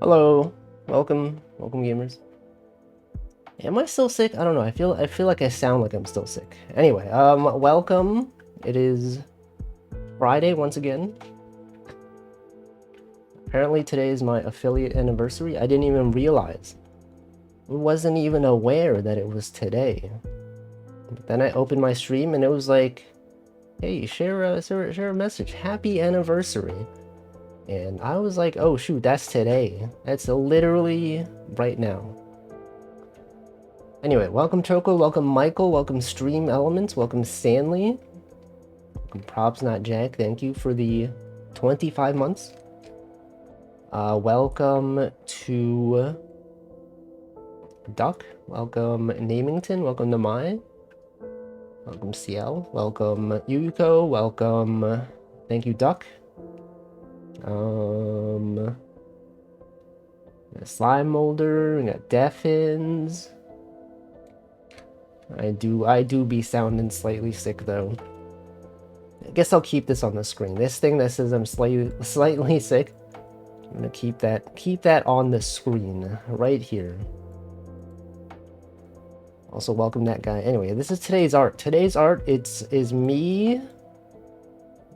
Hello, welcome gamers. Am I still sick? I don't know. I feel like I sound like I'm still sick. Anyway, welcome. It is Friday once again. Apparently today is my affiliate anniversary. I didn't even realize. I wasn't even aware that it was today. But then I opened my stream and it was like, hey, share a message. Happy anniversary. And I was like, oh shoot, that's today. That's literally right now. Anyway, welcome Choco, welcome Michael, welcome Stream Elements, welcome Stanley. Welcome Props Not Jack, thank you for the 25 months. Welcome to Duck, welcome Namington, welcome to Mai. Welcome CL, welcome Yuko, welcome, thank you Duck. Slime Molder, we got Deffins. I do be sounding slightly sick though. I guess I'll keep this on the screen. This thing that says I'm slightly sick, I'm gonna keep that on the screen right here. Also welcome that guy. Anyway, this is today's art. Today's art is me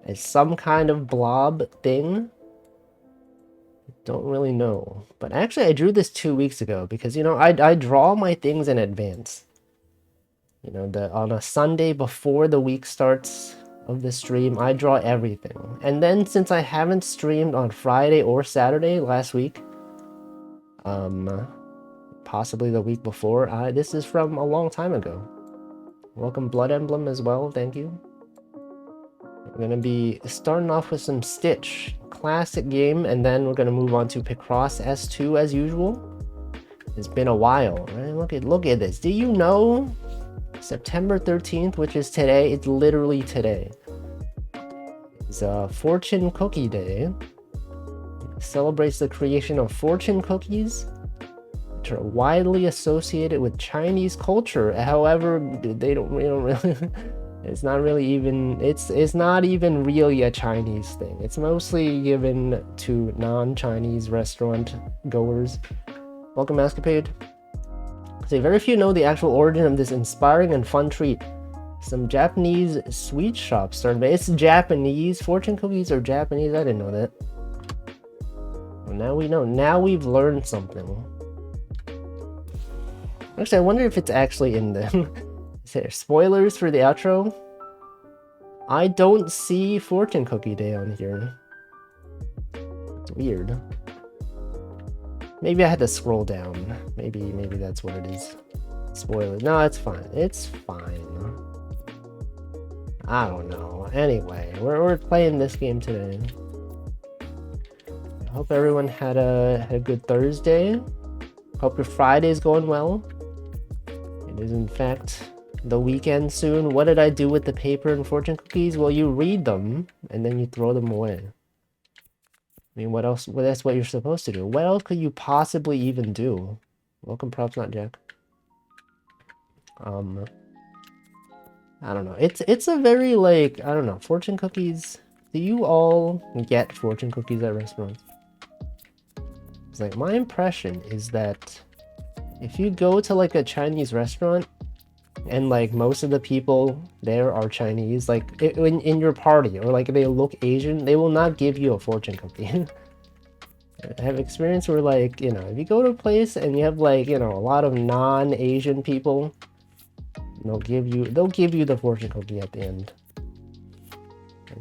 as some kind of blob thing. Don't really know, but actually I drew this 2 weeks ago because, you know, I draw my things in advance. You know, on a Sunday before the week starts of the stream, I draw everything. And then since I haven't streamed on Friday or Saturday last week, possibly the week before, this is from a long time ago. Welcome Blood Emblem as well, thank you. We're gonna be starting off with some Stitch. Classic game, and then we're gonna move on to Picross S2 as usual. It's been a while, right? Look at this. Do you know September 13th, which is today, it's literally today, is Fortune Cookie Day. It celebrates the creation of fortune cookies, which are widely associated with Chinese culture. However, they don't really it's not really even, it's not even really a Chinese thing. It's mostly given to non-Chinese restaurant goers. Welcome, Escapade. So very few know the actual origin of this inspiring and fun treat. Some Japanese sweet shops started. It's Japanese. Fortune cookies are Japanese. I didn't know that. Well, now we know. Now we've learned something. Actually, I wonder if it's actually in them. Is there spoilers for the outro? I don't see Fortune Cookie Day on here. It's weird. Maybe I had to scroll down. Maybe that's what it is. Spoiler. No, it's fine. It's fine. I don't know. Anyway, we're playing this game today. I hope everyone had a good Thursday. Hope your Friday's going well. It is in fact the weekend soon. What did I do with the paper and fortune cookies? Well, you read them and then you throw them away. I mean, what else? Well, that's what you're supposed to do. What else could you possibly even do? Welcome, Props Not Jack. I don't know. It's a very, like, I don't know, fortune cookies. Do you all get fortune cookies at restaurants? It's like, my impression is that if you go to like a Chinese restaurant and like most of the people there are Chinese, like in your party, or like they look Asian, they will not give you a fortune cookie. I have experience where, like, you know, if you go to a place and you have, like, you know, a lot of non-Asian people, they'll give you the fortune cookie at the end.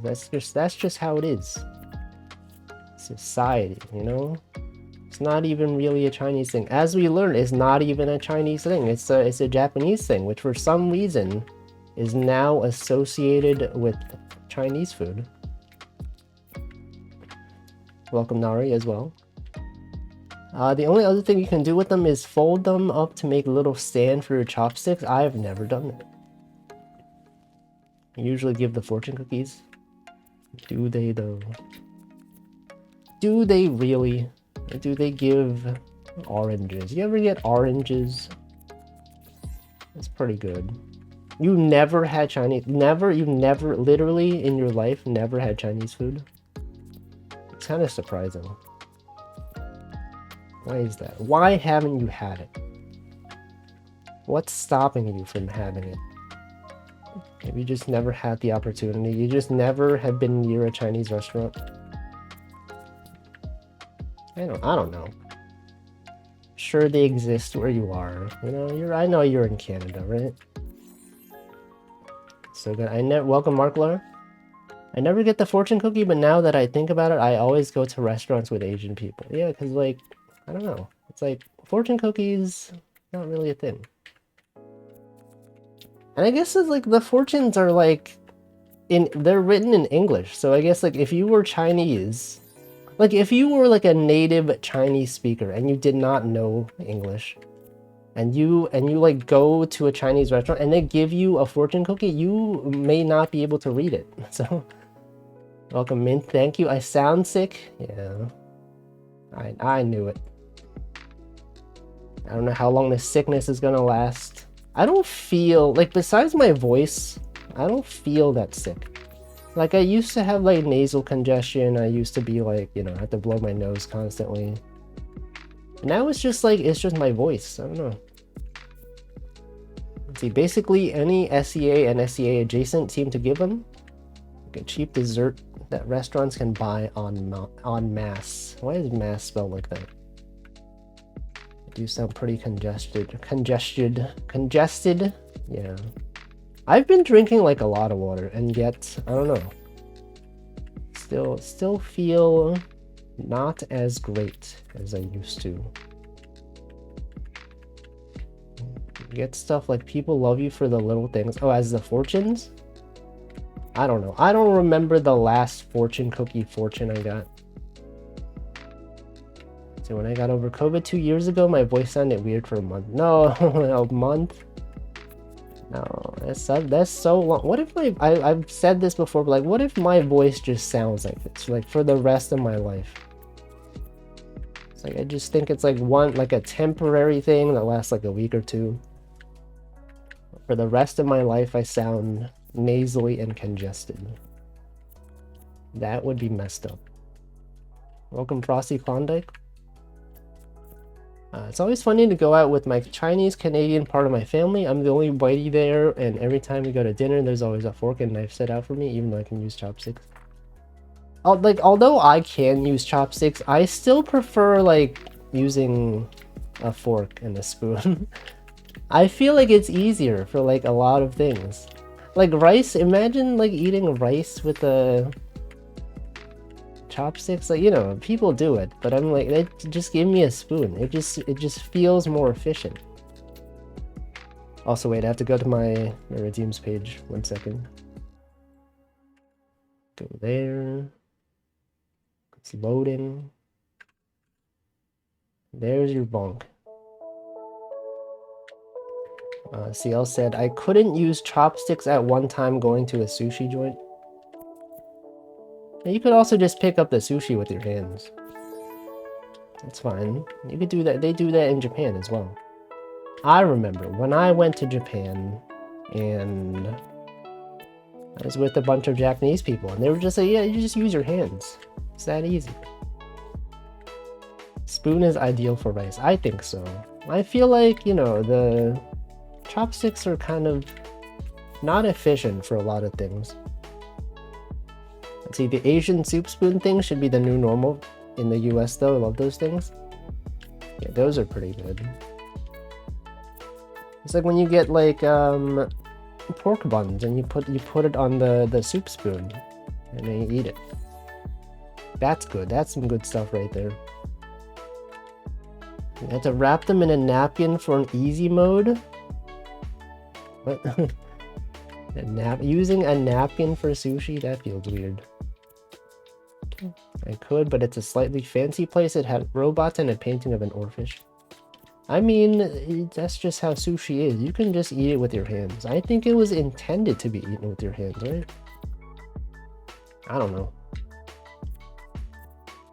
That's just how it is. Society, you know? It's not even really a Chinese thing. As we learned, it's not even a Chinese thing. It's a Japanese thing, which for some reason is now associated with Chinese food. Welcome Nari as well. The only other thing you can do with them is fold them up to make a little stand for your chopsticks. I've never done it. I usually give the fortune cookies. Do they though? Do they really? Do they give oranges? You ever get oranges? That's pretty good. You never had Chinese? You've never, literally in your life, never had Chinese food? It's kind of surprising. Why is that? Why haven't you had it? What's stopping you from having it? Have you just never had the opportunity? You just never have been near a Chinese restaurant? I don't know. Sure, they exist where you are. You know, I know you're in Canada, right? So good. Welcome, Mark Lahr. I never get the fortune cookie, but now that I think about it, I always go to restaurants with Asian people. Yeah, because, like, I don't know. It's like, fortune cookies, not really a thing. And I guess it's like the fortunes are like, they're written in English. So I guess like if you were Chinese, like if you were like a native Chinese speaker and you did not know English, and you like go to a Chinese restaurant and they give you a fortune cookie, you may not be able to read it. So welcome, Mint. Thank you. I sound sick. Yeah, I knew it. I don't know how long this sickness is gonna last. I don't feel, like, besides my voice, I don't feel that sick. Like, I used to have, like, nasal congestion. I used to be, like, you know, I have to blow my nose constantly. Now it's just, like, it's just my voice. I don't know. Let's see, basically, any SEA and SEA adjacent seem to give them like a cheap dessert that restaurants can buy en masse. Why is mass spelled like that? You sound pretty congested. Yeah. I've been drinking like a lot of water, and yet I don't know. Still feel not as great as I used to. You get stuff like people love you for the little things. Oh, as the fortunes? I don't know. I don't remember the last fortune cookie fortune I got. So when I got over COVID 2 years ago, my voice sounded weird for a month. No, a month? No, that's so long. What if I've said this before, but like, what if my voice just sounds like this, like for the rest of my life? It's like, I just think it's like a temporary thing that lasts like a week or two. For the rest of my life, I sound nasally and congested. That would be messed up. Welcome, Frosty Klondike. It's always funny to go out with my Chinese Canadian part of my family. I'm the only whitey there, and every time we go to dinner, there's always a fork and knife set out for me, even though I can use chopsticks. Although I can use chopsticks, I still prefer like using a fork and a spoon. I feel like it's easier for like a lot of things. Like rice, imagine like eating rice with a chopsticks. Like, you know, people do it, but I'm like, just give me a spoon. It just feels more efficient. Also, wait, I have to go to my redeems page. 1 second. Go there. It's loading. There's your bonk. CL said, I couldn't use chopsticks at one time going to a sushi joint. And you could also just pick up the sushi with your hands. That's fine. You could do that. They do that in Japan as well. I remember when I went to Japan and I was with a bunch of Japanese people and they were just like, yeah, you just use your hands. It's that easy. Spoon is ideal for rice. I think so. I feel like, you know, the chopsticks are kind of not efficient for a lot of things. Let's see, the Asian soup spoon thing should be the new normal in the US though. I love those things. Yeah, those are pretty good. It's like when you get like pork buns and you put it on the soup spoon and then you eat it. That's good. That's some good stuff right there. You have to wrap them in a napkin for an easy mode. What? Using a napkin for sushi? That feels weird. I could, but it's a slightly fancy place. It had robots and a painting of an oarfish. I mean, that's just how sushi is. You can just eat it with your hands. I think it was intended to be eaten with your hands, right? I don't know.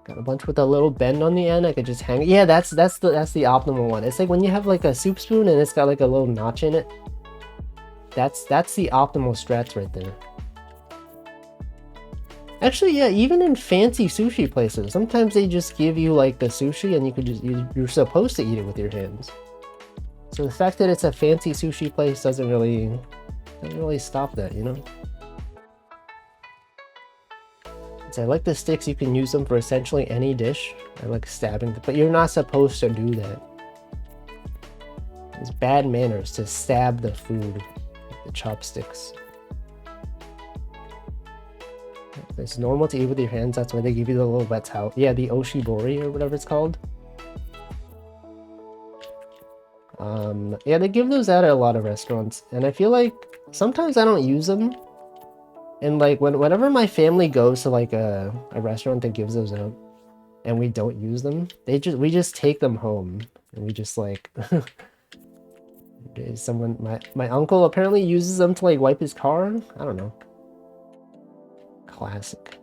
Got a bunch with a little bend on the end. I could just hang it. Yeah, that's the optimal one. It's like when you have like a soup spoon and it's got like a little notch in it. That's the optimal strats right there. Actually, yeah, even in fancy sushi places, sometimes they just give you like the sushi and you could you're supposed to eat it with your hands. So the fact that it's a fancy sushi place doesn't really stop that, you know? So I like the sticks, you can use them for essentially any dish. I like stabbing, but you're not supposed to do that. It's bad manners to stab the food with the chopsticks. It's normal to eat with your hands, that's why they give you the little wet towel. Yeah, the oshibori or whatever it's called. Yeah, they give those out at a lot of restaurants, and I feel like sometimes I don't use them. And like whenever my family goes to like a restaurant that gives those out, and we don't use them, we just take them home, and we just like my uncle apparently uses them to like wipe his car. I don't know. Classic.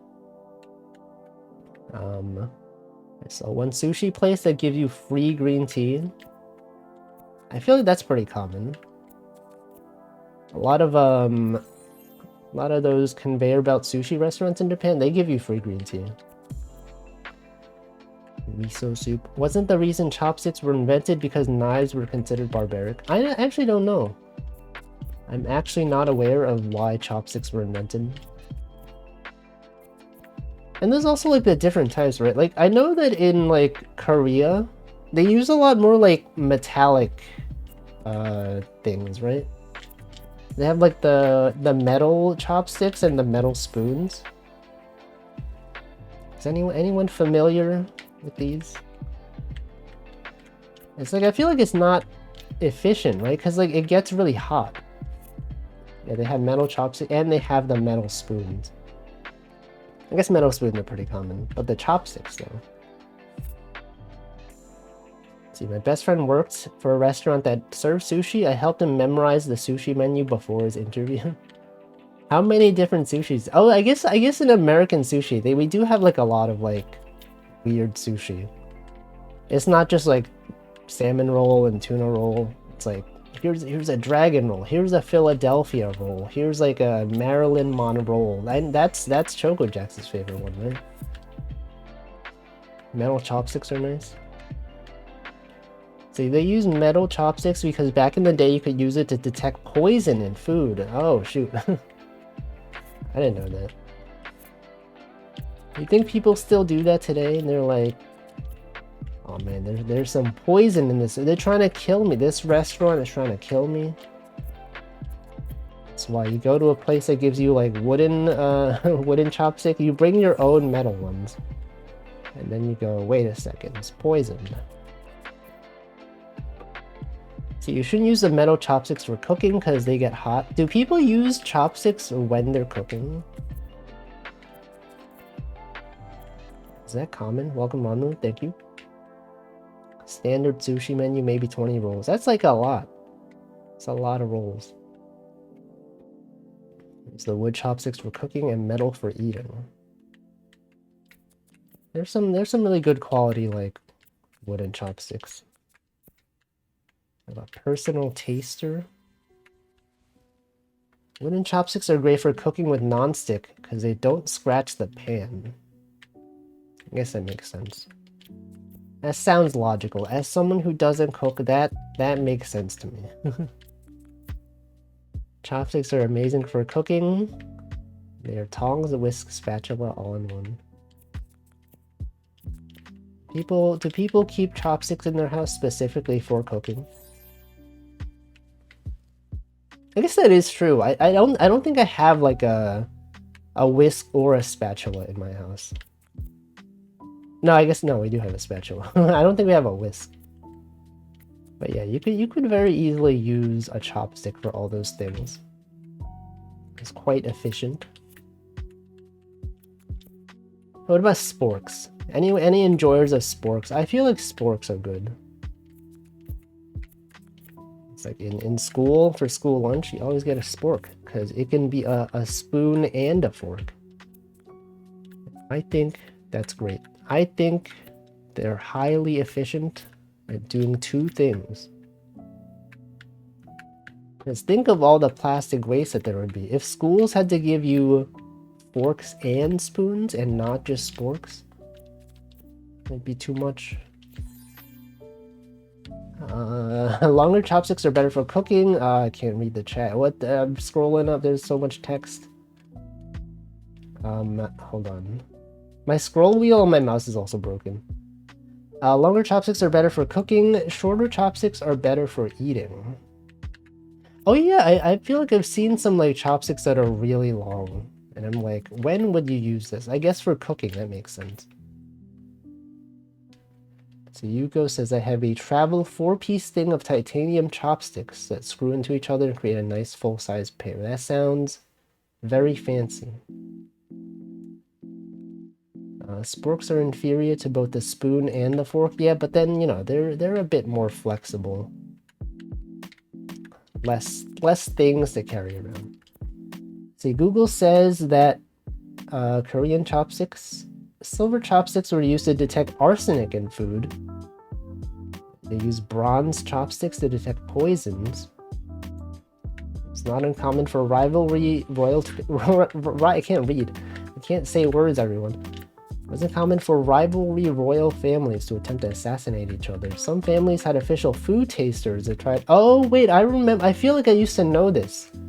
So one sushi place that gives you free green tea. I feel like that's pretty common. A lot of those conveyor belt sushi restaurants in Japan, they give you free green tea. Miso soup. Wasn't the reason chopsticks were invented because knives were considered barbaric? I actually don't know. I'm actually not aware of why chopsticks were invented. And there's also like the different types, right? Like I know that in like Korea, they use a lot more like metallic things, right? They have like the metal chopsticks and the metal spoons. Is anyone familiar with these? It's like I feel like it's not efficient, right? Because like it gets really hot. Yeah, they have metal chopsticks and they have the metal spoons. I guess metal spoons are pretty common, but the chopsticks though. See, my best friend worked for a restaurant that served sushi. I helped him memorize the sushi menu before his interview. How many different sushis? Oh, I guess in American sushi, we do have like a lot of like weird sushi. It's not just like salmon roll and tuna roll. It's like here's a dragon roll, here's a Philadelphia roll, here's like a Maryland Mon roll. And that's Choco Jackson's favorite one, right? Metal chopsticks are nice. See, they use metal chopsticks because back in the day you could use it to detect poison in food. Oh, shoot. I didn't know that. You think people still do that today? And they're like, oh man, there's some poison in this. They're trying to kill me. This restaurant is trying to kill me. That's why you go to a place that gives you like wooden chopstick. You bring your own metal ones. And then you go, wait a second, it's poison. See, you shouldn't use the metal chopsticks for cooking because they get hot. Do people use chopsticks when they're cooking? Is that common? Welcome, Manu. Thank you. Standard sushi menu, maybe 20 rolls. That's like a lot. It's a lot of rolls. It's the wood chopsticks for cooking and metal for eating. There's some really good quality like wooden chopsticks. I have a personal taster. Wooden chopsticks are great for cooking with non-stick because they don't scratch the pan. I guess that makes sense. That sounds logical. As someone who doesn't cook, that makes sense to me. Chopsticks are amazing for cooking. They are tongs, whisk, spatula, all in one. Do people keep chopsticks in their house specifically for cooking? I guess that is true. I don't think I have like a whisk or a spatula in my house. No, I guess no, we do have a spatula. I don't think we have a whisk. But yeah, you could very easily use a chopstick for all those things. It's quite efficient. What about sporks? Any enjoyers of sporks? I feel like sporks are good. It's like in school, for school lunch, you always get a spork because it can be a spoon and a fork. I think that's great. I think they're highly efficient at doing two things. Because think of all the plastic waste that there would be. If schools had to give you forks and spoons and not just sporks. Might be too much. Longer chopsticks are better for cooking. I can't read the chat. What? I'm scrolling up. There's so much text. Hold on. My scroll wheel on my mouse is also broken. Longer chopsticks are better for cooking. Shorter chopsticks are better for eating. Oh yeah, I feel like I've seen some like chopsticks that are really long. And I'm like, when would you use this? I guess for cooking, that makes sense. So Yuko says, I have a travel 4-piece thing of titanium chopsticks that screw into each other and create a nice full-size pair. That sounds very fancy. Sporks are inferior to both the spoon and the fork. Yeah, but then, you know, they're a bit more flexible. Less things to carry around. See, Google says that Korean chopsticks, silver chopsticks were used to detect arsenic in food. They use bronze chopsticks to detect poisons. It's not uncommon for rivalry royalty. I can't read. I can't say words, everyone. It wasn't common for rivalry royal families to attempt to assassinate each other. Some families had official food tasters that tried. Oh wait, I remember. I feel like I used to know this. I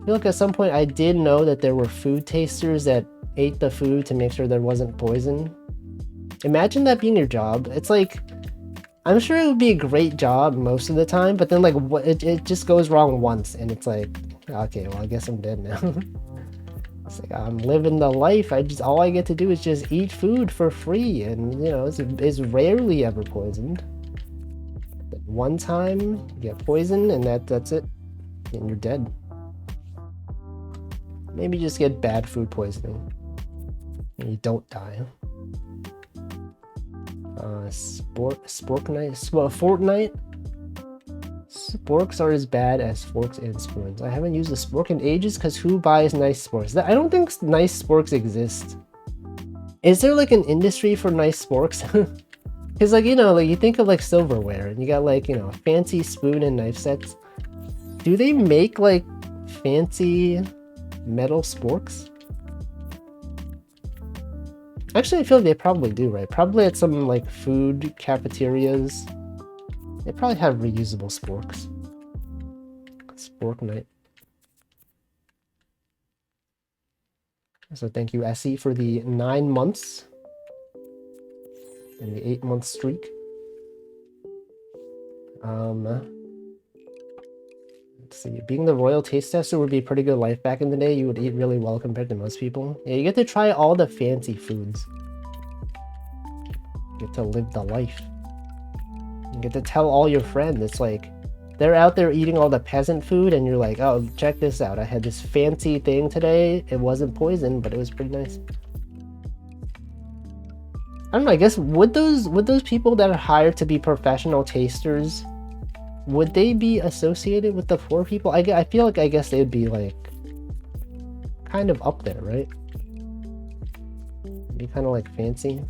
feel like at some point I did know that there were food tasters that ate the food to make sure there wasn't poison. Imagine that being your job. It's like, I'm sure it would be a great job most of the time, but then like it just goes wrong once and it's like, okay, well I guess I'm dead now. It's like, I'm living the life. All I get to do is just eat food for free, and you know, it's rarely ever poisoned. But one time you get poisoned and that's it, and you're dead. Maybe just get bad food poisoning and you don't die. Fortnite. Sporks are as bad as forks and spoons. I haven't used a spork in ages because who buys nice sporks? I don't think nice sporks exist. Is there like an industry for nice sporks? Because like, you know, like you think of like silverware and you got like, you know, fancy spoon and knife sets. Do they make like fancy metal sporks? Actually, I feel like they probably do, right? Probably at some like food cafeterias. They probably have reusable sporks. Spork night. So thank you, Essie, for the 9 months and the 8-month streak. Let's see. Being the royal taste tester would be a pretty good life back in the day. You would eat really well compared to most people. Yeah, you get to try all the fancy foods. You get to live the life. You get to tell all your friends. It's like they're out there eating all the peasant food and you're like, oh, check this out. I had this fancy thing today. It wasn't poison, but it was pretty nice. I don't know, I guess would those people that are hired to be professional tasters, would they be associated with the poor people? I feel like I guess they'd be like kind of up there, right? Be kind of like fancy.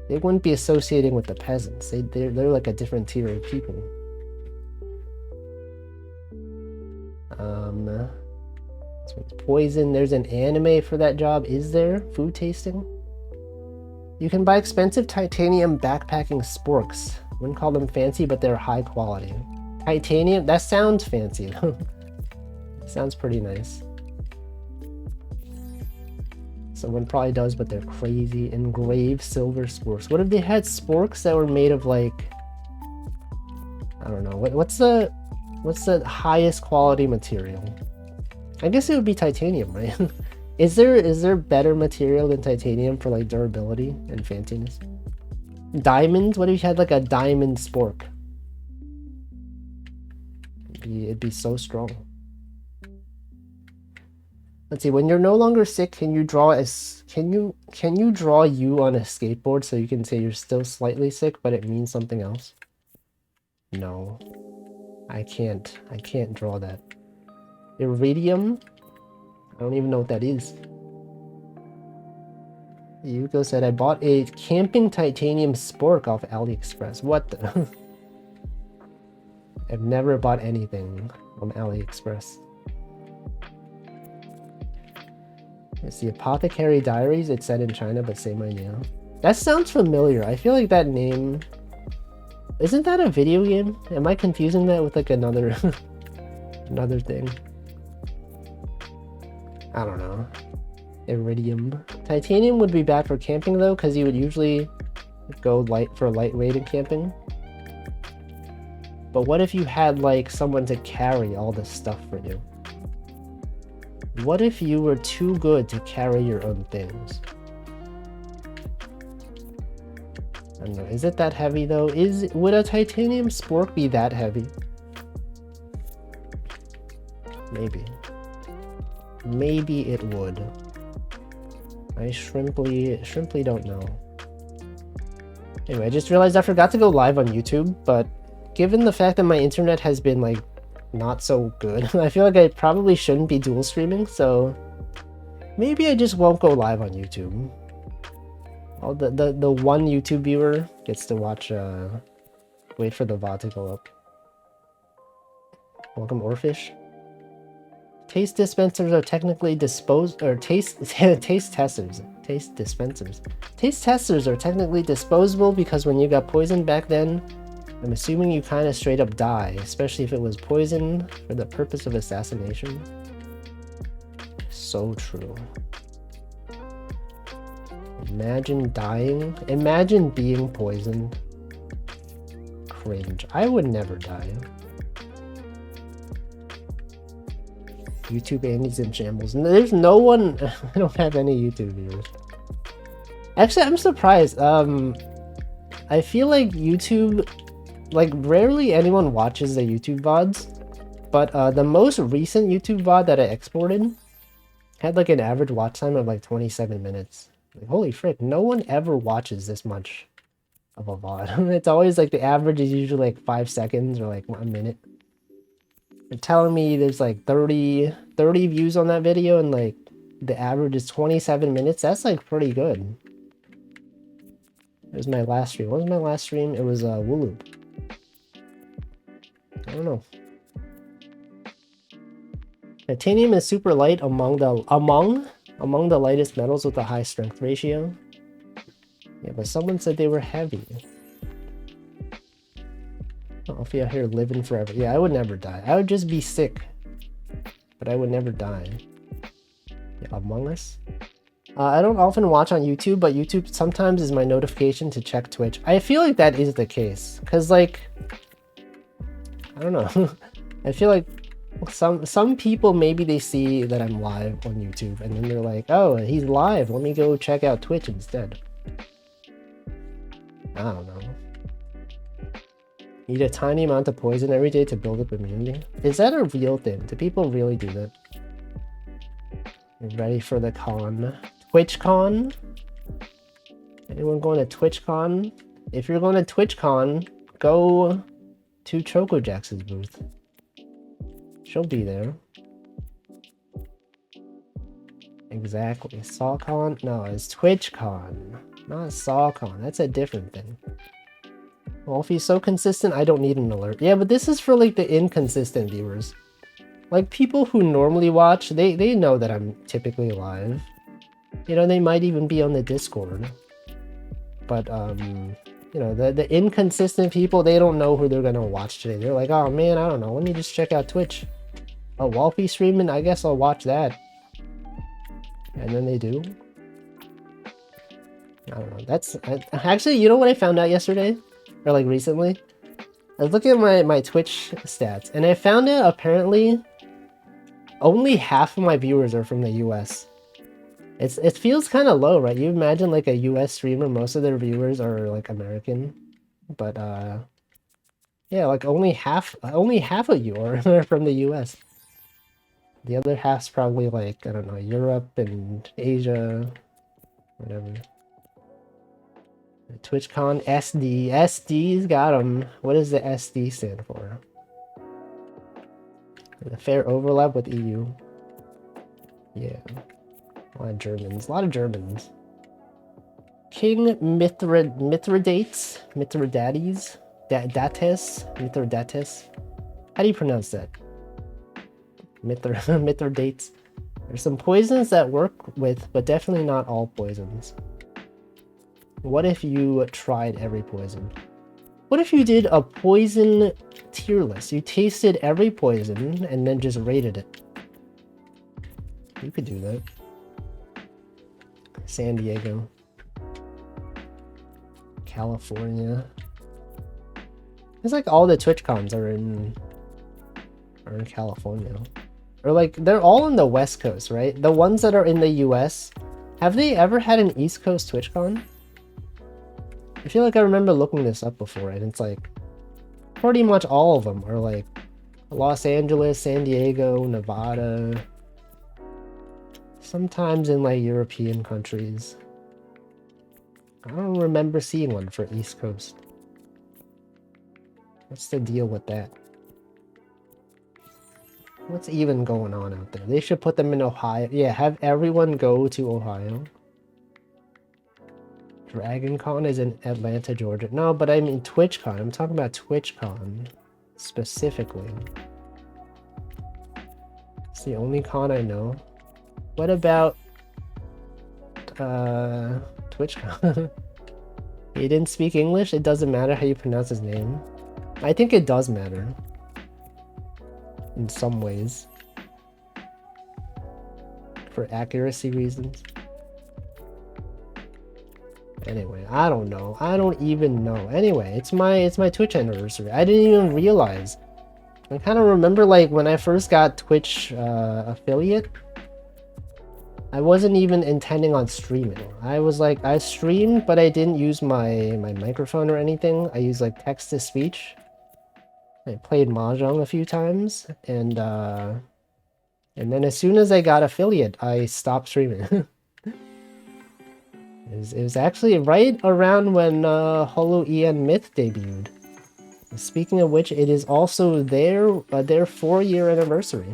They wouldn't be associating with the peasants. They're like a different tier of people. This one's poison. There's an anime for that job. Is there? Food tasting? You can buy expensive titanium backpacking sporks. Wouldn't call them fancy, but they're high quality. Titanium? That sounds fancy. Sounds pretty nice. Someone probably does, but they're crazy. Engraved silver sporks. What if they had sporks that were made of like, I don't know. What's the highest quality material? I guess it would be titanium, right? Is there better material than titanium for like durability and fanciness? Diamonds? What if you had like a diamond spork? It'd be so strong. Let's see. When you're no longer sick, can you draw you on a skateboard so you can say you're still slightly sick, but it means something else? No, I can't. I can't draw that. Iridium? I don't even know what that is. Yuko said, I bought a camping titanium spork off AliExpress. What the? I've never bought anything on AliExpress. It's the Apothecary Diaries. It's set in China, but same idea. That sounds familiar. I feel like that name... Isn't that a video game? Am I confusing that with like another another thing? I don't know. Iridium. Titanium would be bad for camping though, because you would usually go for lightweight in camping. But what if you had like someone to carry all this stuff for you? What if you were too good to carry your own things? I don't know. Is it that heavy though? Would a titanium spork be that heavy? Maybe. Maybe it would. I shrimply don't know. Anyway, I just realized I forgot to go live on YouTube, but given the fact that my internet has been like not so good, I feel like I probably shouldn't be dual streaming, so maybe I just won't go live on YouTube. Oh, the one YouTube viewer gets to watch, wait for the VOD to go up. Welcome, Orfish. Taste dispensers are technically taste testers. Taste dispensers. Taste testers are technically disposable because when you got poisoned back then, I'm assuming you kind of straight up die, especially if it was poison for the purpose of assassination. So true. Imagine dying. Imagine being poisoned. Cringe. I would never die. YouTube Andy's in shambles. There's no one. I don't have any YouTube viewers. Actually, I'm surprised. I feel like YouTube, like rarely anyone watches the YouTube VODs, but the most recent YouTube VOD that I exported had like an average watch time of like 27 minutes. Like, holy frick, no one ever watches this much of a VOD. It's always like the average is usually like 5 seconds or like a minute. They're telling me there's like 30 views on that video and like the average is 27 minutes. That's like pretty good. It was my last stream. What was my last stream? It was Wooloop. I don't know. Titanium is super light among the lightest metals with a high strength ratio. Yeah, but someone said they were heavy. I'll be out here living forever. Yeah, I would never die. I would just be sick. But I would never die. Yeah, Among Us? I don't often watch on YouTube, but YouTube sometimes is my notification to check Twitch. I feel like that is the case. Because, like... I don't know. I feel like some people, maybe they see that I'm live on YouTube, and then they're like, oh, he's live. Let me go check out Twitch instead. I don't know. Eat a tiny amount of poison every day to build up immunity? Is that a real thing? Do people really do that? You're ready for the con? TwitchCon? Anyone going to TwitchCon? If you're going to TwitchCon, go to ChocoJax's booth. She'll be there. Exactly. SawCon? No, it's TwitchCon. Not SawCon. That's a different thing. Well, if he's so consistent, I don't need an alert. Yeah, but this is for like the inconsistent viewers. Like people who normally watch, they know that I'm typically live. You know, they might even be on the Discord. But you know, the inconsistent people, they don't know who they're gonna watch today. They're like, oh man, I don't know. Let me just check out Twitch. Oh, Wolfie streaming, I guess I'll watch that. And then they do. I don't know. That's actually, you know what I found out yesterday? Or like recently? I was looking at my Twitch stats, and I found out apparently only half of my viewers are from the US. It feels kind of low, right? You imagine like a US streamer, most of their viewers are like American. But yeah, like only half of you are from the US. The other half's probably like, I don't know, Europe and Asia, whatever. TwitchCon SD. SD's got them. What does the SD stand for? The fair overlap with EU. Yeah. A lot of Germans. A lot of Germans. King Mithridates? Mithridates? Mithridates? How do you pronounce that? Mithridates? There's some poisons that work with, but definitely not all poisons. What if you tried every poison? What if you did a poison tier list? You tasted every poison and then just rated it. You could do that. San Diego. California. It's like all the TwitchCons are in California. Or like, they're all on the West Coast, right? The ones that are in the US, have they ever had an East Coast TwitchCon? I feel like I remember looking this up before, and it's like, pretty much all of them are like Los Angeles, San Diego, Nevada, sometimes in like European countries. I don't remember seeing one for East Coast. What's the deal with that? What's even going on out there? They should put them in Ohio. Yeah, have everyone go to Ohio. DragonCon is in Atlanta, Georgia. No, but I mean TwitchCon. I'm talking about TwitchCon specifically. It's the only con I know. What about TwitchCon? He didn't speak English? It doesn't matter how you pronounce his name. I think it does matter. In some ways. For accuracy reasons. Anyway, I don't know. I don't even know. Anyway, it's my Twitch anniversary. I didn't even realize. I kind of remember like when I first got Twitch affiliate, I wasn't even intending on streaming. I was like, I streamed, but I didn't use my microphone or anything. I used like text to speech. I played Mahjong a few times, and then as soon as I got affiliate, I stopped streaming. It was actually right around when Holo EN Myth debuted. Speaking of which, it is also their 4-year anniversary.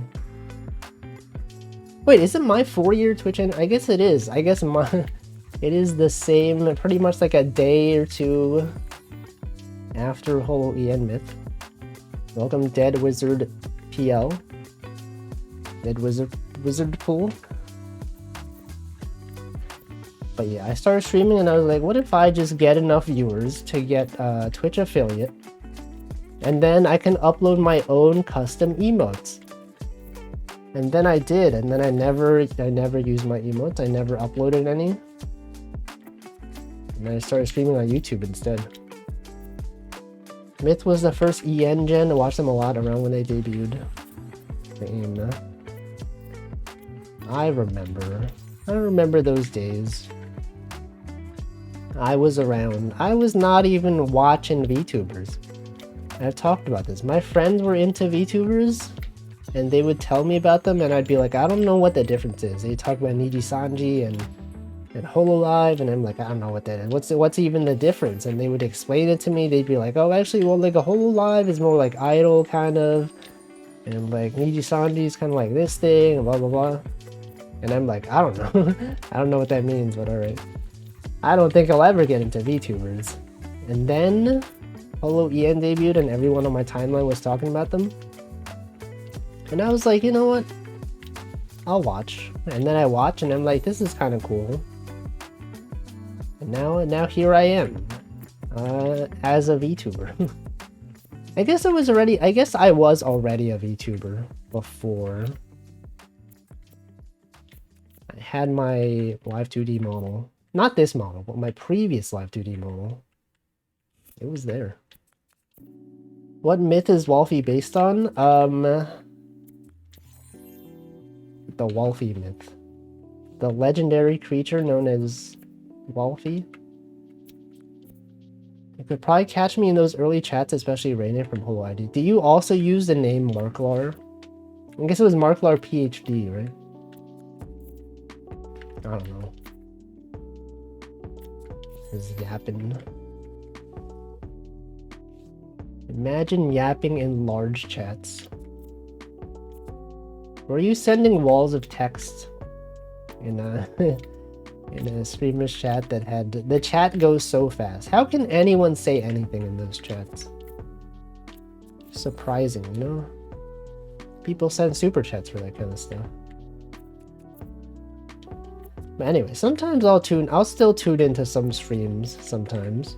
Wait, is it my 4-year Twitch? I guess it is. I guess it is the same, pretty much like a day or two after Holo EN Myth. Welcome, Dead Wizard PL. Dead Wizard Pool. But yeah, I started streaming and I was like, what if I just get enough viewers to get Twitch affiliate? And then I can upload my own custom emotes. And then I did, and then I never used my emotes. I never uploaded any. And then I started streaming on YouTube instead. Myth was the first EN gen. I watched them a lot around when they debuted. I remember those days. I was around. I was not even watching VTubers. I've talked about this. My friends were into VTubers, and they would tell me about them, and I'd be like, I don't know what the difference is. They talk about Niji Sanji and Hololive, and I'm like, I don't know what that is. What's even the difference? And they would explain it to me. They'd be like, oh, actually, well, like a Hololive is more like idol kind of, and like Niji Sanji is kind of like this thing, and blah blah blah. And I'm like, I don't know. I don't know what that means, but alright. I don't think I'll ever get into VTubers. And then Holo EN debuted and everyone on my timeline was talking about them. And I was like, you know what? I'll watch. And then I watch and I'm like, this is kind of cool. And now here I am. As a VTuber. I guess I was already a VTuber before. I had my Live 2D model. Not this model, but my previous Live 2D model. It was there. What myth is Wolfie based on? The Wolfie myth. The legendary creature known as Wolfie. You could probably catch me in those early chats, especially Rainer from Holo ID. Do you also use the name Marklar? I guess it was Marklar PhD, right? I don't know. Is yapping. Imagine yapping in large chats. Were you sending walls of text in a in a streamer's chat that had the chat goes so fast? How can anyone say anything in those chats? Surprising, you know? People send super chats for that kind of stuff. But anyway, sometimes I'll still tune into some streams sometimes.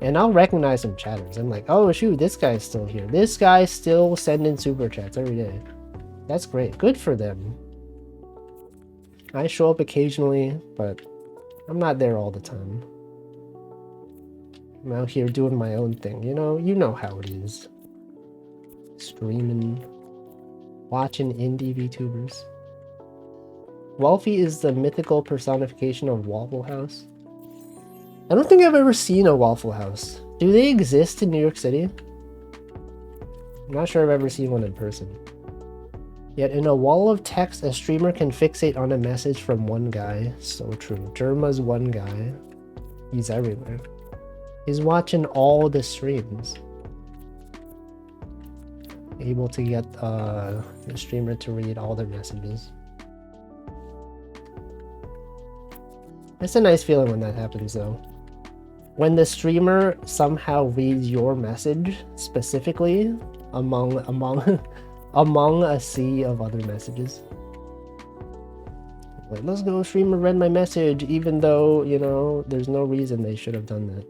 And I'll recognize some chatters. I'm like, oh shoot, this guy's still here. This guy's still sending super chats every day. That's great. Good for them. I show up occasionally, but I'm not there all the time. I'm out here doing my own thing, you know how it is. Streaming, watching indie VTubers. Wolfie is the mythical personification of Waffle House. I don't think I've ever seen a Waffle House. Do they exist in New York City? I'm not sure I've ever seen one in person. Yet in a wall of text, a streamer can fixate on a message from one guy. So true. Jerma's one guy. He's everywhere. He's watching all the streams. Able to get the streamer to read all their messages. It's a nice feeling when that happens though. When the streamer somehow reads your message specifically among a sea of other messages. Like, let's go, streamer read my message, even though, there's no reason they should have done that.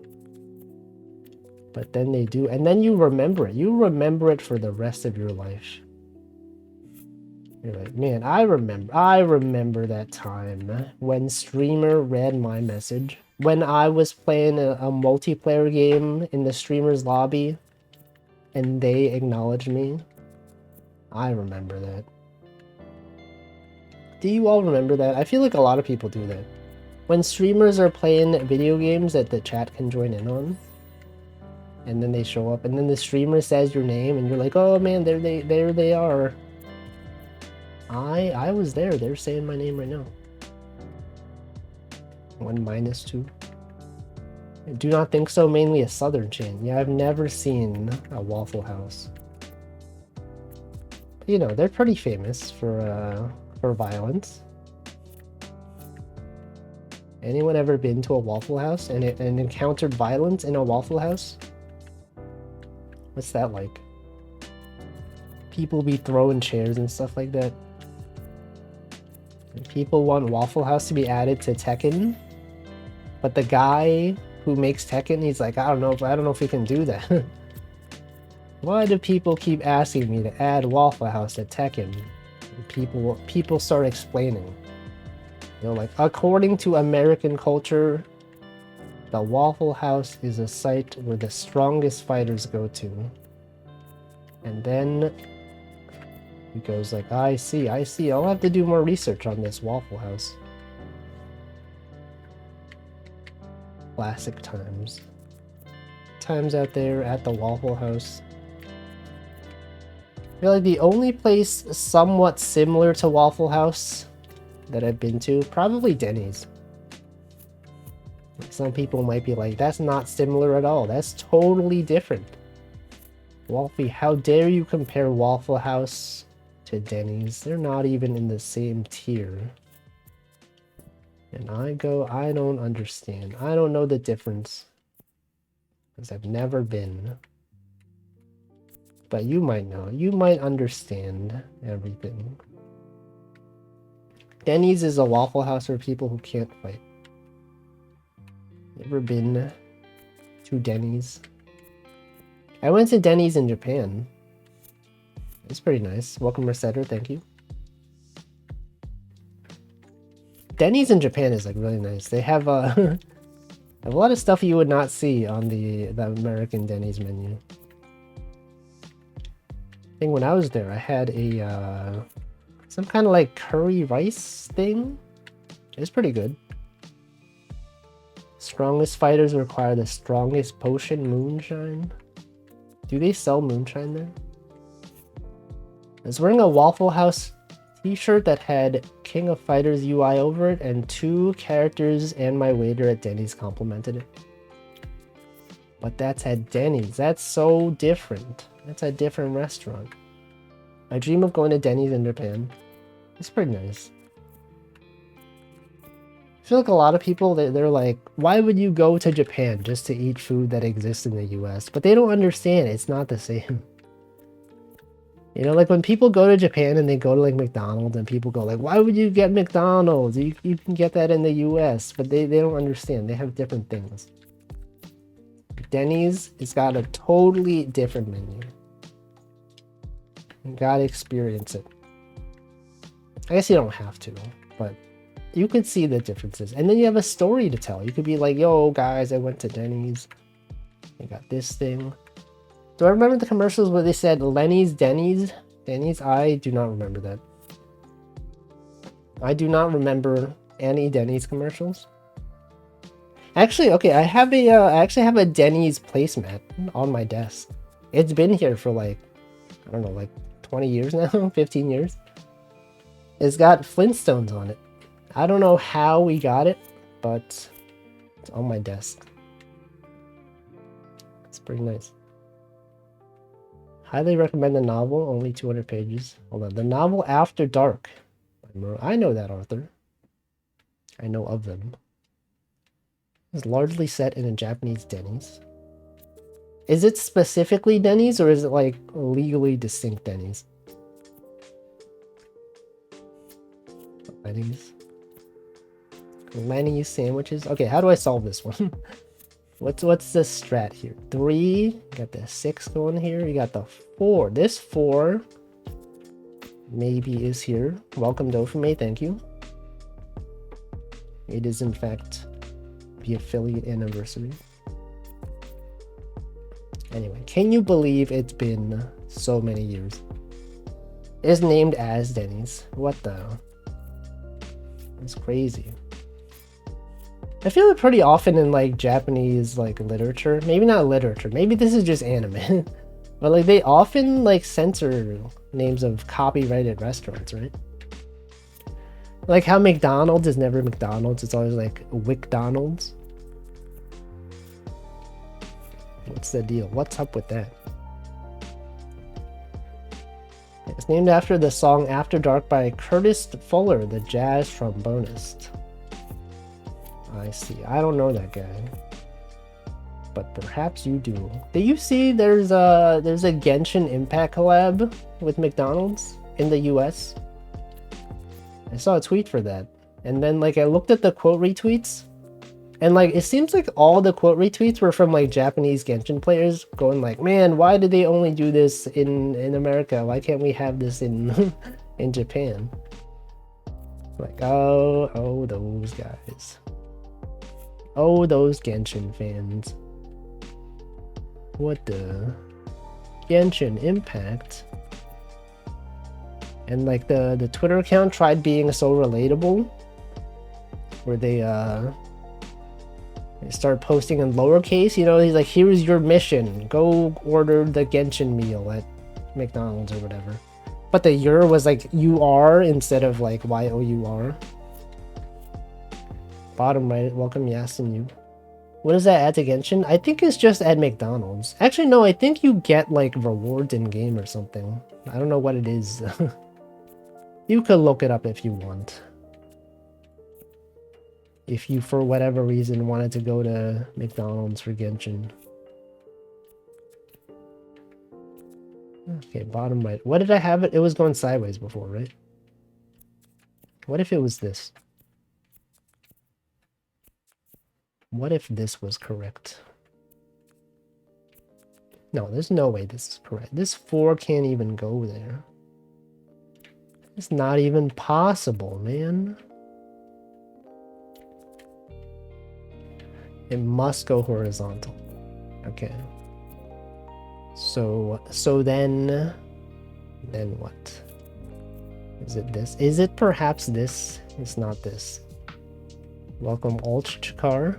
But then they do, and then you remember it. You remember it for the rest of your life. You're like, man, I remember that time when streamer read my message. When I was playing a multiplayer game in the streamer's lobby and they acknowledged me. I remember that. Do you all remember that? I feel like a lot of people do that. When streamers are playing video games that the chat can join in on, and then they show up, and then the streamer says your name, and you're like, oh man, there they are. I was there. They're saying my name right now. 1-2. I do not think so. Mainly a southern chain. Yeah, I've never seen a Waffle House. They're pretty famous for violence. Anyone ever been to a Waffle House and encountered violence in a Waffle House? What's that like? People be throwing chairs and stuff like that. And people want Waffle House to be added to Tekken, but the guy who makes Tekken, he's like, I don't know if we can do that. Why do people keep asking me to add Waffle House to Tekken? And people start explaining. Like, according to American culture, the Waffle House is a site where the strongest fighters go to. And then he goes like, I see. I'll have to do more research on this Waffle House. Classic times. Times out there at the Waffle House. I feel like the only place somewhat similar to Waffle House that I've been to, probably Denny's. Some people might be like, that's not similar at all. That's totally different. Wolfie, how dare you compare Waffle House to Denny's? They're not even in the same tier. And I don't understand. I don't know the difference. Because I've never been. But you might know. You might understand everything. Denny's is a Waffle House for people who can't fight. Ever been to Denny's? I went to Denny's in Japan. It's pretty nice. Welcome, Resetter. Thank you. Denny's in Japan is like really nice. They have a lot of stuff you would not see on the American Denny's menu. I think when I was there, I had a some kind of like curry rice thing. It's pretty good. Strongest fighters require the strongest potion, moonshine. Do they sell moonshine there? I was wearing a Waffle House t-shirt that had King of Fighters UI over it, and 2 characters and my waiter at Denny's complimented it. But that's at Denny's. That's so different. That's a different restaurant. I dream of going to Denny's in Japan. It's pretty nice. I feel like a lot of people, they're like, why would you go to Japan just to eat food that exists in the US? But they don't understand. It's not the same. You know, like when people go to Japan and they go to like McDonald's and people go like, why would you get McDonald's? You can get that in the US, but they don't understand. They have different things. Denny's has got a totally different menu. You gotta experience it. I guess you don't have to, but you could see the differences. And then you have a story to tell. You could be like, yo guys, I went to Denny's. I got this thing. Do I remember the commercials where they said Lenny's, Denny's? Denny's? I do not remember that. I do not remember any Denny's commercials. Actually, okay, I actually have a Denny's placemat on my desk. It's been here for like, I don't know, like 20 years now, 15 years. It's got Flintstones on it. I don't know how we got it, but it's on my desk. It's pretty nice. Highly recommend the novel, only 200 pages. Hold on, the novel After Dark. I know that author. I know of them. It's largely set in a Japanese Denny's. Is it specifically Denny's or is it like legally distinct Denny's? Lenny's sandwiches. Okay, how do I solve this one? What's the strat here? 3. Got the 6 going here. You got the 4. This 4 maybe is here. Welcome Dofame, thank you. It is in fact the affiliate anniversary. Anyway, can you believe it's been so many years? It's named as Denny's. What the? It's crazy. I feel it pretty often in like Japanese like literature. Maybe not literature. Maybe this is just anime. But like they often like censor names of copyrighted restaurants, right? Like how McDonald's is never McDonald's. It's always like WcDonald's. What's the deal? What's up with that? It's named after the song After Dark by Curtis Fuller, the jazz trombonist. I see. I don't know that guy. But perhaps you do. Did you see there's a Genshin Impact collab with McDonald's in the US? I saw a tweet for that. And then like I looked at the quote retweets. And like it seems like all the quote retweets were from like Japanese Genshin players going like, man, why did they only do this in America? Why can't we have this in in Japan? Like, oh those guys. Oh, those Genshin fans. What the? Genshin Impact? And like the Twitter account tried being so relatable. Where they start posting in lowercase, you know, he's like, here's your mission. Go order the Genshin meal at McDonald's or whatever. But the your was like UR instead of like YOUR. Bottom right, welcome Yasin you. What does that add to Genshin? I think it's just at McDonald's. Actually, no, I think you get like rewards in game or something. I don't know what it is. You could look it up if you want. If you, for whatever reason, wanted to go to McDonald's for Genshin. Okay, bottom right. What did I have it? It was going sideways before, right? What if it was this? What if this was correct? No, there's no way this is correct. This 4 can't even go there. It's not even possible, man. It must go horizontal. Okay. So then what? Is it this? Is it perhaps this? It's not this. Welcome Altchkar.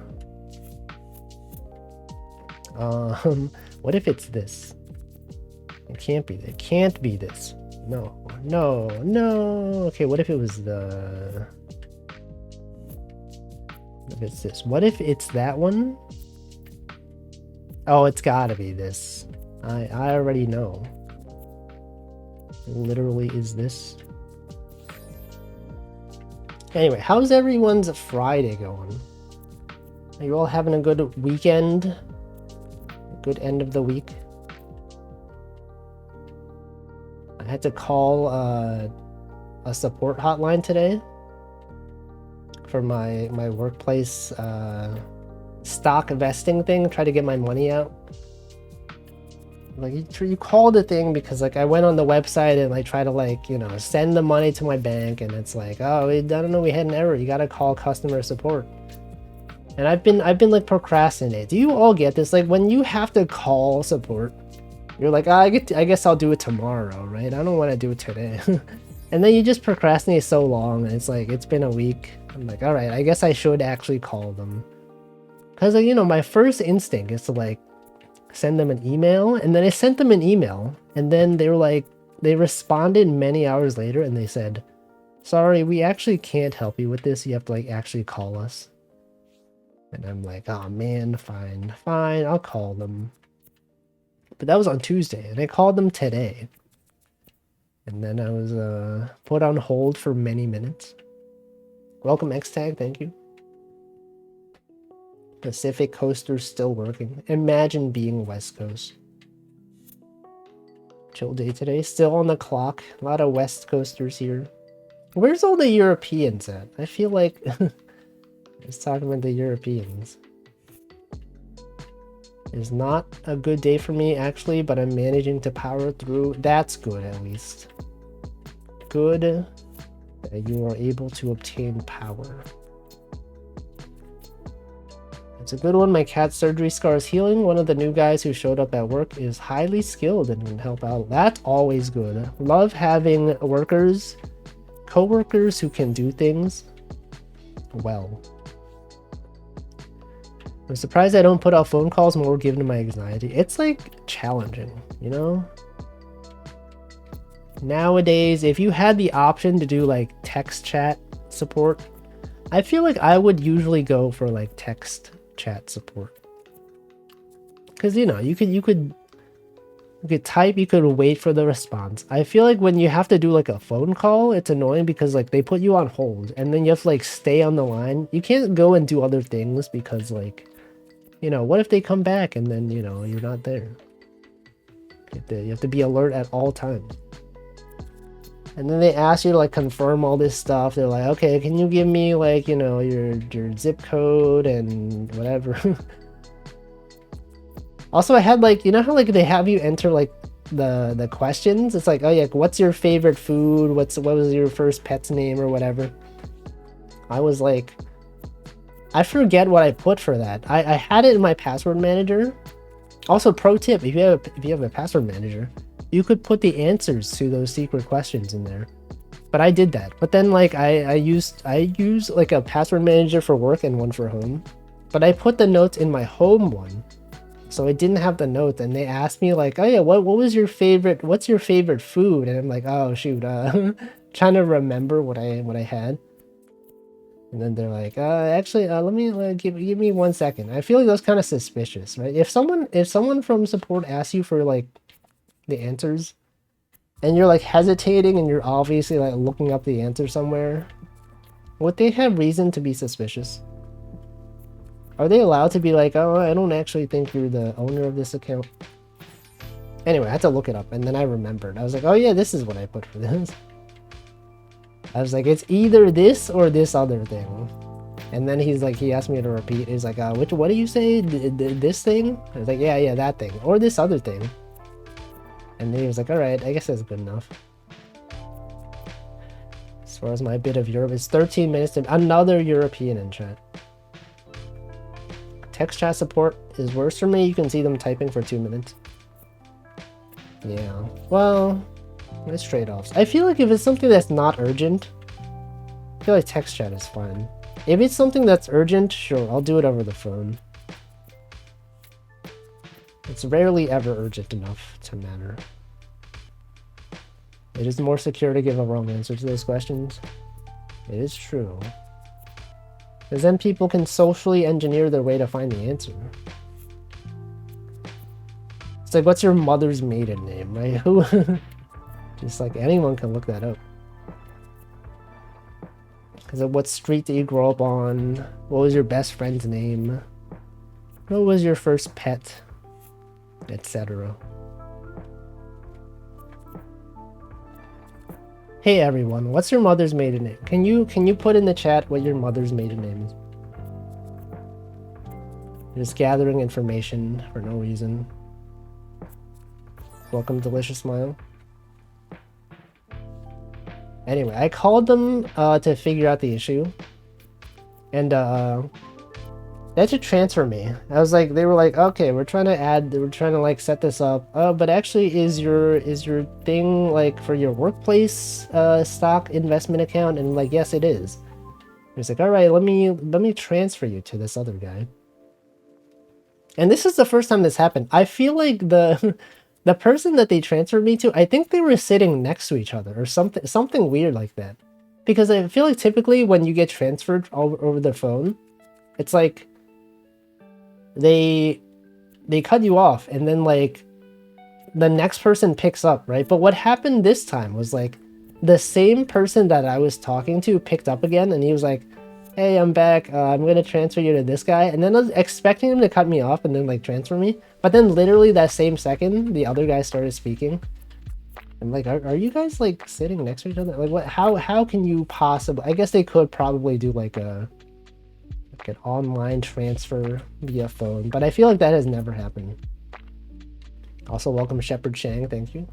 What if it's this? It can't be. It can't be this. No. Okay, what if it was the... If it's this. What if it's that one? Oh, it's gotta be this. I already know. It literally is this. Anyway, how's everyone's Friday going? Are you all having a good weekend? A good end of the week? I had to call a support hotline today for my workplace stock vesting thing. Try to get my money out. Like you call the thing because like I went on the website and I try to like, you know, send the money to my bank, and it's like, oh, I don't know, we had an error. You gotta call customer support. And I've been like procrastinating. Do you all get this? Like when you have to call support, you're like, I guess I'll do it tomorrow, right? I don't want to do it today. And then you just procrastinate so long, and it's like it's been a week. I'm like, all right, I guess I should actually call them. Because, you know, my first instinct is to like send them an email, and then I sent them an email, and then they were like, they responded many hours later, and they said, sorry, we actually can't help you with this. You have to like actually call us. And I'm like, oh man, fine, I'll call them. But that was on Tuesday, and I called them today. And then I was put on hold for many minutes. Welcome X-Tag, thank you. Pacific Coaster's still working. Imagine being West Coast. Chill day today, still on the clock. A lot of West Coasters here. Where's all the Europeans at? I feel like it's talking about the Europeans. It's not a good day for me actually, but I'm managing to power through. That's good at least. Good that you are able to obtain power. It's a good one. My cat's surgery scar is healing. One of the new guys who showed up at work is highly skilled and can help out. That's always good. Love having workers, co-workers who can do things well. I'm surprised I don't put out phone calls more given to my anxiety. It's like challenging, you know? Nowadays, if you had the option to do like text chat support, I feel like I would usually go for like text chat support. Because, you know, you could type, you could wait for the response. I feel like when you have to do like a phone call, it's annoying because like they put you on hold and then you have to like stay on the line. You can't go and do other things because like, you know, what if they come back and then, you know, you're not there? You have to be alert at all times. And then they ask you to like confirm all this stuff. They're like, okay, can you give me like, you know, your zip code and whatever. Also, I had like, you know how like they have you enter like the questions? It's like, oh yeah, what's your favorite food? What was your first pet's name or whatever? I was like, I forget what I put for that. I had it in my password manager. Also, pro tip, if you have a password manager, you could put the answers to those secret questions in there. But I did that. But then like I use like a password manager for work and one for home. But I put the notes in my home one. So I didn't have the note, and they asked me like, oh yeah, what's your favorite food? And I'm like, oh shoot, trying to remember what I had. And then they're like, actually, let me give me 1 second. I feel like that's kind of suspicious, right? If someone from support asks you for like the answers, and you're like hesitating, and you're obviously like looking up the answer somewhere, would they have reason to be suspicious? Are they allowed to be like, oh, I don't actually think you're the owner of this account? Anyway, I had to look it up, and then I remembered. I was like, oh yeah, this is what I put for this. I was like, it's either this or this other thing. And then he asked me to repeat. He's like, what do you say? This thing? I was like, yeah, that thing. Or this other thing. And then he was like, all right, I guess that's good enough. As far as my bit of Europe, it's 13 minutes to another European in chat. Text chat support is worse for me. You can see them typing for 2 minutes. Yeah, well, it's trade-offs. I feel like if it's something that's not urgent, I feel like text chat is fine. If it's something that's urgent, sure, I'll do it over the phone. It's rarely ever urgent enough to matter. It is more secure to give a wrong answer to those questions. It is true. Because then people can socially engineer their way to find the answer. It's like, what's your mother's maiden name, right? Who? Just like anyone can look that up. Because of what street did you grow up on? What was your best friend's name? What was your first pet? Etc. Hey everyone, what's your mother's maiden name? Can you put in the chat what your mother's maiden name is? Just gathering information for no reason. Welcome, Delicious Smile. Anyway, I called them to figure out the issue. And they had to transfer me. I was like, they were like, okay, we're trying to like set this up. But actually, is your thing like for your workplace stock investment account? And like, yes, it is. He's like, all right, let me transfer you to this other guy. And this is the first time this happened. I feel like the the person that they transferred me to, I think they were sitting next to each other or something weird like that. Because I feel like typically when you get transferred over the phone, it's like they cut you off and then like the next person picks up, right? But what happened this time was like the same person that I was talking to picked up again, and he was like, hey, I'm back, I'm gonna transfer you to this guy. And then I was expecting him to cut me off and then like transfer me, but then literally that same second the other guy started speaking. I'm like, are you guys like sitting next to each other? Like, what, how can you possibly, I guess they could probably do like an online transfer via phone, but I feel like that has never happened. Also, welcome Shepherd Shang, thank you.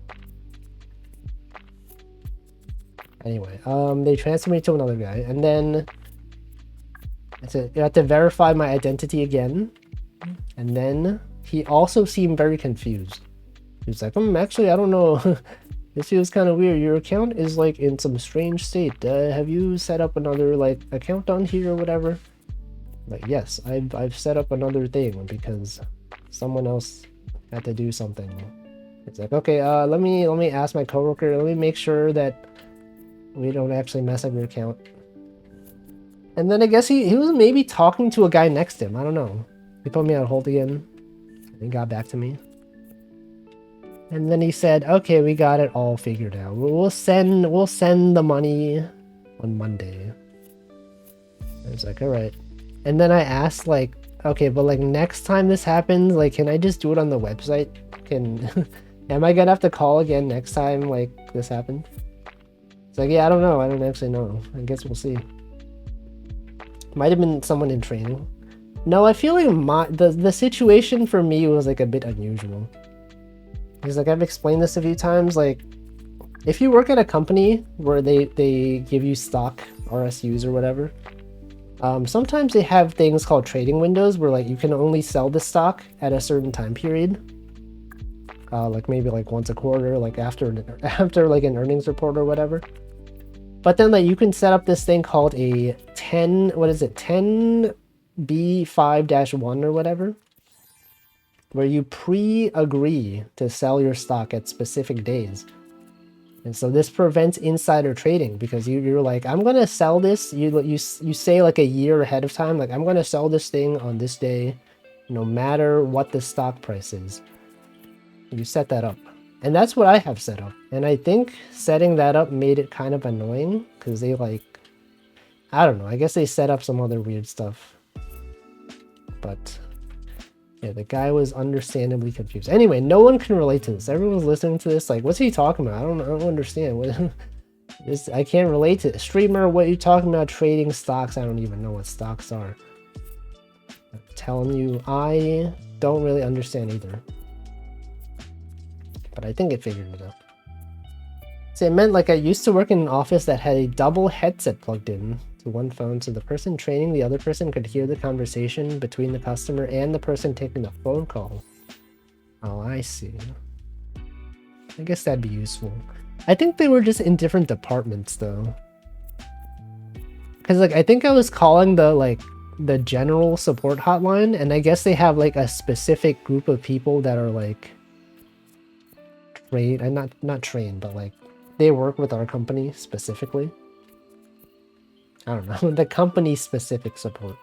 Anyway, they transferred me to another guy, and then you have to verify my identity again. And then he also seemed very confused. He was like, actually, I don't know. This feels kind of weird. Your account is like in some strange state. Have you set up another like account on here or whatever? Like, yes, I've set up another thing because someone else had to do something. It's like, okay, let me ask my coworker. Let me make sure that we don't actually mess up your account. And then I guess he was maybe talking to a guy next to him. I don't know. He put me on hold again. And he got back to me. And then he said, okay, we got it all figured out. We'll send the money on Monday. I was like, all right. And then I asked like, okay, but like next time this happens, like, can I just do it on the website? Am I gonna have to call again next time like this happens? It's like, yeah, I don't know. I don't actually know. I guess we'll see. Might have been someone in training. No, I feel like the situation for me was like a bit unusual. Because like I've explained this a few times, like if you work at a company where they give you stock RSUs or whatever, sometimes they have things called trading windows where like you can only sell the stock at a certain time period. Like maybe like once a quarter, like after like an earnings report or whatever. But then like you can set up this thing called a 10B5-1 or whatever, where you pre-agree to sell your stock at specific days. And so this prevents insider trading because you're like, I'm gonna sell this. You say like a year ahead of time, like I'm gonna sell this thing on this day, no matter what the stock price is. You set that up. And that's what I have set up. And I think setting that up made it kind of annoying because they like, I don't know, I guess they set up some other weird stuff. But yeah, the guy was understandably confused. Anyway, no one can relate to this. Everyone's listening to this like, what's he talking about? I don't understand. What this, I can't relate to it. Streamer, what are you talking about? Trading stocks? I don't even know what stocks are. I'm telling you, I don't really understand either. But I think it figured it out. So it meant like I used to work in an office that had a double headset plugged in to one phone, so the person training the other person could hear the conversation between the customer and the person taking the phone call. Oh, I see. I guess that'd be useful. I think they were just in different departments though. Cause like I think I was calling the general support hotline, and I guess they have like a specific group of people that are like trained, and not trained, but like they work with our company specifically. I don't know, the company specific support.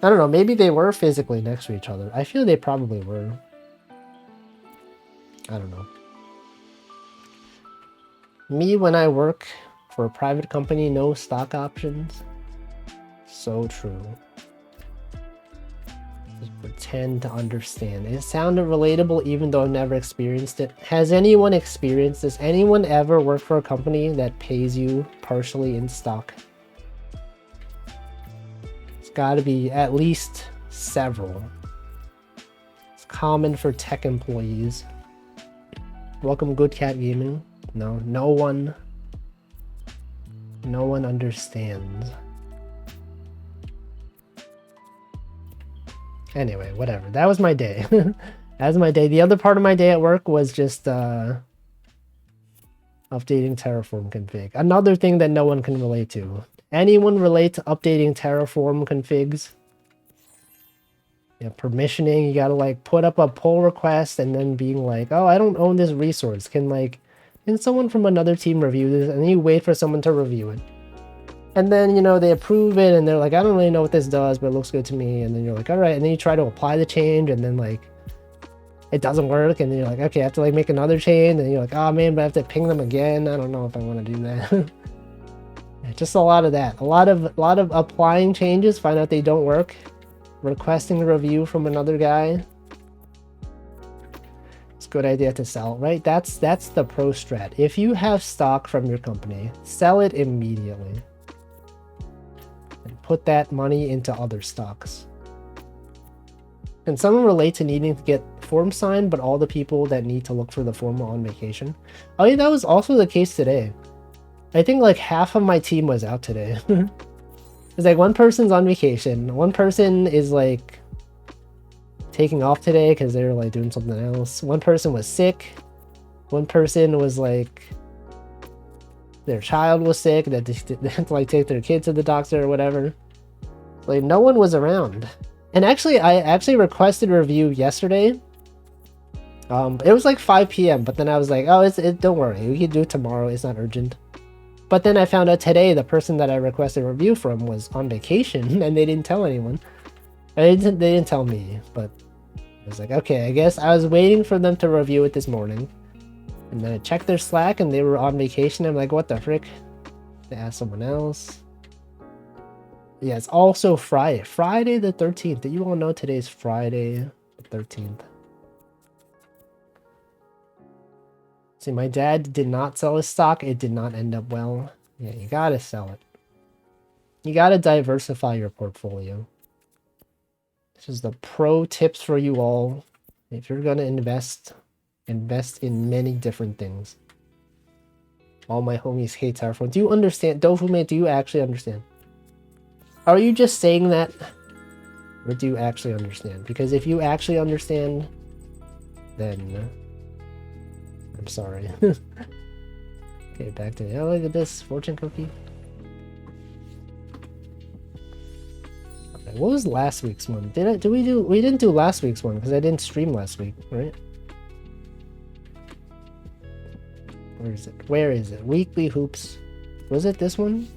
I don't know, maybe they were physically next to each other. I feel they probably were. I don't know. Me when I work for a private company, no stock options. So true. Pretend to understand. It sounded relatable even though I've never experienced it. Has anyone experienced this? Anyone ever worked for a company that pays you partially in stock? It's got to be at least several. It's common for tech employees. Welcome, Good Cat Gaming. No, no one understands. Anyway, whatever. That was my day. That was my day. The other part of my day at work was just updating Terraform config. Another thing that no one can relate to. Anyone relate to updating Terraform configs? Yeah, permissioning. You gotta like put up a pull request and then being like, oh, I don't own this resource. Can someone from another team review this? And then you wait for someone to review it. And then, you know, they approve it and they're like, I don't really know what this does, but it looks good to me. And then you're like, all right. And then you try to apply the change and then like, it doesn't work. And then you're like, okay, I have to like make another change. And you're like, oh man, but I have to ping them again. I don't know if I want to do that. Yeah, just a lot of that. A lot of applying changes, find out they don't work. Requesting a review from another guy. It's a good idea to sell, right? That's the pro strat. If you have stock from your company, sell it immediately. And put that money into other stocks. Can someone relate to needing to get forms signed, but all the people that need to look for the form are on vacation? Oh yeah, that was also the case today. I think like half of my team was out today. It's like one person's on vacation. One person is like taking off today because they're like doing something else. One person was sick. One person was like, their child was sick, that they had to like take their kid to the doctor or whatever. Like no one was around. And actually, I actually requested a review yesterday. It was like 5 p.m. But then I was like, oh, don't worry, we can do it tomorrow. It's not urgent. But then I found out today the person that I requested a review from was on vacation, and they didn't tell anyone. They didn't tell me, but I was like, okay, I guess I was waiting for them to review it this morning. And then I checked their Slack and they were on vacation. I'm like, what the frick? They asked someone else. Yeah, it's also Friday. Friday the 13th. Did you all know today's Friday the 13th? See, my dad did not sell his stock. It did not end up well. Yeah, you gotta sell it. You gotta diversify your portfolio. This is the pro tips for you all. If you're gonna invest in many different things. All my homies hate Terraform. Do you understand? Dofumate, do you actually understand? Are you just saying that? Or do you actually understand? Because if you actually understand, then I'm sorry. Okay, back to, oh, look at this fortune cookie. Okay, what was last week's one? We didn't do last week's one because I didn't stream last week, right? Where is it? Weekly hoops. Was it this one?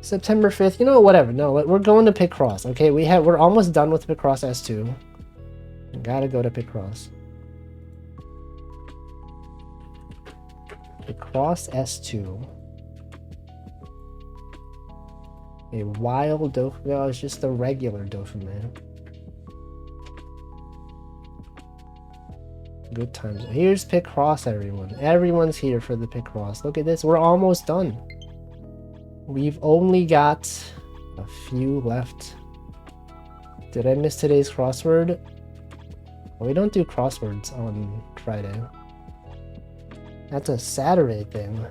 September 5th. You know, whatever. No, we're going to picross. Okay, we're almost done with picross S2. Gotta go to picross. Picross S2. A wild Dofus. No, it's just a regular Dofus, man. Good times. Here's Picross, everyone. Everyone's here for the Picross. Look at this. We're almost done. We've only got a few left. Did I miss today's crossword? Well, we don't do crosswords on Friday. That's a Saturday thing.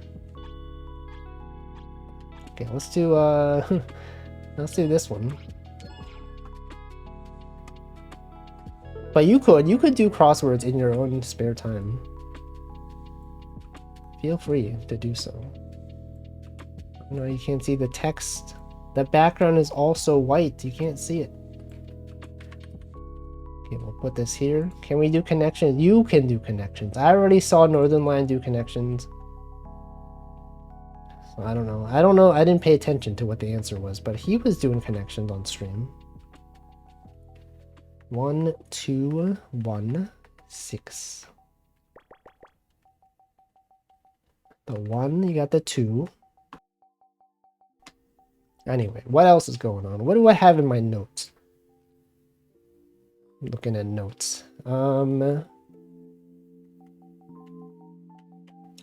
Okay, let's do this one. But you could do crosswords in your own spare time. Feel free to do so. No, you can't see the text. The background is also white. You can't see it. Okay, we'll put this here. Can we do connections? You can do connections. I already saw Northern Line do connections. So I don't know. I didn't pay attention to what the answer was, but he was doing connections on stream. 1, 2, 1, 6. The 1, you got the 2. Anyway, what else is going on? What do I have in my notes? Looking at notes. There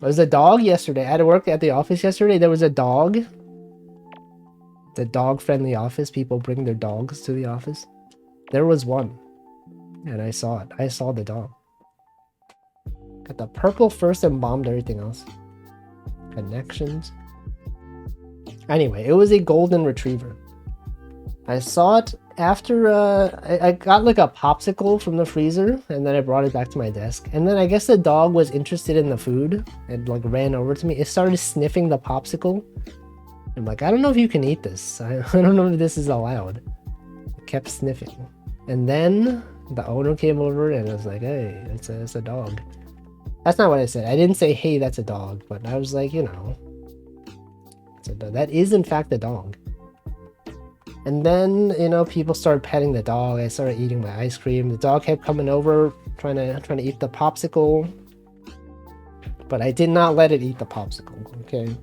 was a dog yesterday. I had to work at the office yesterday. There was a dog. The dog-friendly office. People bring their dogs to the office. There was one. And I saw it. I saw the dog. Got the purple first and bombed everything else. Connections. Anyway, it was a golden retriever. I saw it after I got like a popsicle from the freezer, and then I brought it back to my desk. And then I guess the dog was interested in the food and like ran over to me. It started sniffing the popsicle. I'm like, I don't know if you can eat this. I don't know if this is allowed. It kept sniffing. And then the owner came over and was like, hey, it's a dog. That's not what I said. I didn't say, hey, that's a dog. But I was like, you know, that is in fact a dog. And then, you know, people started petting the dog. I started eating my ice cream. The dog kept coming over, trying to eat the popsicle. But I did not let it eat the popsicle, okay?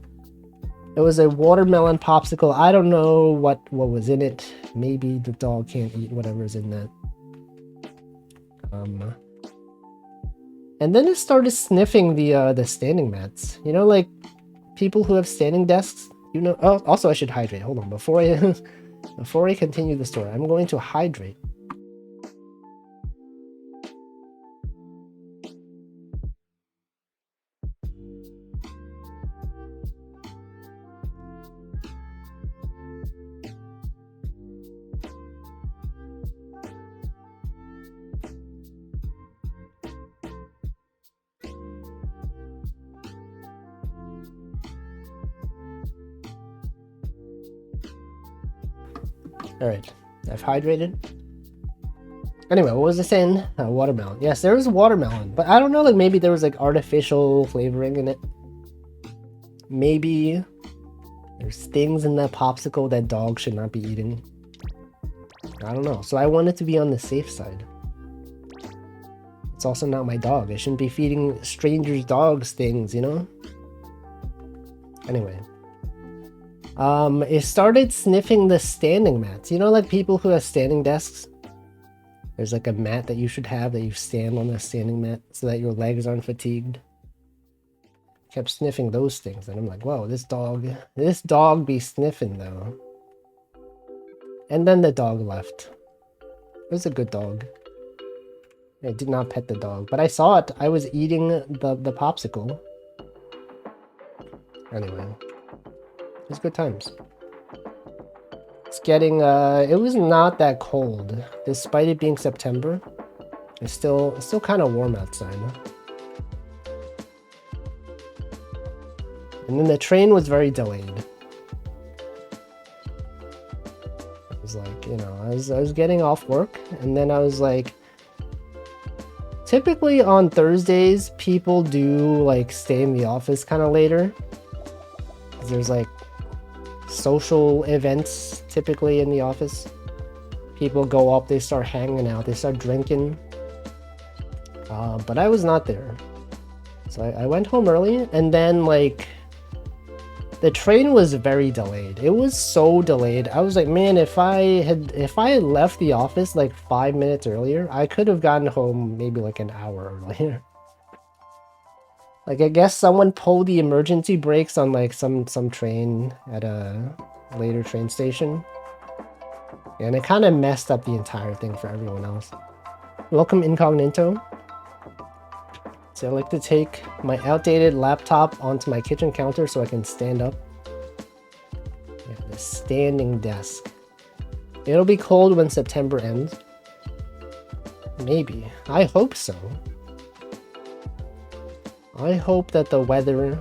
It was a watermelon popsicle. I don't know what was in it. Maybe the dog can't eat whatever's in that. And then it started sniffing the standing mats. You know, like people who have standing desks. You know. Oh, also I should hydrate. Hold on, before I continue the story, I'm going to hydrate. Alright, I've hydrated. Anyway, what was I saying? Watermelon. Yes, there was watermelon, but I don't know, like maybe there was like artificial flavoring in it. Maybe there's things in that popsicle that dogs should not be eating. I don't know. So I wanted to be on the safe side. It's also not my dog. I shouldn't be feeding strangers' dogs things, you know? Anyway. It started sniffing the standing mats. You know, like people who have standing desks? There's like a mat that you should have that you stand on the standing mat so that your legs aren't fatigued. Kept sniffing those things, and I'm like, whoa, this dog be sniffing though. And then the dog left. It was a good dog. I did not pet the dog, but I saw it. I was eating the popsicle. Anyway. It was good times. It's getting, it was not that cold. Despite it being September, it's still kind of warm outside. And then the train was very delayed. It was like, you know, I was getting off work, and then I was like, typically on Thursdays, people do like stay in the office kind of later. There's like social events typically in the office. People go up, they start hanging out, they start drinking. But I was not there. So I went home early, and then like the train was very delayed. It was so delayed. I was like, man, if I had left the office like 5 minutes earlier, I could have gotten home maybe like an hour earlier. Like, I guess someone pulled the emergency brakes on, like, some train at a later train station. And it kind of messed up the entire thing for everyone else. Welcome, Incognito. So I like to take my outdated laptop onto my kitchen counter so I can stand up. Yeah, the standing desk. It'll be cold when September ends. Maybe. I hope so. I hope that the weather...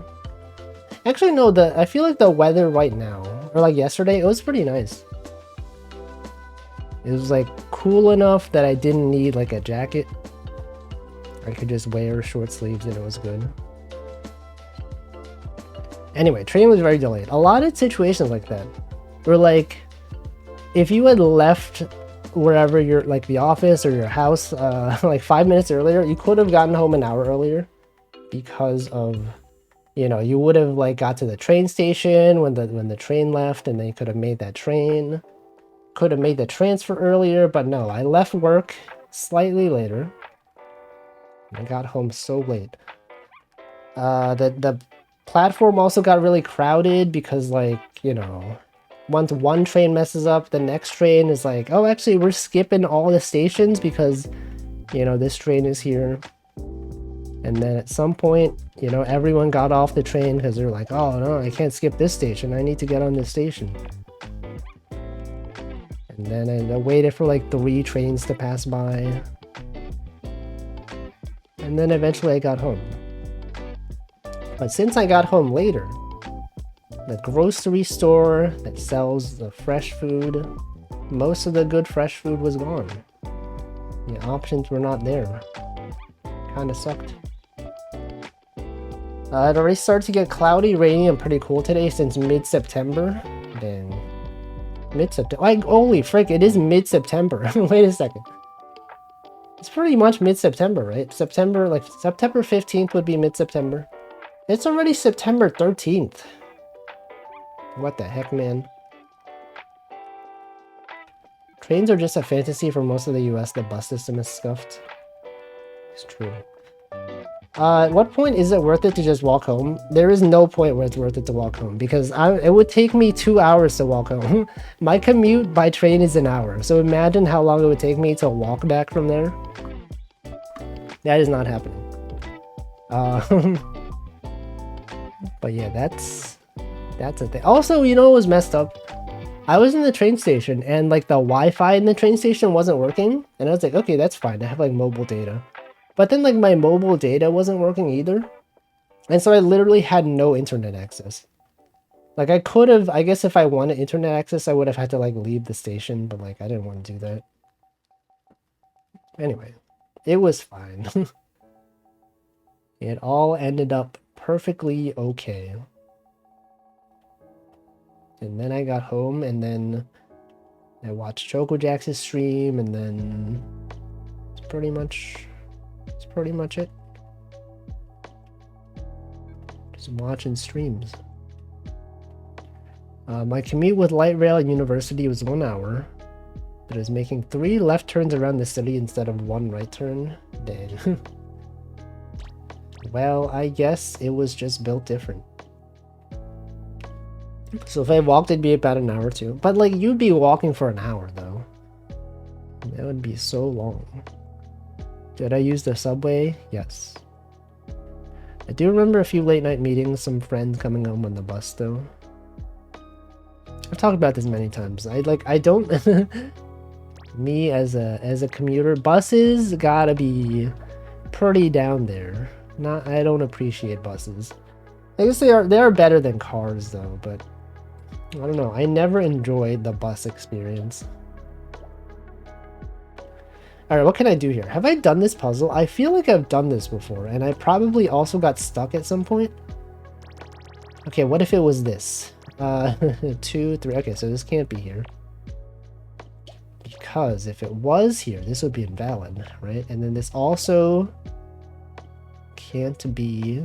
Actually, no, I feel like the weather right now, or like yesterday, it was pretty nice. It was like cool enough that I didn't need like a jacket. I could just wear short sleeves and it was good. Anyway, train was very delayed. A lot of situations like that were like, if you had left wherever you're, like the office or your house, like 5 minutes earlier, you could have gotten home an hour earlier. Because of, you know, you would have like got to the train station when the train left, and then you could have made that train. Could have made the transfer earlier, but no, I left work slightly later. I got home so late. The platform also got really crowded because, like, you know, once one train messes up, the next train is like, oh, actually, we're skipping all the stations because, you know, this train is here. And then at some point, you know, everyone got off the train because they're like, oh, no, I can't skip this station. I need to get on this station. And then I waited for like 3 trains to pass by. And then eventually I got home. But since I got home later, the grocery store that sells the fresh food, most of the good fresh food was gone. The options were not there. Kinda sucked. It already started to get cloudy, rainy, and pretty cool today since mid-September. Dang. Mid-September. Like, holy frick, it is mid-September. Wait a second. It's pretty much mid-September, right? September 15th would be mid-September. It's already September 13th. What the heck, man? Trains are just a fantasy for most of the US. The bus system is scuffed. It's true. At what point is it worth it to just walk home? There is no point where it's worth it to walk home because it would take me 2 hours to walk home. My commute by train is an hour, so imagine how long it would take me to walk back from there. That is not happening. But yeah, that's a thing. Also, you know what was messed up? I was in the train station and like the Wi-Fi in the train station wasn't working, and I was like, okay, that's fine. I have like mobile data. But then like my mobile data wasn't working either. And so I literally had no internet access. Like I could have, I guess if I wanted internet access, I would have had to like leave the station, but like I didn't want to do that. Anyway, it was fine. It all ended up perfectly okay. And then I got home and then I watched Choco Jax's stream and then it's pretty much it. Just watching streams. My commute with light rail at university was 1 hour, but it was making 3 left turns around the city instead of 1 right turn. Dang. Well, I guess it was just built different. So if I walked, it'd be about an hour too. But like, you'd be walking for an hour though. That would be so long. Did I use the subway? Yes. I do remember a few late night meetings, some friends coming home on the bus though. I've talked about this many times. I don't me as a commuter, buses gotta be pretty down there. I don't appreciate buses. I guess they are better than cars though, but I don't know. I never enjoyed the bus experience. Alright, what can I do here? Have I done this puzzle? I feel like I've done this before, and I probably also got stuck at some point. Okay, what if it was this? 2, 3. Okay, so this can't be here. Because if it was here, this would be invalid, right? And then this also can't be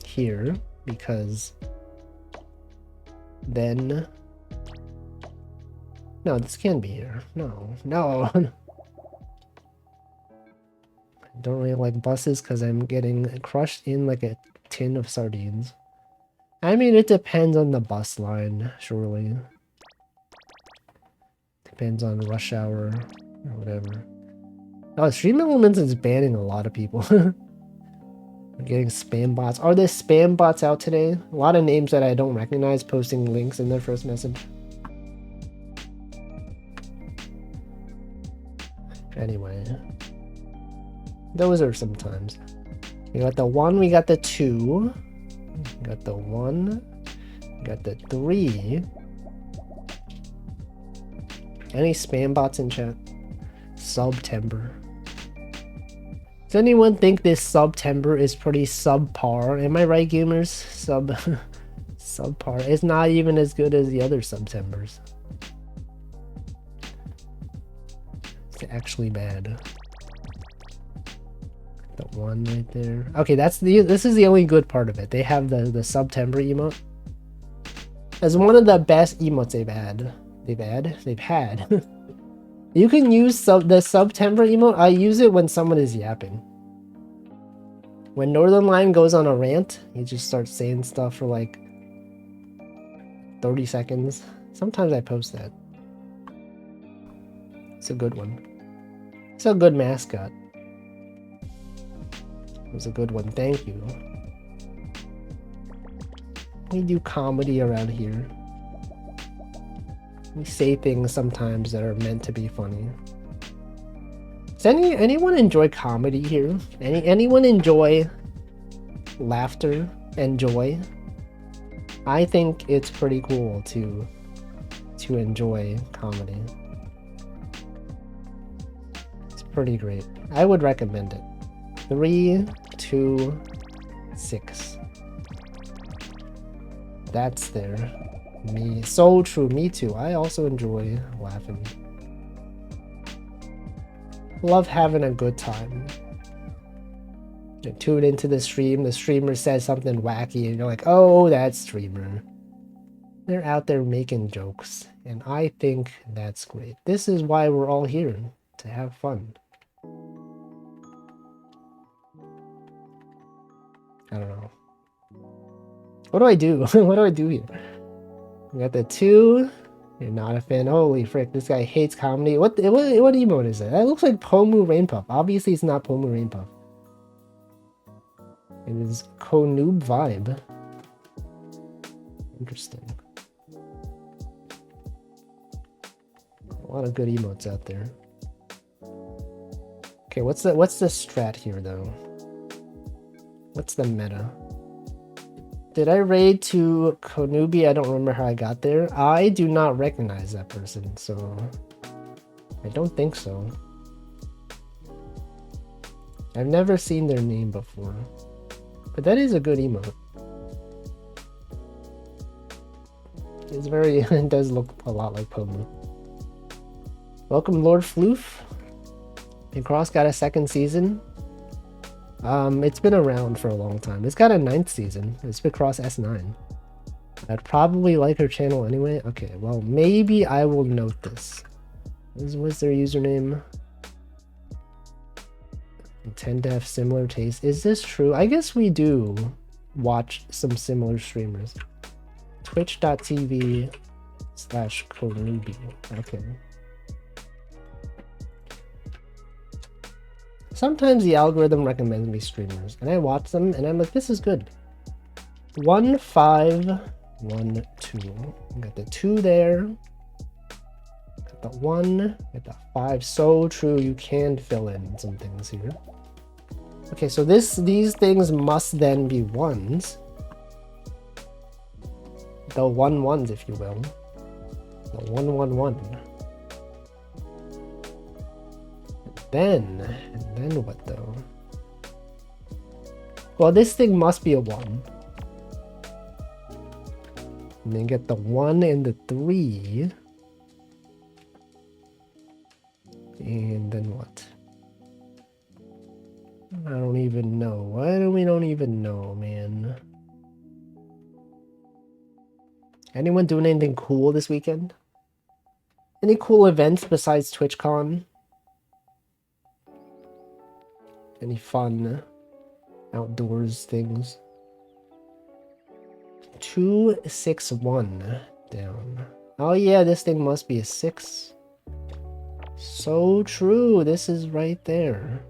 here, because then... No, this can be here. No. I don't really like buses because I'm getting crushed in like a tin of sardines. I mean, it depends on the bus line, surely. Depends on rush hour or whatever. Oh, Stream Elements is banning a lot of people. I'm getting spam bots. Are there spam bots out today? A lot of names that I don't recognize posting links in their first message. Anyway, those are some times. We got the 1, we got the 2, we got the 1, we got the 3. Any spam bots in chat? Subtember. Does anyone think this Subtember is pretty subpar? Am I right, gamers? Subpar. It's not even as good as the other Subtembers. Actually bad. The 1 right there. Okay, this is the only good part of it. They have the Subtember emote as one of the best emotes they've had. They've had. You can use the sub-temper emote. I use it when someone is yapping. When Northern Lion goes on a rant, he just starts saying stuff for like 30 seconds. Sometimes I post that. It's a good one. It's a good mascot. It was a good one. Thank you. We do comedy around here. We say things sometimes that are meant to be funny. Does anyone enjoy comedy here? Anyone enjoy laughter and joy? I think it's pretty cool to enjoy comedy. It's pretty great. I would recommend it. 3, 2, 6. That's there. Me. So true. Me too. I also enjoy laughing. Love having a good time. You tune into the stream. The streamer says something wacky and you're like, oh, that streamer. They're out there making jokes. And I think that's great. This is why we're all here. To have fun. I don't know. What do I do? What do I do here? We got the 2. You're not a fan. Holy frick, this guy hates comedy. What emote is that? That looks like Pomu Rainpuff. Obviously, it's not Pomu Rainpuff. It is Konoob Vibe. Interesting. A lot of good emotes out there. Okay, what's the strat here though? What's the meta? Did I raid to Konoobi? I don't remember how I got there. I do not recognize that person, so I don't think so. I've never seen their name before. But that is a good emote. It's very, it does look a lot like Pomu. Welcome Lord Floof. Picross got a 2nd season. It's been around for a long time. It's got a 9th season. It's Picross S9. I'd probably like her channel anyway. Okay, well, maybe I will note this. What's their username? They tend to have similar tastes. Is this true? I guess we do watch some similar streamers. Twitch.tv/Konoobi. Okay. Sometimes the algorithm recommends me streamers, and I watch them, and I'm like, this is good. 1, 5, 1, 2. Got the 2 there. Got the 1. Got the 5. So true. You can fill in some things here. Okay, so these things must then be 1s. The 1-1s, if you will. The 1-1-1. And then what though? Well, this thing must be a 1. And then get the 1 and the 3. And then what? I don't even know. Why do we don't even know, man? Anyone doing anything cool this weekend? Any cool events besides TwitchCon? Any fun outdoors things? 2, 6, 1 down. Oh yeah, this thing must be a 6. So true. This is right there.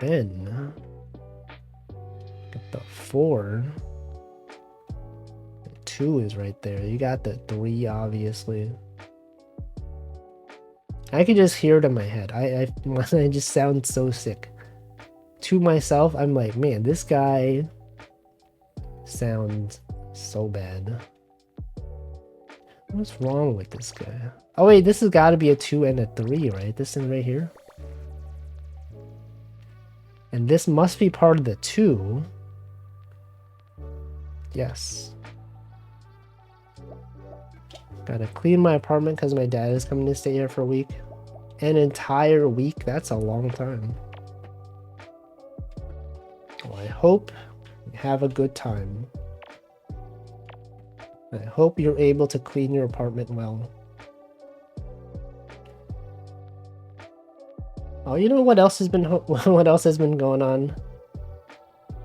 Then get the 4. The 2 is right there. You got the 3, obviously. I could just hear it in my head. I just sound so sick. To myself, I'm like, man, this guy sounds so bad. What's wrong with this guy? Oh wait, this has got to be a 2 and a 3, right? This thing right here. And this must be part of the 2. Yes. Gotta clean my apartment because my dad is coming to stay here for a week. An entire week? That's a long time. Well, I hope you have a good time. I hope you're able to clean your apartment well. Oh, you know what else has been what else has been going on?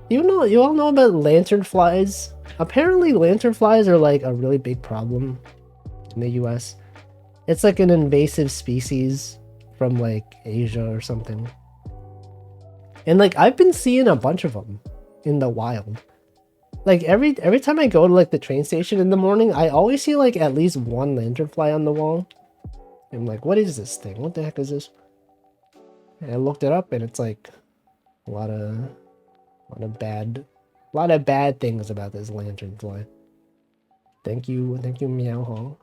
You all know about lanternflies? Apparently lanternflies are like a really big problem in the US. It's like an invasive species from like Asia or something. And like I've been seeing a bunch of them in the wild. Like every time I go to like the train station in the morning, I always see like at least one lanternfly on the wall. I'm like, what is this thing? What the heck is this? And I looked it up and it's like a lot of bad things about this lanternfly. Thank you, Meow Hong.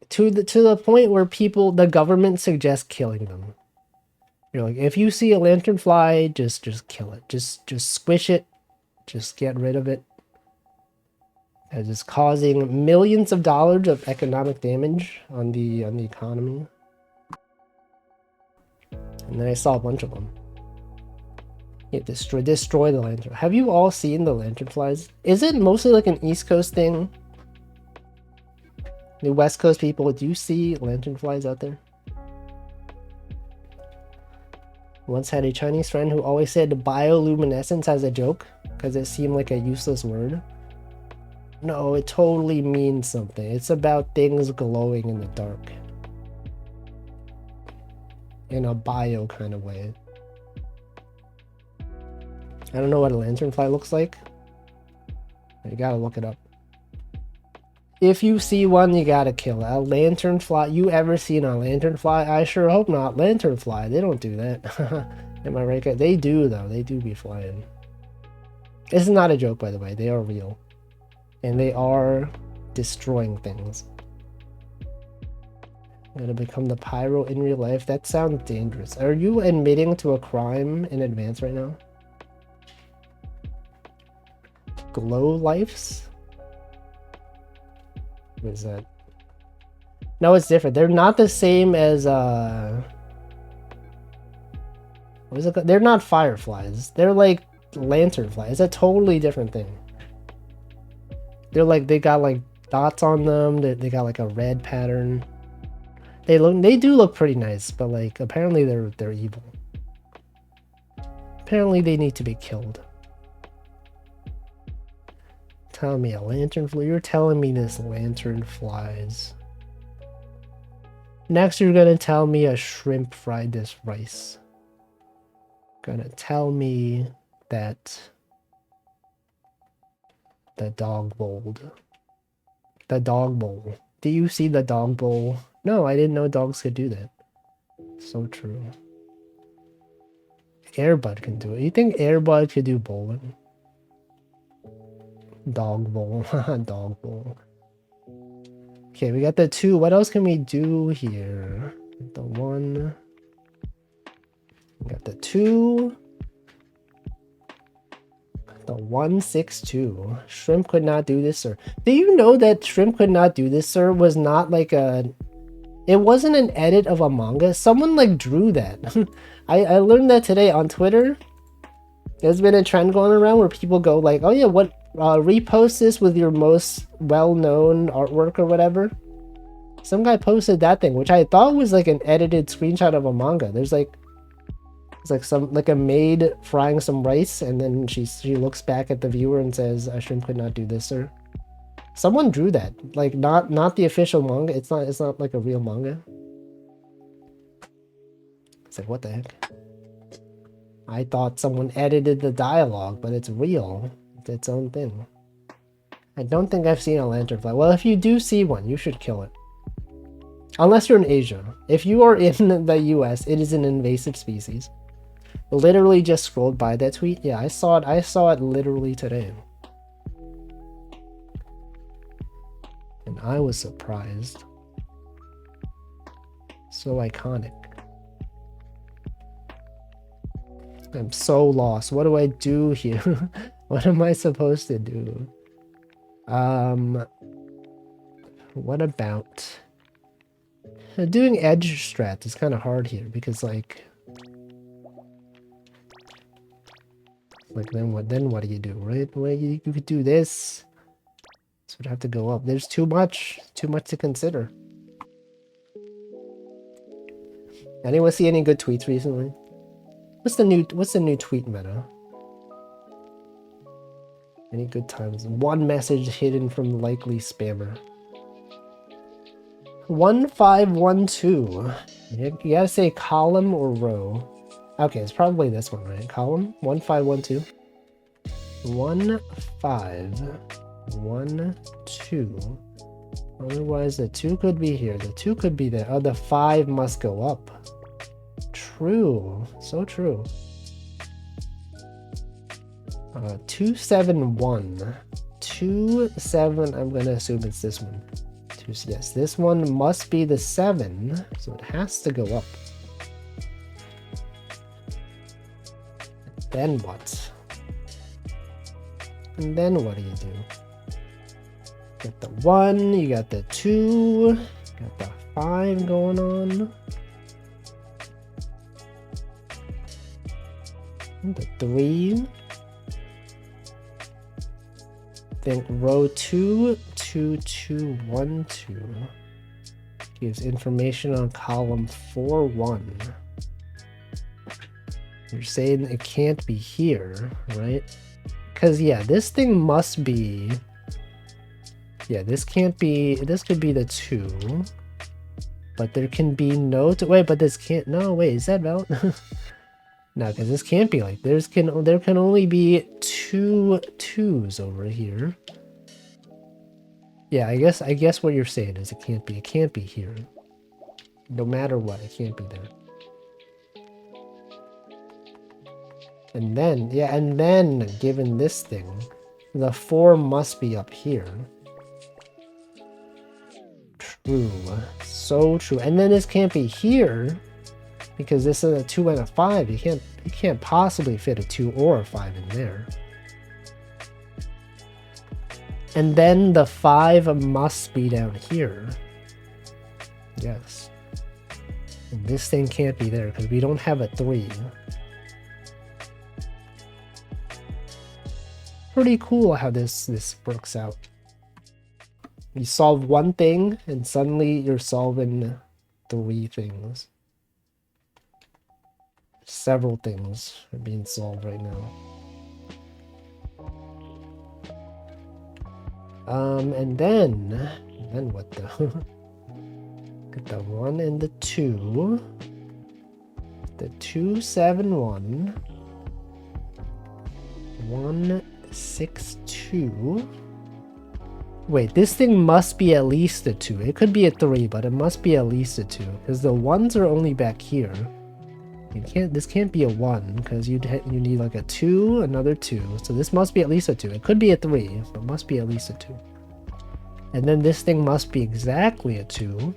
To the point where the government suggests killing them. You're like, if you see a lanternfly, just kill it. Just squish it. Just get rid of it. As it's causing millions of dollars of economic damage on the economy. And then I saw a bunch of them. Yeah, destroy the lantern. Have you all seen the lanternflies? Is it mostly like an East Coast thing? The West Coast people, do you see lanternflies out there? Once had a Chinese friend who always said bioluminescence as a joke because it seemed like a useless word. No, it totally means something. It's about things glowing in the dark. In a bio kind of way. I don't know what a lanternfly looks like. You gotta look it up. If you see one, you gotta kill it. A lanternfly. You ever seen a lanternfly? I sure hope not. Lanternfly. They don't do that. Am I right? They do, though. They do be flying. This is not a joke, by the way. They are real. And they are destroying things. I'm gonna become the pyro in real life. That sounds dangerous. Are you admitting to a crime in advance right now? Glow lives? What is that? No, it's different. They're not the same as what is it called? They're not fireflies. They're like lanternflies. It's a totally different thing. They're like, they got like dots on them. They got like a red pattern. They do look pretty nice, but like apparently they're evil. Apparently they need to be killed. Tell me a lanternfly. You're telling me this lantern flies. Next, you're gonna tell me a shrimp fried this rice. Gonna tell me that the dog bowled. The dog bowl. Do you see the dog bowl? No, I didn't know dogs could do that. So true. Airbud can do it. You think Airbud could do bowling? Dog bowl. Dog bowl. Okay, we got the 2. What else can we do here? The 1. We got the 2. The 162. Shrimp could not do this, sir. Do you know that Shrimp could not do this, sir was not like a... It wasn't an edit of a manga. Someone like drew that. I learned that today on Twitter. There's been a trend going around where people go like, oh yeah, what... repost this with your most well-known artwork or whatever. Some guy posted that thing, which I thought was like an edited screenshot of a manga. There's like, it's like some like a maid frying some rice, and then she looks back at the viewer and says, "A shrimp could not do this, sir." Someone drew that, like not the official manga. It's not like a real manga. It's like, what the heck? I thought someone edited the dialogue, but it's real. It's its own thing. I don't think I've seen a lanternfly. Well, if you do see one, you should kill it. Unless you're in Asia. If you are in the US, it is an invasive species. Literally just scrolled by that tweet. Yeah, I saw it literally today. And I was surprised. So iconic. I'm so lost. What do I do here? What am I supposed to do? What about... Doing edge strats is kind of hard here because like then what do you do, right? Well, you could do this. This would have to go up. There's too much to consider. Anyone see any good tweets recently? What's the new tweet meta? Any good times? One message hidden from likely spammer. 1512. You gotta say column or row. Okay, it's probably this one, right? Column 1512. 1512. Otherwise, the 2 could be here. The 2 could be there. Oh, the 5 must go up. True. So true. 271. 27. I'm gonna assume it's this one. Yes, this one must be the 7, so it has to go up. Then what? And then what do you do? Got the 1, you got the 2, got the 5 going on. And the 3. Think row 2, 2, 2, 1, 2 gives information on column 4, 1. You're saying it can't be here, right? Because, yeah, this thing must be... Yeah, this can't be... This could be the 2. But there can be no... Wait, but this can't... No, wait, is that valid? No, because this can't be like... There can only be 2 2s over here. Yeah, I guess what you're saying is it can't be here. No matter what, it can't be there. And then, yeah, and then, given this thing, the 4 must be up here. True. So true. And then this can't be here, because this is a 2 and a 5. You can't possibly fit a 2 or a 5 in there. And then the 5 must be down here. Yes. And this thing can't be there, because we don't have a 3. Pretty cool how this works out. You solve one thing, and suddenly you're solving 3 things. Several things are being solved right now. And then what the? Get the 1 and the 2. The 271. 162. Wait, this thing must be at least a 2. It could be a 3, but it must be at least a 2, because the 1s are only back here. This can't be a 1, because you need like a 2, another 2. So this must be at least a 2. It could be a 3, but must be at least a 2. And then this thing must be exactly a 2.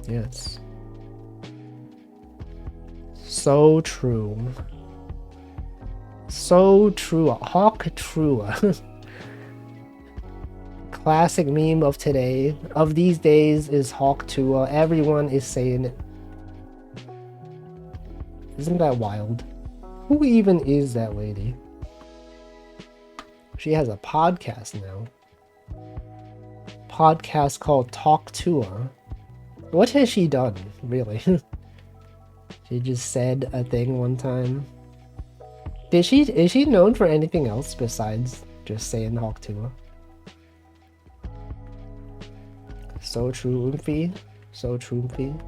Yes. So true. So true. Hawk true. Classic meme of today, of these days, is Hawk Tua. Everyone is saying it. Isn't that wild? Who even is that lady? She has a podcast now. Podcast called Talk Tua. What has she done, really? She just said a thing one time. Is she known for anything else besides just saying Hawk Tua? So true, Oomphy. So true, Oomphy.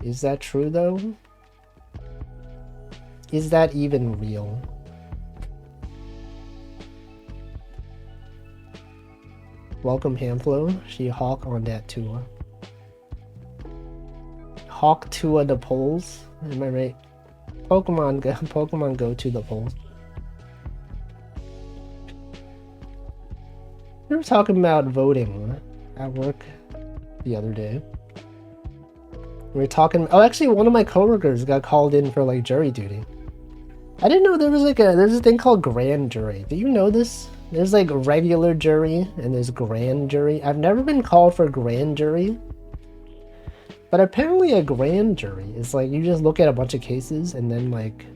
Is that true, though? Is that even real? Welcome, Hamflo. She hawk on that Tua. Hawk Tua the polls. Am I right? Pokemon go to the polls. We were talking about voting at work the other day. We were talking. Oh, actually, one of my coworkers got called in for like jury duty. I didn't know there was there's a thing called grand jury. Do you know this? There's like regular jury and there's grand jury. I've never been called for grand jury. But apparently a grand jury is like you just look at a bunch of cases and then like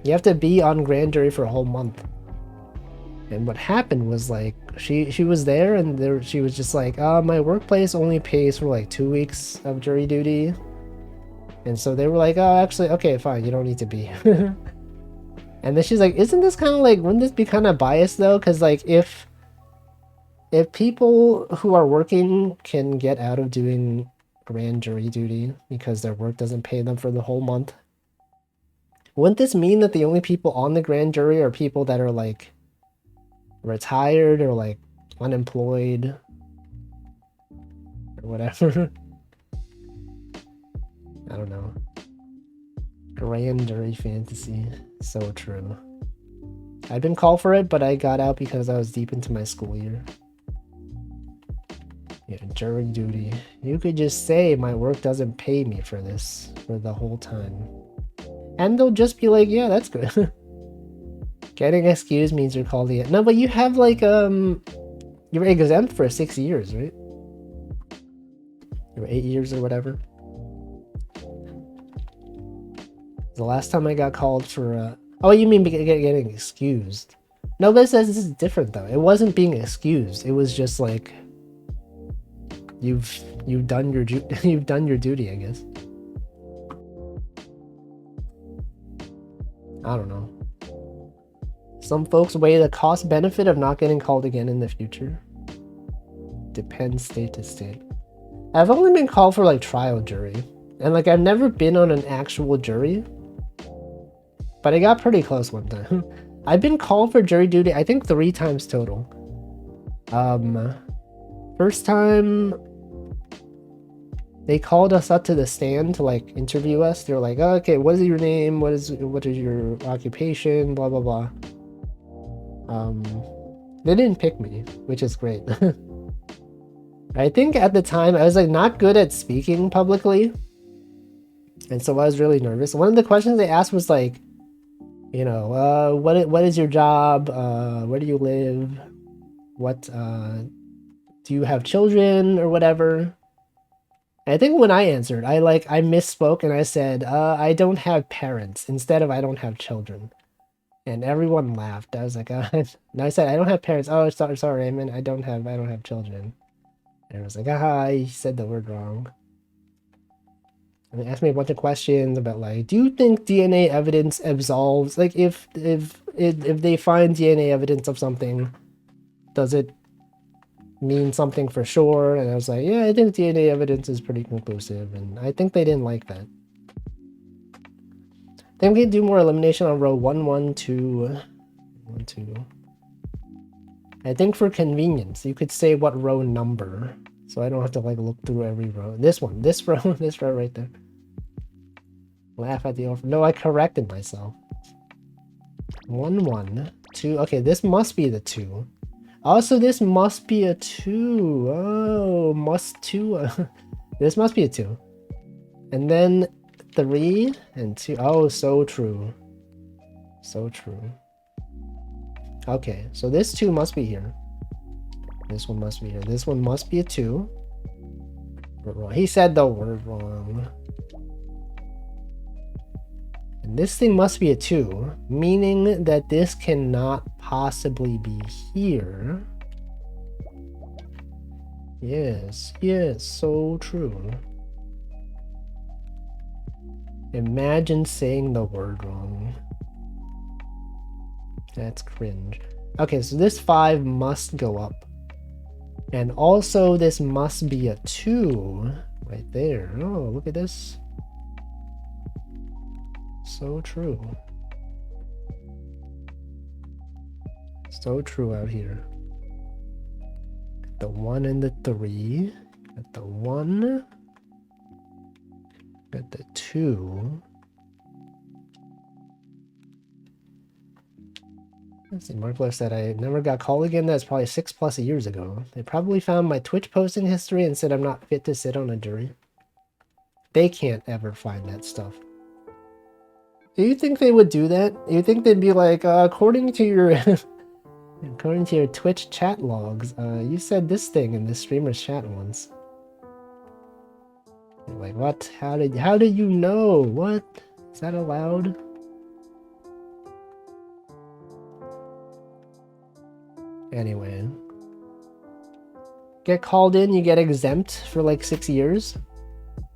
you have to be on grand jury for a whole month. And what happened was like she was there and she was just like, my workplace only pays for like 2 weeks of jury duty. And so they were like, oh, actually, okay, fine, you don't need to be. And then she's like, isn't this kind of like, wouldn't this be kind of biased though? Because like if people who are working can get out of doing grand jury duty because their work doesn't pay them for the whole month, wouldn't this mean that the only people on the grand jury are people that are like retired or like unemployed or whatever? I don't know. Grand jury fantasy. So true. I'd been called for it, but I got out because I was deep into my school year. Yeah, jury duty. You could just say my work doesn't pay me for this for the whole time. And they'll just be like, yeah, that's good. Getting excused means you're called it. No, but you have like, you're exempt for 6 years, right? Or 8 years or whatever. The last time I got called for, oh, you mean getting excused? No, but it says this is different though. It wasn't being excused. It was just like, you've done your you've done your duty, I guess. I don't know. Some folks weigh the cost benefit of not getting called again in the future. Depends state to state. I've only been called for like trial jury, and like I've never been on an actual jury, but I got pretty close one time. I've been called for jury duty, I think 3 times total. First time they called us up to the stand to like interview us. They were like, oh, okay, what is your name? What is your occupation? Blah blah blah. They didn't pick me, which is great. I think at the time I was like not good at speaking publicly, and so I was really nervous. One of the questions they asked was like, you know, what is your job? Where do you live? What do you have children or whatever? I think when I answered, I misspoke and I said, I don't have parents instead of I don't have children. And everyone laughed. I was like, and I said, I don't have parents. Oh, sorry, I meant I don't have children. And I was like, you said the word wrong. And they asked me a bunch of questions about like, do you think DNA evidence absolves? Like, if they find DNA evidence of something, does it mean something for sure? And I was like, yeah, I think DNA evidence is pretty conclusive, and I think they didn't like that. Then we can do more elimination on row 1, 1, 2, 1, 2. I think for convenience, you could say what row number, so I don't have to like look through every row. This row, this row right there. Laugh at the offer. No, I corrected myself. 1, 1, 2. Okay, this must be the 2. Also, this must be a 2. Oh, must 2. This must be a 2. And then 3 and 2. Oh, so true. So true. Okay, so this 2 must be here. This one must be here. This one must be a 2. He said the word wrong. And this thing must be a 2, meaning that this cannot possibly be here. Yes, so true. Imagine saying the word wrong. That's cringe. Okay, so this 5 must go up. And also this must be a 2 right there. Oh, look at this. So true. So true out here. The 1 and the 3. Got the 1. Got the 2. Let's see, Markler said I never got called again. That's probably 6+ years ago. They probably found my Twitch posting history and said I'm not fit to sit on a jury. They can't ever find that stuff. Do you think they would do that? Do you think they'd be like, according to your according to your Twitch chat logs, you said this thing in this streamer's chat once. You're like, what? How did you know? What? Is that allowed? Anyway. Get called in, you get exempt for like 6 years.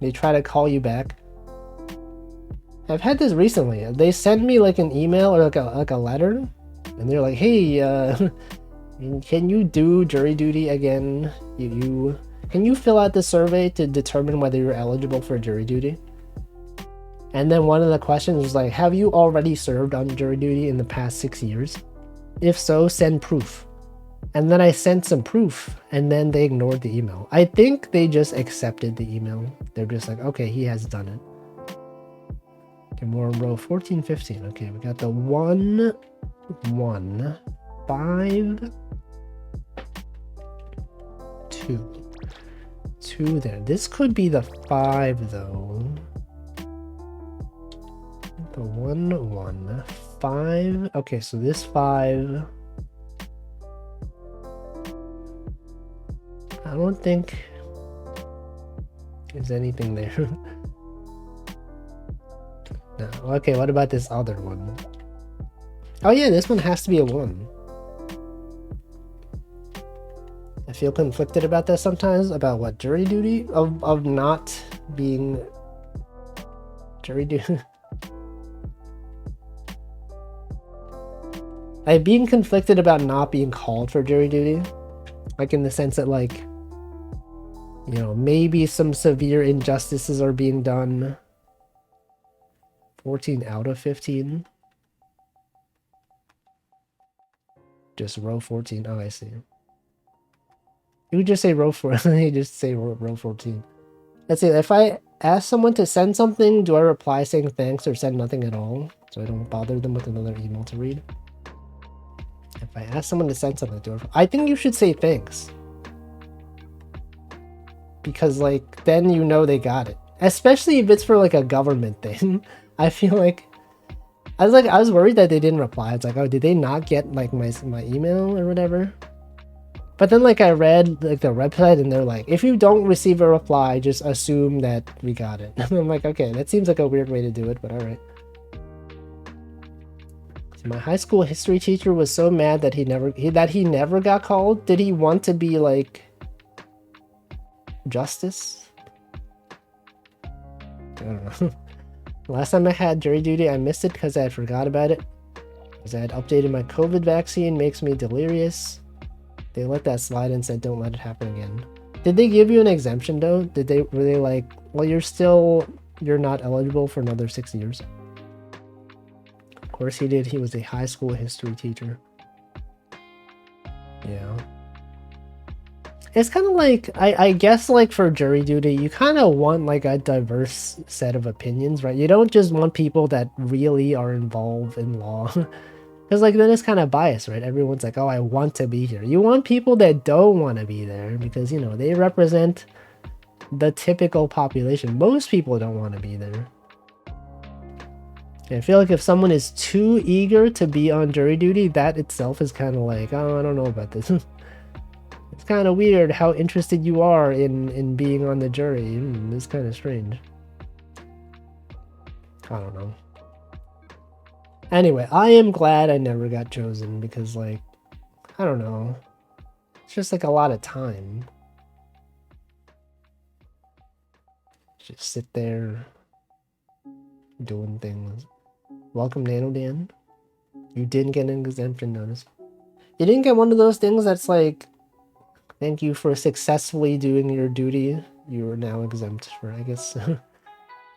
They try to call you back. I've had this recently. They sent me like an email or like a letter, and they're like, "Hey, can you do jury duty again? Can you fill out the survey to determine whether you're eligible for jury duty?" And then one of the questions was like, "Have you already served on jury duty in the past 6 years? If so, send proof." And then I sent some proof, and then they ignored the email. I think they just accepted the email. They're just like, okay, he has done it. Okay, we're on row 14, 15. Okay, we got the 1, 1, 5, 2. 2 there. This could be the 5, though. The 1, 1, 5. Okay, so this 5... I don't think there's anything there. No. Okay, what about this other one? Oh yeah, this one has to be a 1. I feel conflicted about that sometimes, about what, jury duty? Of not being jury duty. I've been conflicted about not being called for jury duty. Like in the sense that like, you know, maybe some severe injustices are being done. 14 out of 15. Just row 14. Oh, I see. You would just say row 4. You just say row 14. Let's see. If I ask someone to send something, do I reply saying thanks or send nothing at all? So I don't bother them with another email to read. If I ask someone to send something, I think you should say thanks. Because like then you know they got it, especially if it's for like a government thing. I feel like I was worried that they didn't reply. It's like, oh, did they not get like my email or whatever? But then like I read like the website and they're like, if you don't receive a reply, just assume that we got it. And I'm like, okay, that seems like a weird way to do it, but all right. So my high school history teacher was so mad that he never got called. Did he want to be like justice? I don't know. Last time I had jury duty, I missed it because I had forgot about it. Because I had updated my COVID vaccine, makes me delirious. They let that slide and said don't let it happen again. Did they give you an exemption though? Were they like, well, you're not eligible for another 6 years? Of course he did. He was a high school history teacher. Yeah. It's kind of like, I guess like for jury duty, you kind of want like a diverse set of opinions, right? You don't just want people that really are involved in law. Because like then it's kind of biased, right? Everyone's like, oh, I want to be here. You want people that don't want to be there because, you know, they represent the typical population. Most people don't want to be there. I feel like if someone is too eager to be on jury duty, that itself is kind of like, oh, I don't know about this. It's kind of weird how interested you are in being on the jury. It's kind of strange. I don't know. Anyway, I am glad I never got chosen because, like, I don't know. It's just like a lot of time. Just sit there doing things. Welcome, NanoDan. You didn't get an exemption notice. You didn't get one of those things that's like, thank you for successfully doing your duty. You are now exempt for, I guess.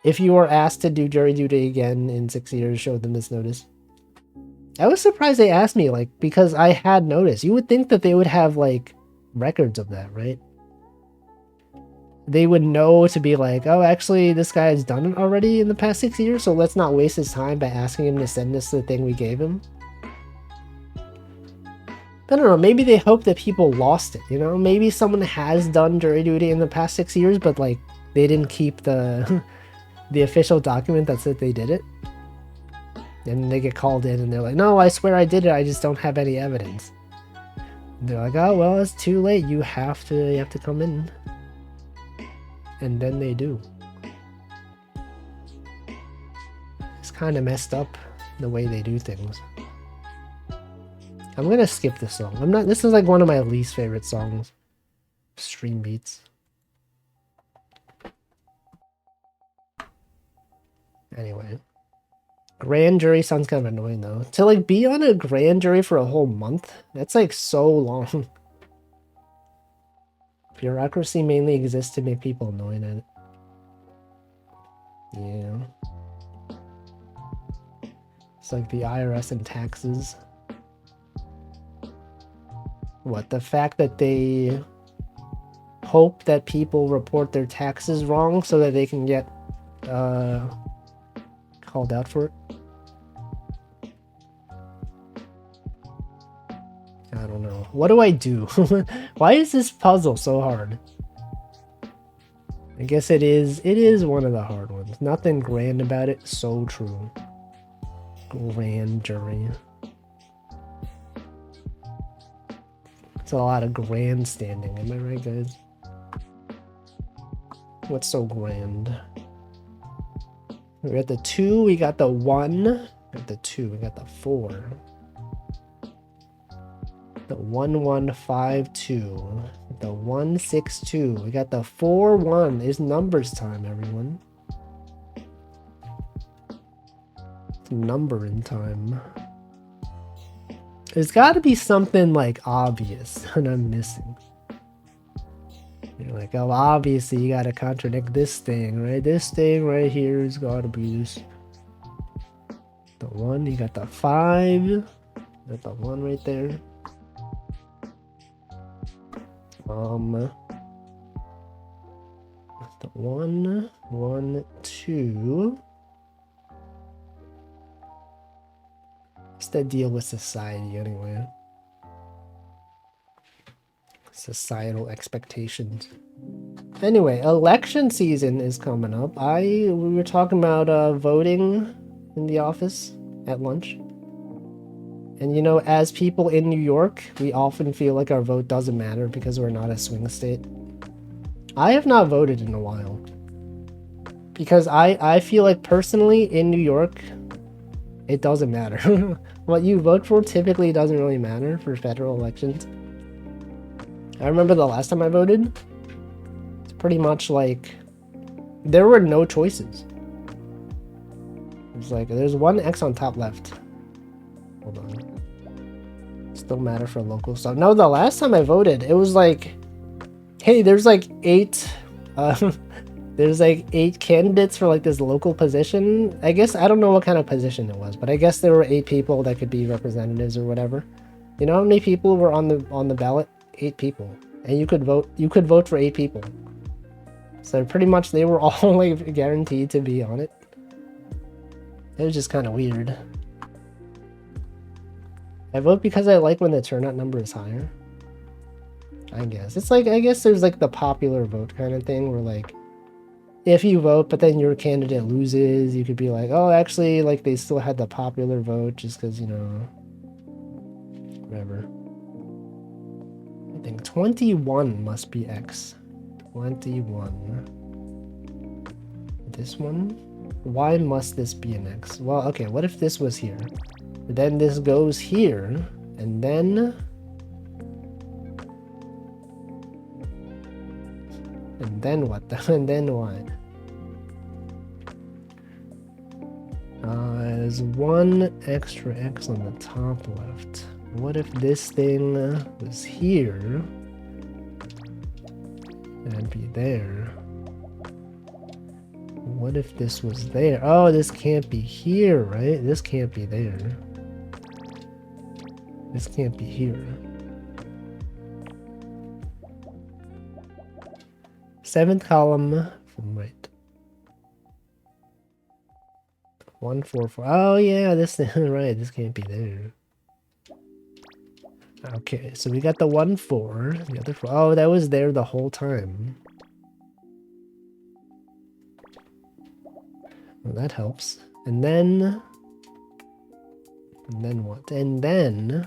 If you are asked to do jury duty again in 6 years, show them this notice. I was surprised they asked me, like, because I had notice. You would think that they would have, like, records of that, right? They would know to be like, oh, actually, this guy has done it already in the past 6 years, so let's not waste his time by asking him to send us the thing we gave him. I don't know, maybe they hope that people lost it, you know? Maybe someone has done jury duty in the past 6 years, but, like, they didn't keep the the official document that said they did it. And they get called in and they're like, no, I swear I did it, I just don't have any evidence. And they're like, oh, well, it's too late, you have to come in. And then they do. It's kind of messed up the way they do things. I'm gonna skip this song. I'm not. This is like one of my least favorite songs. Stream beats. Anyway, grand jury sounds kind of annoying though. To like be on a grand jury for a whole month, that's like so long. Bureaucracy mainly exists to make people annoyed at it. Yeah. It's like the IRS and taxes. What, the fact that they hope that people report their taxes wrong so that they can get called out for it? I don't know. What do I do? Why is this puzzle so hard? I guess it is one of the hard ones. Nothing grand about it. So true. Grand jury. It's a lot of grandstanding. Am I right, guys? What's so grand? We got the 2, we got the 1. We got the 2, we got the 4. The 1152. The 162. We got the 41. It's numbers time, everyone. It's numbering time. There's got to be something like obvious that I'm missing. You're like, oh, obviously you got to contradict this thing, right? This thing right here has got to be this. The 1, you got the 5. You got the 1 right there. The 1, 1, 2. What's the deal with society anyway? Societal expectations. Anyway, election season is coming up. We were talking about voting in the office at lunch. And you know, as people in New York, we often feel like our vote doesn't matter because we're not a swing state. I have not voted in a while. Because I feel like personally in New York, it doesn't matter. What you vote for typically doesn't really matter for federal elections. I remember the last time I voted, it's pretty much like there were no choices. It's like there's one X on top left. Hold on. Still matter for local stuff. No, the last time I voted, it was like, hey, there's like 8 there's like 8 candidates for like this local position. I guess I don't know what kind of position it was, but I guess there were 8 people that could be representatives or whatever. You know how many people were on the ballot? 8 people. And you could vote for 8 people. So pretty much they were all like guaranteed to be on it. It was just kind of weird. I vote because I like when the turnout number is higher. I guess. It's like, I guess there's like the popular vote kind of thing where like, if you vote but then your candidate loses, you could be like, oh, actually, like they still had the popular vote just because, you know, whatever. I think 21 must be X. 21. This one? Why must this be an X? Well, okay, what if this was here? Then this goes here, and then... And then what? And then what? There's one extra X on the top left. What if this thing was here? That'd be there. What if this was there? Oh, this can't be here, right? This can't be there. This can't be here. 7th column from right. 144. Oh yeah, this thing, right? This can't be there. Okay, so we got the 1-4. The other 4. Oh, that was there the whole time. Well, that helps. And then what? And then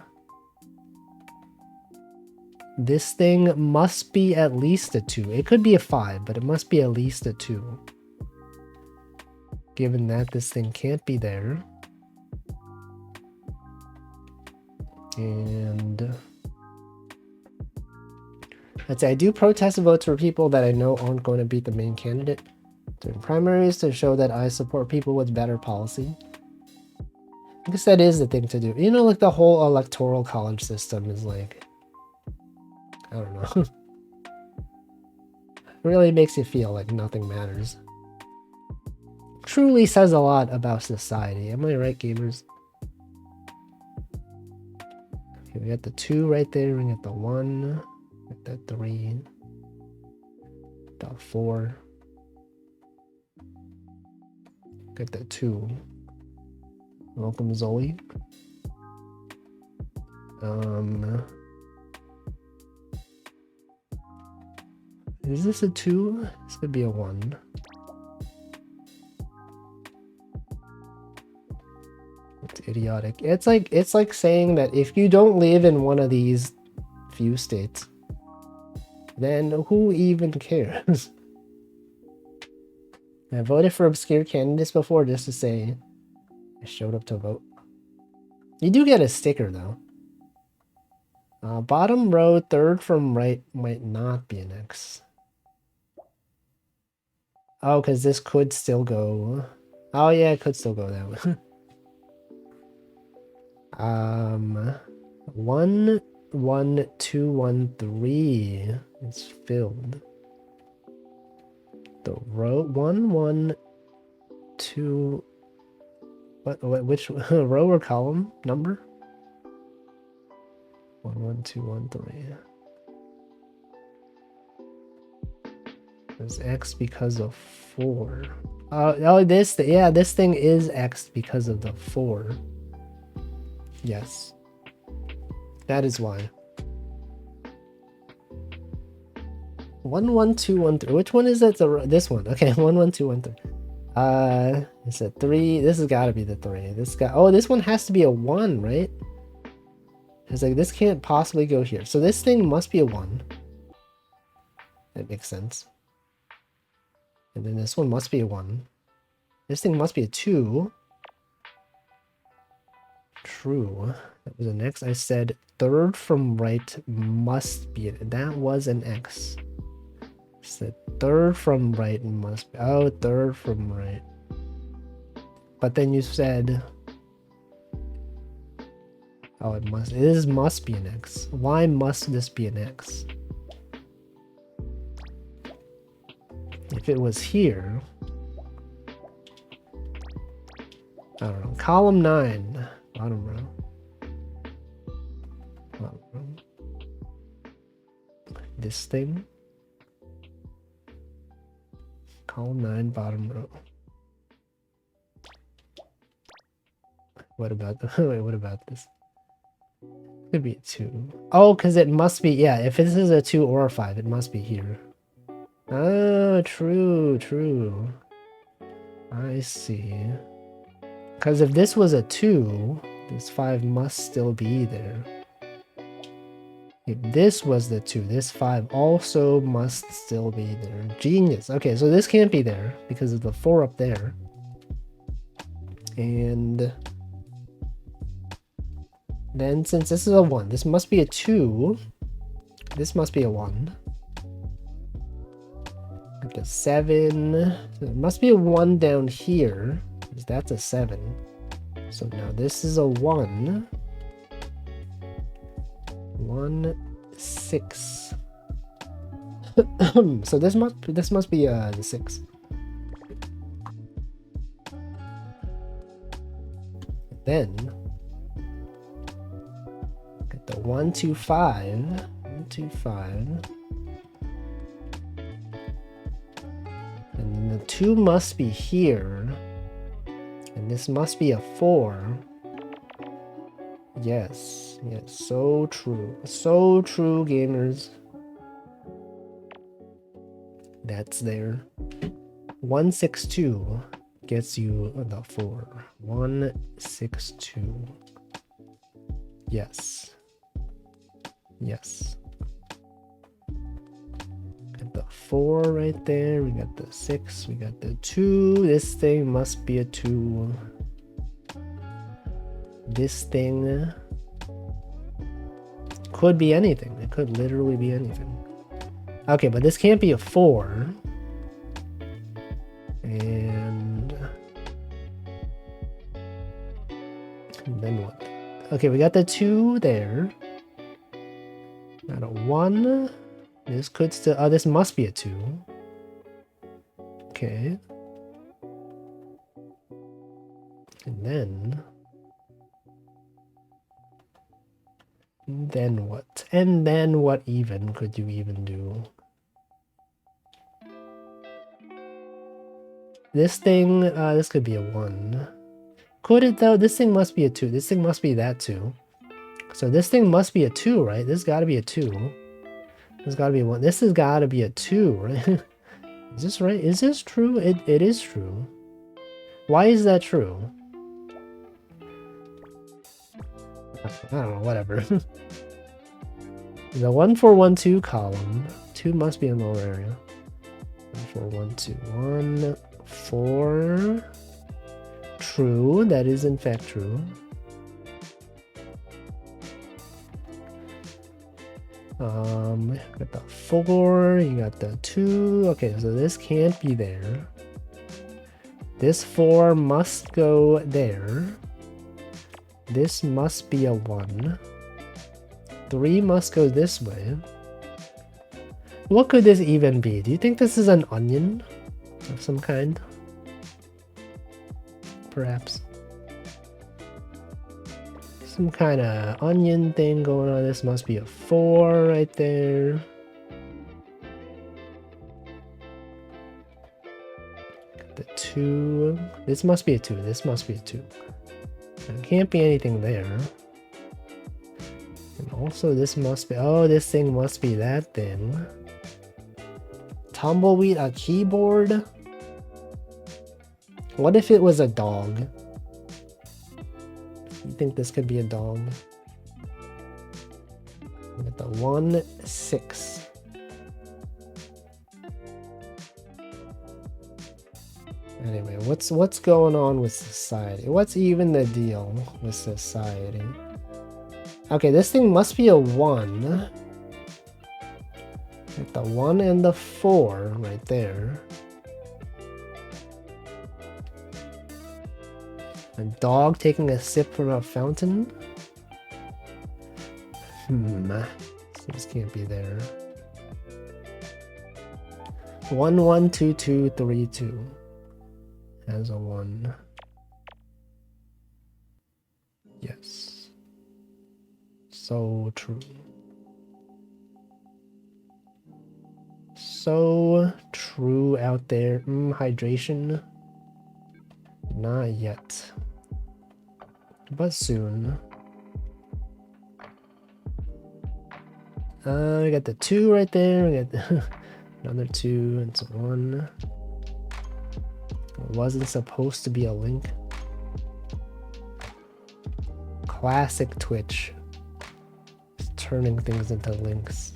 this thing must be at least a 2. It could be a 5, but it must be at least a 2. Given that this thing can't be there. And I'd say I do protest votes for people that I know aren't going to beat the main candidate during primaries to show that I support people with better policy. I guess that is the thing to do. You know, like the whole electoral college system is like, I don't know. It really makes you feel like nothing matters. Truly says a lot about society. Am I right, gamers? Okay, we got the 2 right there. We got the 1. Got the 3. The 4. Got the 2. Welcome, Zoe. Is this a 2? This could be a 1. It's idiotic. It's like saying that if you don't live in one of these few states, then who even cares? I voted for obscure candidates before just to say I showed up to vote. You do get a sticker though. Bottom row, 3rd from right might not be an X. Oh, because this could still go. Oh yeah, it could still go that way. 1 1 2 1 3 is filled. The row 1 1 2. What which row or column number? 1 1 2 1 3. Is X because of 4? Oh, this thing is X because of the 4. Yes, that is why. 1 1 2 1 3. Which one is it? This one. Okay, 1 1 2 1 3. It's a 3. This has got to be the 3. This one has to be a 1, right? It's like this can't possibly go here. So this thing must be a 1. That makes sense. And then this one must be a 1. This thing must be a 2. True. That was an X. I said 3rd from right must be it. That was an X. I said 3rd from right must be. Oh, 3rd from right. But then you said, oh, this must be an X. Why must this be an X? If it was here, I don't know. Column 9, bottom row. Bottom row. This thing. Column 9, bottom row. What about wait, what about this? Could be a 2. Oh, because it must be, yeah, if this is a 2 or a 5, it must be here. Oh, true. I see. Because if this was a 2, this 5 must still be there. If this was the 2, this 5 also must still be there. Genius. Okay, so this can't be there because of the 4 up there. And then since this is a 1, this must be a 2. This must be a 1. Like a 7. So there must be a 1 down here, because that's a 7. So now this is a 1. 1 6. So this must be the 6. Then get the 1 2 5. 1 2 5. And the 2 must be here. And this must be a 4. Yes, so true. So true, gamers. That's there. 162 gets you the 4. 162. Yes. Got the 4 right there. We got the 6. We got the 2. This thing must be a 2. This thing could be anything. It could literally be anything. Okay, but this can't be a 4. And then what? Okay, we got the 2 there. Got a 1. This could still... Oh, this must be a 2. Okay. And then what? And then what even could you even do? This thing, this could be a 1. Could it though? This thing must be a 2. This thing must be that 2. So this thing must be a 2, right? This gotta be a 2. This gotta be a 1. This has gotta be a 2, right? Is this right? Is this true? It is true. Why is that true? I don't know, whatever. The 1 4 1 2 column. 2 must be in the lower area. 1 4 1 2 1 4. True, that is in fact true. Got the 4, you got the 2. Okay, so this can't be there. This 4 must go there. This must be a 1. 3 must go this way. What could this even be? Do you think this is an onion of some kind? Perhaps. Some kind of onion thing going on. This must be a 4 right there. The 2. This must be a 2. This must be a 2. There can't be anything there. And also this must be... Oh, this thing must be that thing. Tumbleweed, a keyboard? What if it was a dog? You think this could be a dog? With the 1 6. Anyway, what's going on with society? What's even the deal with society? Okay, this thing must be a 1. With the 1 and the 4 right there. A dog taking a sip from a fountain? So this can't be there. 1 1 2 2 3 2. Has a 1. Yes. So true. So true out there. Hydration. Not yet. But soon. We got the 2 right there. We got the another 2. It's a 1. It wasn't supposed to be a link. Classic Twitch. Just turning things into links.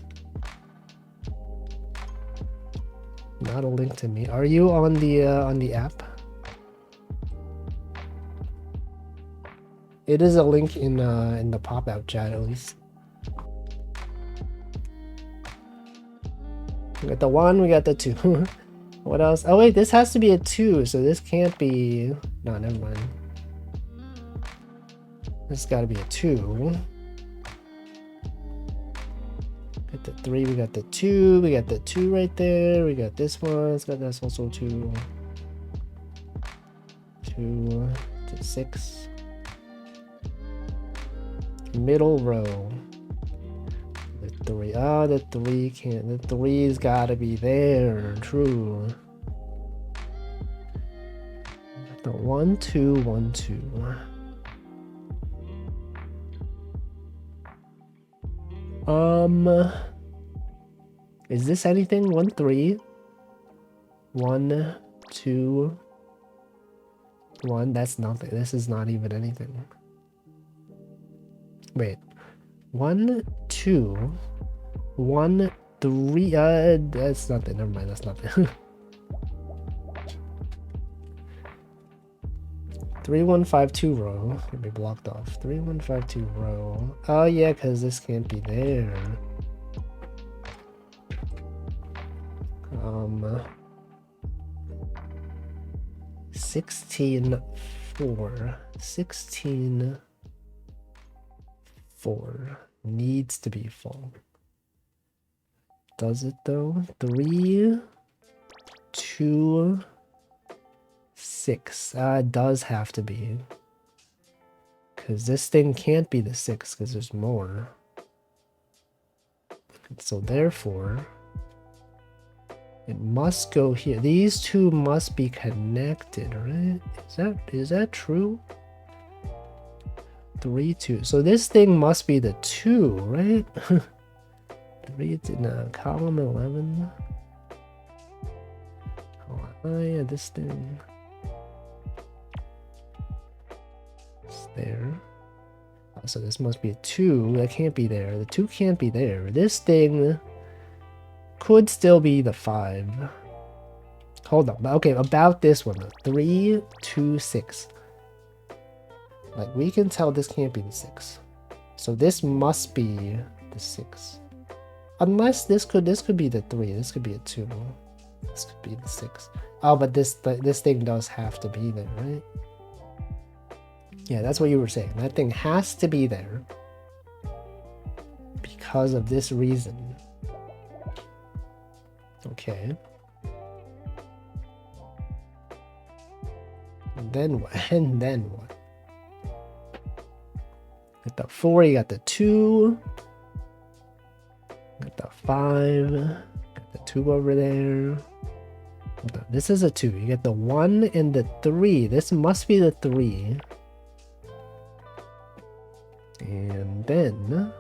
Not a link to me. Are you on the app? It is a link in the pop-out chat at least. We got the 1, we got the 2. What else? Oh wait, this has to be a 2, so this can't be... No, never mind. This has got to be a 2. Got the 3, we got the 2, we got the 2 right there, we got this one, it's got that's also 2. 2 to 6. Middle row. The 3. Oh, the 3 can't. The 3's gotta be there. True. The 1 2 1 2. Is this anything? 1 3. 1 2 1. That's nothing. This is not even anything. Wait. 1 2 1 3. That's nothing. Never mind. That's nothing. 3152 row can be blocked off. 3152 row. Oh yeah, because this can't be there. 16 4. 16 4 needs to be full. Does it though? 3 2 6. It does have to be. Because this thing can't be the 6 because there's more. So therefore, it must go here. These two must be connected, right? Is that true? 3 2. So this thing must be the 2, right? 3 no, column 11. Oh yeah, this thing. It's there. So this must be a 2. That can't be there. The 2 can't be there. This thing could still be the 5. Hold on. Okay, about this one though. 3 2 6. Like we can tell this can't be the 6. So this must be the 6. Unless this could be the 3. This could be a 2. This could be the 6. Oh, but this thing does have to be there, right? Yeah, that's what you were saying. That thing has to be there because of this reason. Okay. And then what? And then what? Got the 4, you got the 2. Got the 5. Got the 2 over there. This is a 2. You get the 1 and the 3. This must be the 3. And then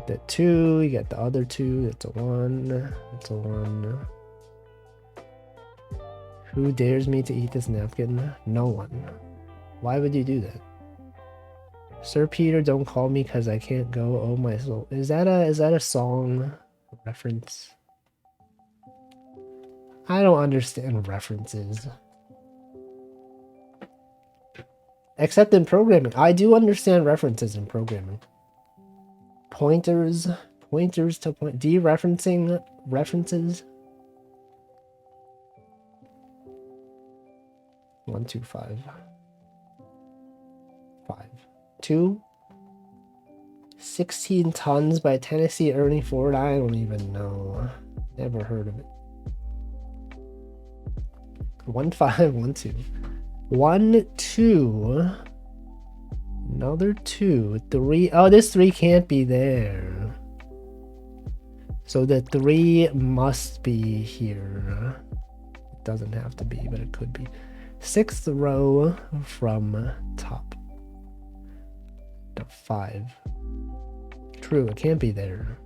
the 2, you get the other 2, it's a 1, it's a 1. Who dares me to eat this napkin? No one. Why would you do that? Sir Peter, don't call me because I can't go. Oh my soul. Is that a song reference? I don't understand references. Except in programming. I do understand references in programming. Pointers to point. Dereferencing references. 1 2 5. 5 2 16 tons by Tennessee Ernie Ford. I don't even know. Never heard of it. 1 5 1 2 1 2. Another 2 3. Oh, this 3 can't be there. So the 3 must be here. It doesn't have to be, but it could be. 6th row from top. The 5. True, it can't be there.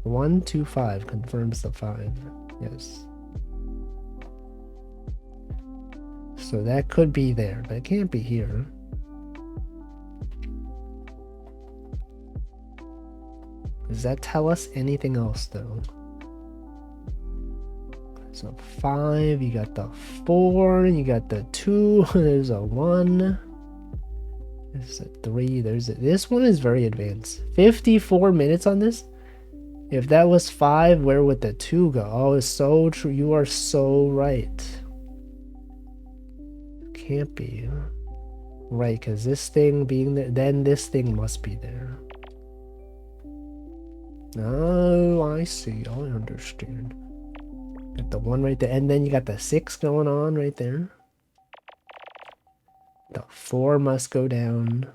1 2 5 confirms the 5. Yes. So that could be there, but it can't be here. Does that tell us anything else though? So 5, you got the 4, you got the 2, there's a 1. There's a 3, this one is very advanced. 54 minutes on this? If that was 5, where would the 2 go? Oh, it's so true. You are so right. Can't be. Right, because this thing being there, then this thing must be there. Oh, I see. I understand. Got the 1 right there, and then you got the 6 going on right there. The 4 must go down.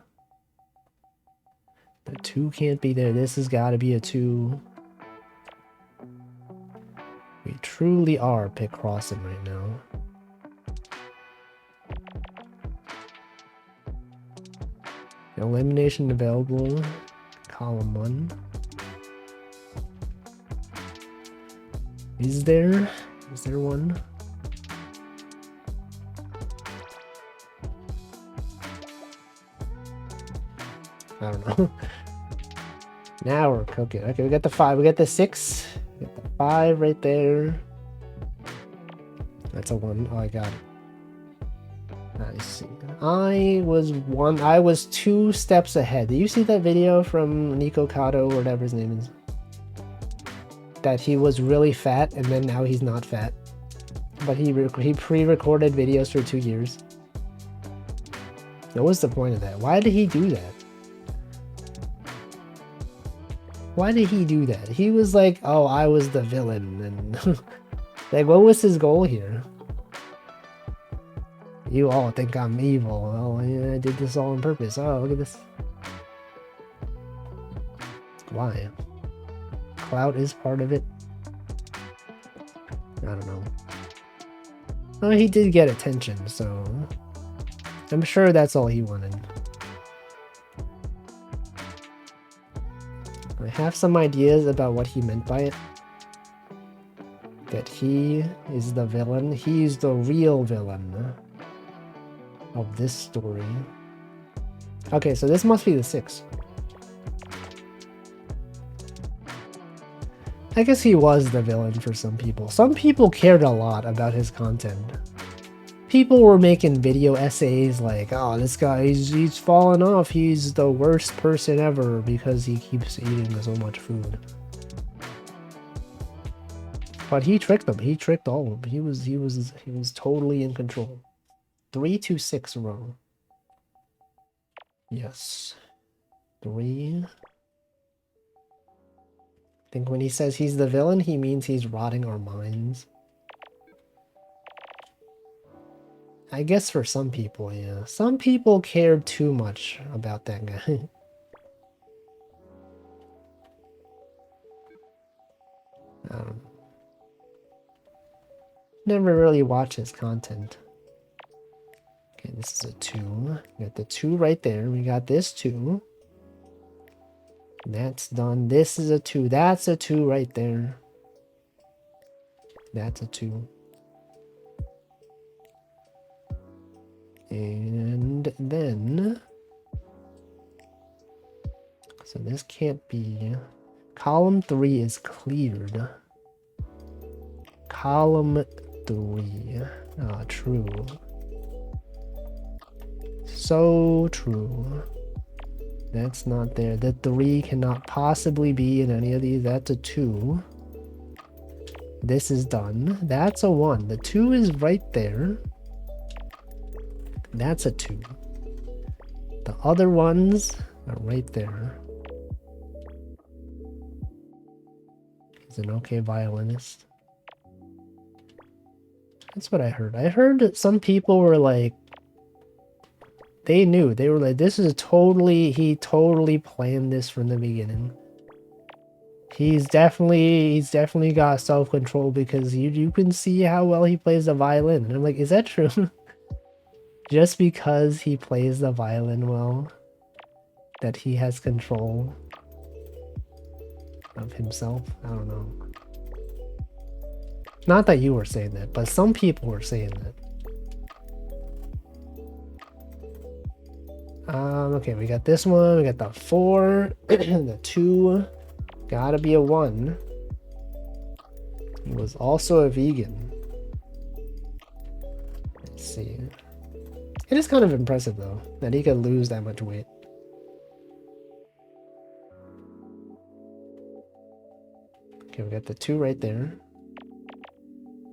The 2 can't be there. This has got to be a 2. We truly are picrossing right now. Elimination available. Column 1. Is there one? I don't know. Now we're cooking. Okay, we got the 5. We got the 6. We got the 5 right there. That's a 1. Oh, I got it. I see. I was 2 steps ahead. Did you see that video from Nico Kato, or whatever his name is? That he was really fat, and then now he's not fat. But he pre-recorded videos for 2 years. What was the point of that? Why did he do that? Why did he do that? He was like, oh, I was the villain. And like, what was his goal here? You all think I'm evil. Oh, yeah, I did this all on purpose. Oh, look at this. Why? Clout is part of it. I don't know. Oh, he did get attention, so I'm sure that's all he wanted. I have some ideas about what he meant by it. That he is the villain. He's the real villain of this story. Okay, so this must be the 6. I guess he was the villain for some people. Some people cared a lot about his content. People were making video essays like, oh, this guy, he's fallen off. He's the worst person ever because he keeps eating so much food. But he tricked them. He tricked all of them. He was totally in control. 3 to 6 row. Yes. 3. I think when he says he's the villain, he means he's rotting our minds. I guess for some people, yeah. Some people cared too much about that guy. I don't know. Never really watched his content. Okay, this is a 2. We got the 2 right there. We got this 2. That's done. This is a 2. That's a 2 right there. That's a 2. And then... So this can't be... Column 3 is cleared. Column 3. Ah, true. So true. That's not there. The 3 cannot possibly be in any of these. That's a 2. This is done. That's a 1. The 2 is right there. That's a 2. The other ones are right there. He's an okay violinist. That's what I heard. I heard that some people were like, they knew. They were like, this is totally, he totally planned this from the beginning. He's definitely got self-control because you can see how well he plays the violin. And I'm like, is that true? Just because he plays the violin well, that he has control of himself? I don't know. Not that you were saying that, but some people were saying that. Okay, we got this one, we got the 4, the 2, gotta be a 1. He was also a vegan. Let's see. It is kind of impressive though, that he could lose that much weight. Okay, we got the 2 right there.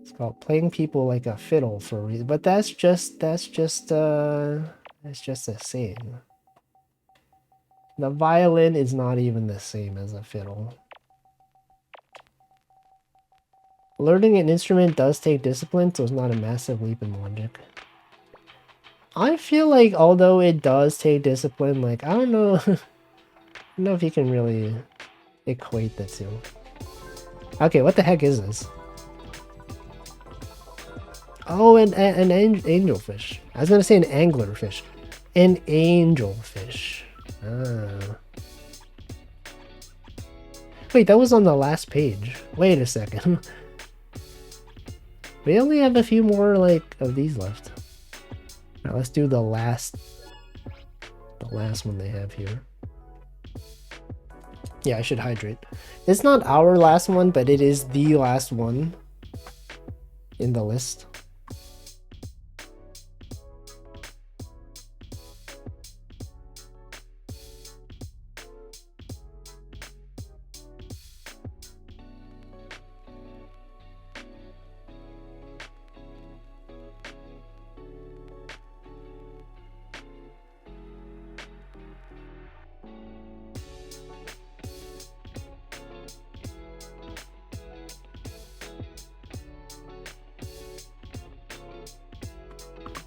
It's called playing people like a fiddle for a reason, but that's just a saying. The violin is not even the same as a fiddle. Learning an instrument does take discipline, so it's not a massive leap in logic. I feel like although it does take discipline, like, I don't know, I don't know if you can really equate the two. Okay, what the heck is this? Oh, an angelfish. I was gonna say an anglerfish. An angelfish. Ah. Wait, that was on the last page. Wait a second. We only have a few more, like, of these left. Now let's do the last one they have here. Yeah, I should hydrate. It's not our last one, but it is the last one in the list.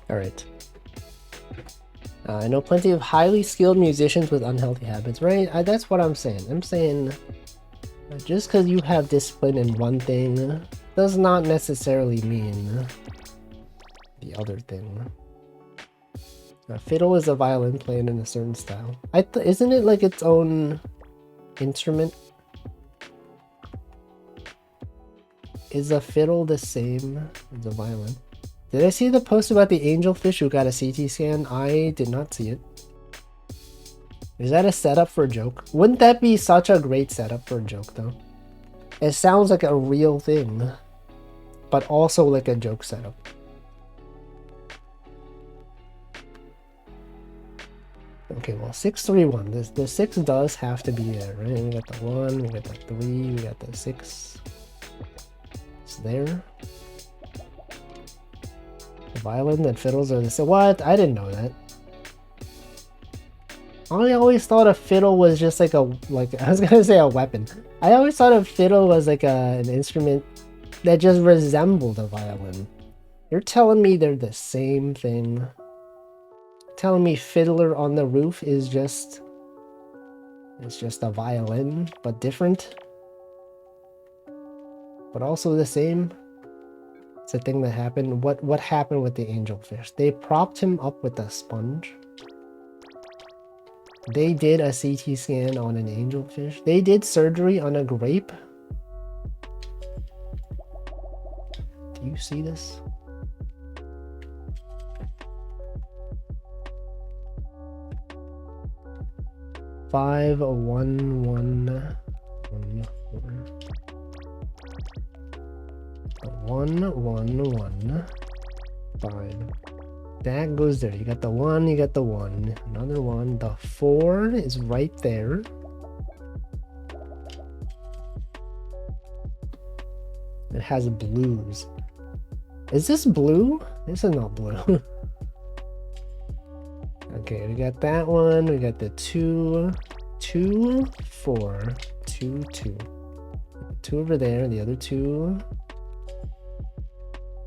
Alright. I know plenty of highly skilled musicians with unhealthy habits, right? That's what I'm saying. I'm saying just because you have discipline in one thing does not necessarily mean the other thing. A fiddle is a violin played in a certain style. Isn't it like its own instrument? Is a fiddle the same as a violin? Did I see the post about the angelfish who got a CT scan? I did not see it. Is that a setup for a joke? Wouldn't that be such a great setup for a joke, though? It sounds like a real thing, but also like a joke setup. Okay, well, 631. The 6 does have to be there, right? We got the 1, we got the 3, we got the 6. It's there. The violin and fiddles are the same. What? I didn't know that. I always thought a fiddle was just like I was gonna say a weapon. I always thought a fiddle was like an instrument that just resembled a violin. You're telling me they're the same thing? Telling me Fiddler on the Roof is just a violin, but different? But also the same? It's a thing that happened. What happened with the angelfish? They propped him up with a sponge. They did a CT scan on an angelfish. They did surgery on a grape. Do you see this? Five, 1, 1, 1, 1, 1, 1, 5. That goes there. You got the 1, you got the 1. Another 1. The 4 is right there. It has blues. Is this blue? This is not blue. Okay, we got that one. We got the 2, 2, 4, 2, 2. 2 over there. The other 2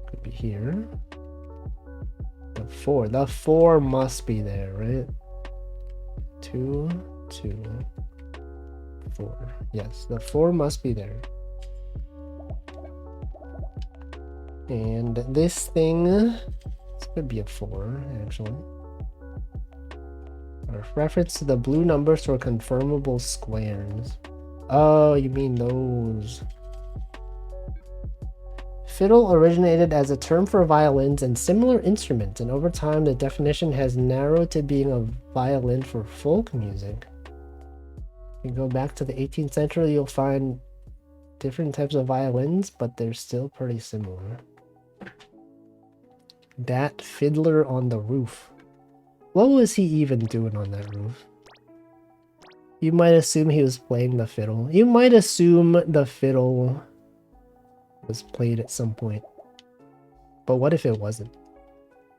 could be here. The 4. The 4 must be there, right? 2, 2, 4. Yes, the 4 must be there. And this thing, this could be a 4, actually. A reference to the blue numbers for confirmable squares. Oh, you mean those. Fiddle originated as a term for violins and similar instruments, and over time the definition has narrowed to being a violin for folk music. If you go back to the 18th century, you'll find different types of violins, but they're still pretty similar. That fiddler on the roof. What was he even doing on that roof? You might assume he was playing the fiddle. You might assume the fiddle was played at some point. But what if it wasn't?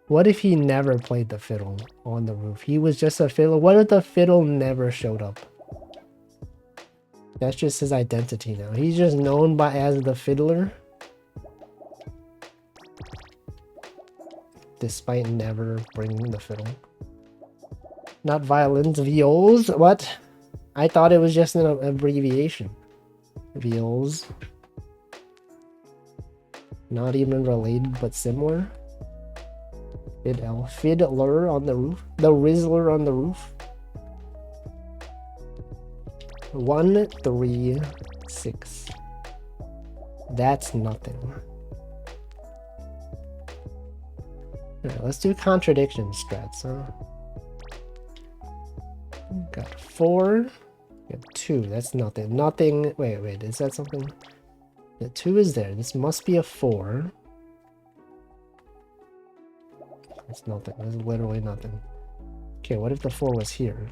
What if he never played the fiddle on the roof? He was just a fiddler. What if the fiddle never showed up? That's just his identity now. He's just known as the fiddler. Despite never bringing the fiddle. Not violins, viols? What? I thought it was just an abbreviation. Viols. Not even related, but similar. Fiddler on the roof. The Rizzler on the roof. 1, 3, 6. That's nothing. Alright, let's do contradiction strats, huh? Got 4, Yeah, 2, that's nothing. Nothing. Wait, is that something? The 2 is there. This must be a 4. It's nothing. There's literally nothing. Okay, what if the 4 was here?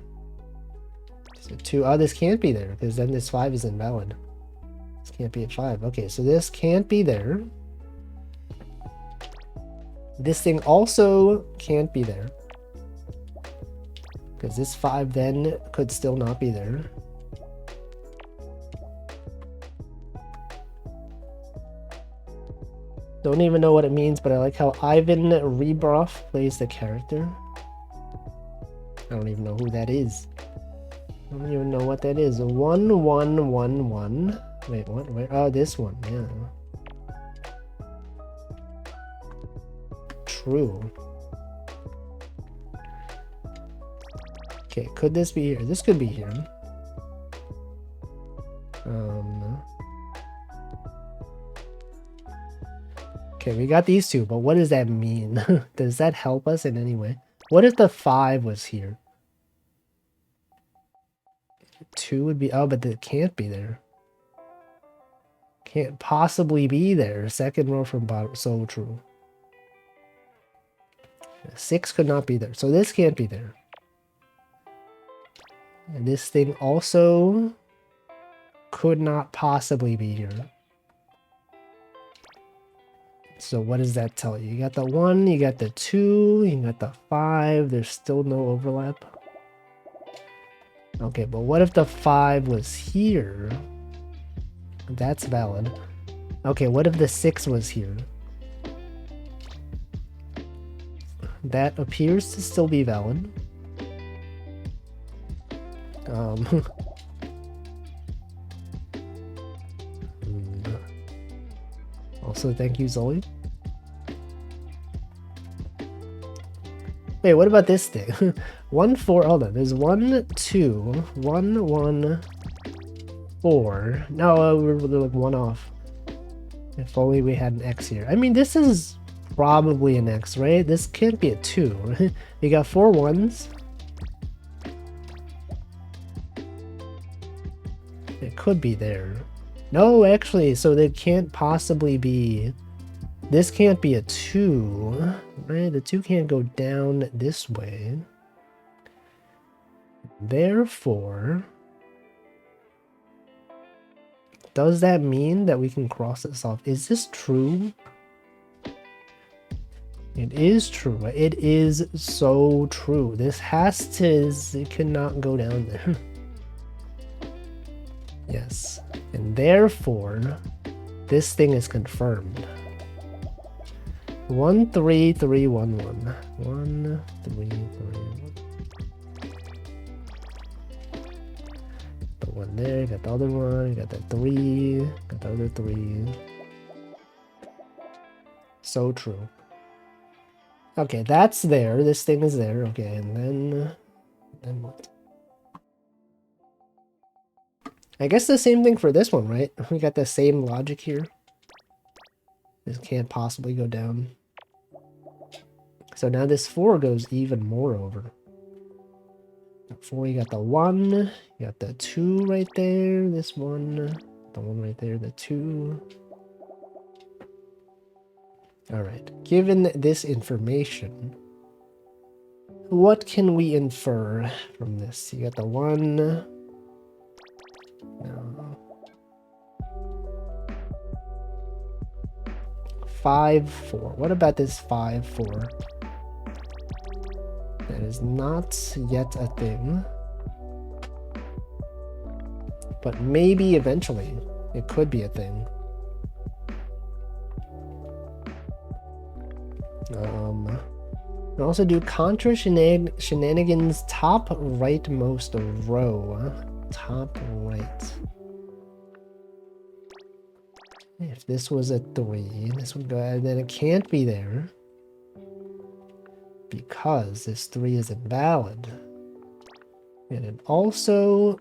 So 2. Oh, this can't be there because then this 5 is invalid. This can't be at 5. Okay, so this can't be there. This thing also can't be there. Because this 5 then could still not be there. Don't even know what it means, but I like how Ivan Rebroff plays the character. I don't even know who that is. I don't even know what that is. 1111. Wait, what? Where? Oh, this one. Yeah. True. Okay, could this be here? This could be here. Okay, we got these two, but what does that mean? Does that help us in any way? What if the 5 was here? 2 would be... Oh, but it can't be there. Can't possibly be there. Second row from bottom. So true. 6 could not be there. So this can't be there. And this thing also could not possibly be here. So what does that tell you? You got the 1, you got the 2, you got the 5. There's still no overlap. Okay, but what if the 5 was here? That's valid. Okay, what if the 6 was here? That appears to still be valid. Also, thank you, Zoe. Wait, what about this thing? 1, 4. Hold on. There's 1, 2, 1, 1, 4. No, we're like 1 off. If only we had an X here. I mean, this is probably an X, right? This can't be a 2, right? You got 4 1s. It could be there. No, actually, so there can't possibly be... This can't be a 2, right? The 2 can't go down this way. Therefore, does that mean that we can cross this off? Is this true? It is true. It is so true. This has to... It cannot go down there. Yes. And therefore, this thing is confirmed. 1 3 3 1 1. 1 3 3 1. The 1 there, got the other one, got the 3, got the other 3. So true. Okay, that's there. This thing is there. Okay, and then what? I guess the same thing for this one, right? We got the same logic here. This can't possibly go down. So now this 4 goes even more over. 4, you got the 1, you got the 2 right there, this 1, the 1 right there, the 2. Alright, given this information, what can we infer from this? You got the 1. No. 5 4. What about this 5 4? That is not yet a thing. But maybe eventually it could be a thing. We also do contra shenanigans top rightmost row. Top right. If this was a 3, this would go, and then it can't be there because this 3 is invalid. And it also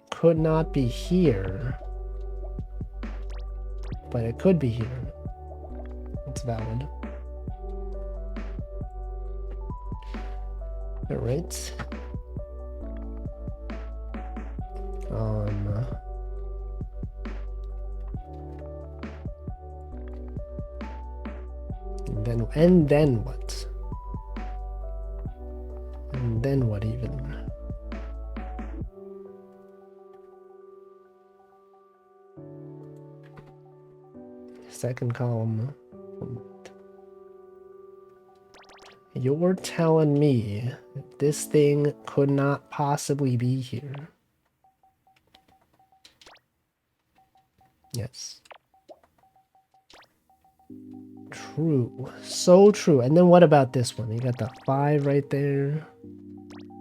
could not be here, but it could be here. It's valid. All right. And then what? And then what even? Second column. You're telling me that this thing could not possibly be here? Yes. True. So true. And then what about this one? You got the 5 right there.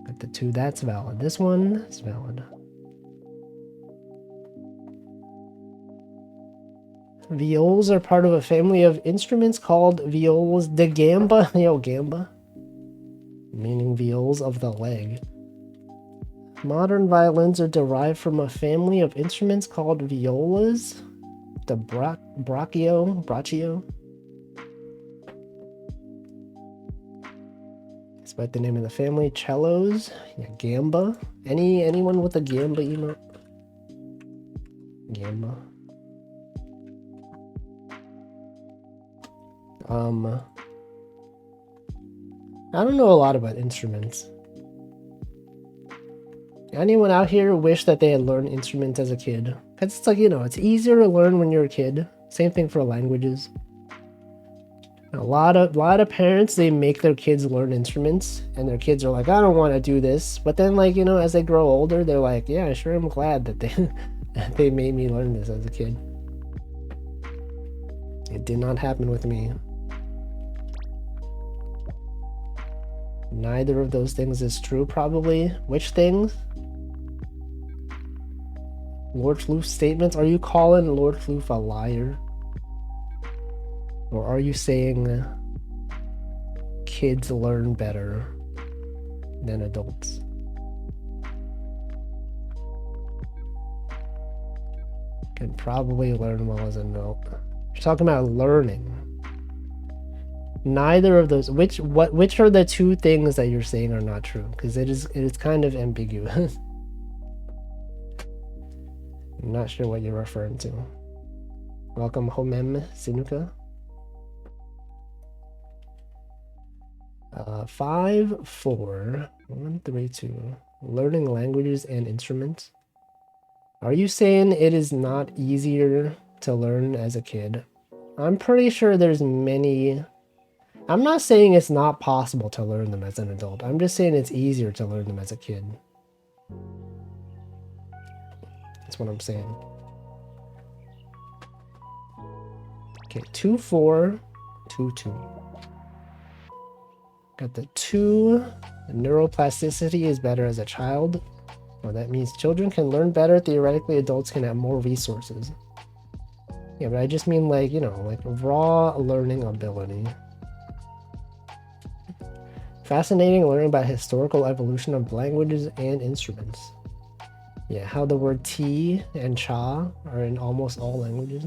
Got the 2. That's valid. This one is valid. Viols are part of a family of instruments called viols de gamba. Yo, gamba. Meaning viols of the leg. Modern violins are derived from a family of instruments called violas. The braccio. Despite the name of the family, cellos. Yeah, gamba. Anyone with a gamba emote? Gamba. I don't know a lot about instruments. Anyone out here wish that they had learned instruments as a kid? Because it's like, you know, it's easier to learn when you're a kid. Same thing for languages. A lot of parents, they make their kids learn instruments, and their kids are like, I don't want to do this. But then, like, you know, as they grow older, they're like, yeah, sure, I'm glad that they made me learn this as a kid. It did not happen with me. Neither of those things is true, probably. Which things? Lord Floof's statements? Are you calling Lord Floof a liar? Or are you saying kids learn better than adults? Can probably learn well as an adult. You're talking about learning. Neither of those. Which are the two things that you're saying are not true? Because it is kind of ambiguous. I'm not sure what you're referring to. Welcome, Homem Sinuka. 5, 4, 1, 3, 2. Learning languages and instruments. Are you saying it is not easier to learn as a kid? I'm pretty sure there's many. I'm not saying it's not possible to learn them as an adult. I'm just saying it's easier to learn them as a kid. That's what I'm saying. Okay, 2, 4, 2, 2. Got the 2. Neuroplasticity is better as a child. Well, that means children can learn better. Theoretically, adults can have more resources. Yeah, but I just mean, like, you know, like raw learning ability. Fascinating learning about historical evolution of languages and instruments. Yeah, how the word tea and cha are in almost all languages.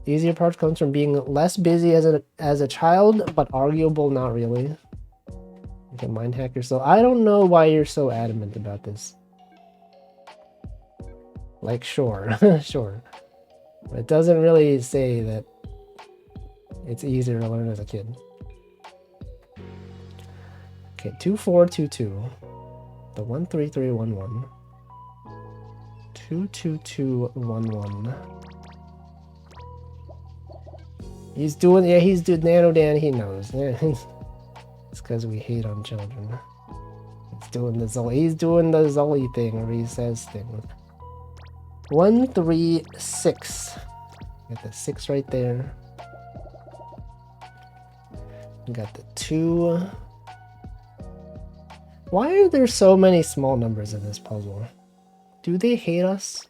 Easier part comes from being less busy as a child, but arguable not really. You can mind hack yourself. I don't know why you're so adamant about this. Like, sure, sure. But it doesn't really say that it's easier to learn as a kid. Okay, 2, 4, 2, 2. The 1, 3, 3, 1, 1. 2, 2, 2, 1, 1. He's doing, yeah, he's doing Nano Dan, he knows. Yeah, it's because we hate on children. He's doing the Zully thing, where he says things. 1, 3, 6. Got the 6 right there. Got the 2. Why are there so many small numbers in this puzzle? Do they hate us?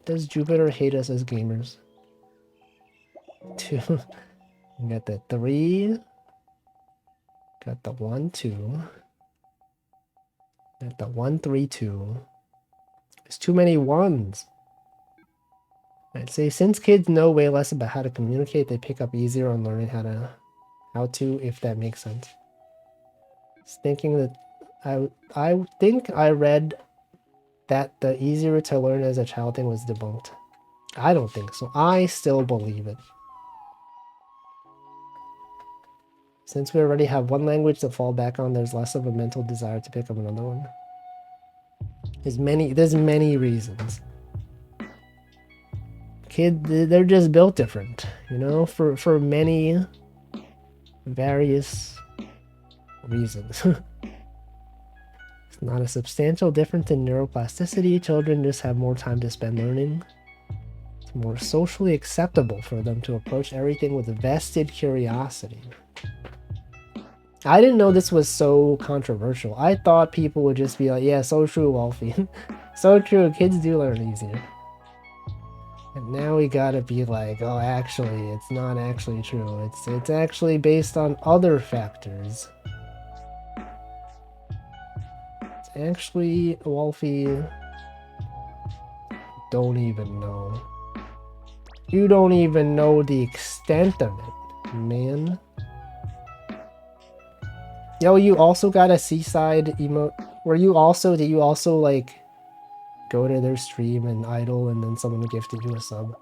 Does Jupiter hate us as gamers? 2. Got the 3. Got the 1, 2. Got the 1, 3, 2. There's too many 1s. I'd say since kids know way less about how to communicate, they pick up easier on learning how to, if that makes sense. Just thinking that I think I read that the easier to learn as a child thing was debunked. I don't think so. I still believe it. Since we already have one language to fall back on, there's less of a mental desire to pick up another one. There's many reasons. They're just built different, you know, for many various reasons. It's not a substantial difference in neuroplasticity. Children just have more time to spend learning. It's more socially acceptable for them to approach everything with a vested curiosity. I didn't know this was so controversial. I thought people would just be like, yeah, so true, Wolfie. So true, kids do learn easier. And now we gotta be like, oh, actually, it's not actually true. It's actually based on other factors. It's actually, Wolfie, don't even know. You don't even know the extent of it, man. Yo, you also got a seaside emote. Did you also like go to their stream and idle and then someone gifted you a sub?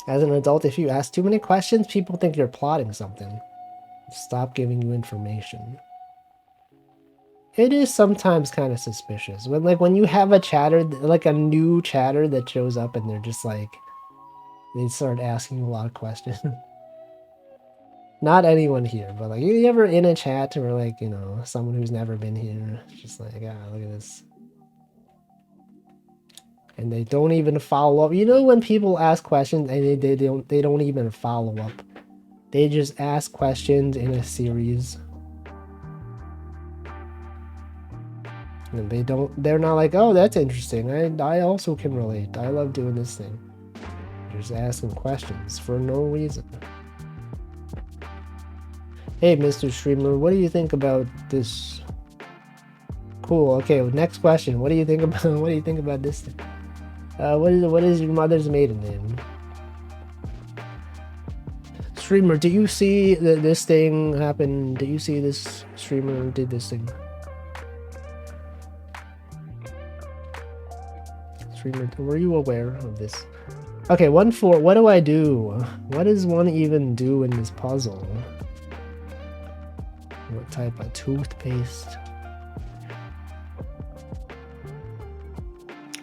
As an adult, if you ask too many questions, people think you're plotting something. Stop giving you information. It is sometimes kind of suspicious. When you have a chatter, like a new chatter that shows up and they're just like, they start asking a lot of questions. Not anyone here, but like, you ever in a chat where like, you know, someone who's never been here, just like, ah, look at this. And they don't even follow up. You know when people ask questions and they don't even follow up. They just ask questions in a series. And they're not like, oh, that's interesting. I also can relate. I love doing this thing. They're just asking questions for no reason. Hey, Mr. Streamer, what do you think about this? Cool. Okay, next question. What do you think about this thing? What is your mother's maiden name? Streamer, do you see this thing happen? Do you see this streamer did this thing? Streamer, were you aware of this? Okay, 1-4. What do I do? What does one even do in this puzzle? What type of toothpaste?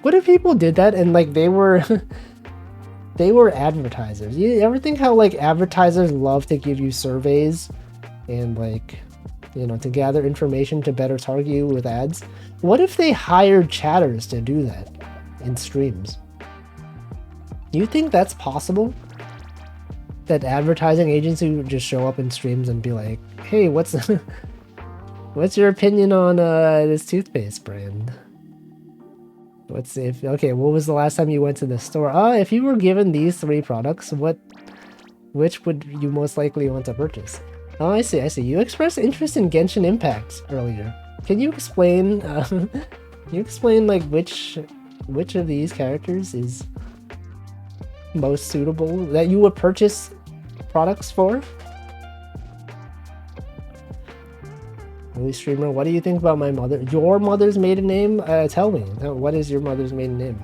What if people did that and like they were they were advertisers? You ever think how like advertisers love to give you surveys and like, you know, to gather information to better target you with ads? What if they hired chatters to do that in streams? Do you think that's possible? That advertising agency would just show up in streams and be like, hey, what's your opinion on this toothpaste brand? Okay, what was the last time you went to the store? If you were given these 3 products, which would you most likely want to purchase? Oh, I see. You expressed interest in Genshin Impact earlier. Can you explain like which of these characters is most suitable that you would purchase products for? Really, streamer, what do you think about your mother's maiden name? Tell me. What is your mother's maiden name?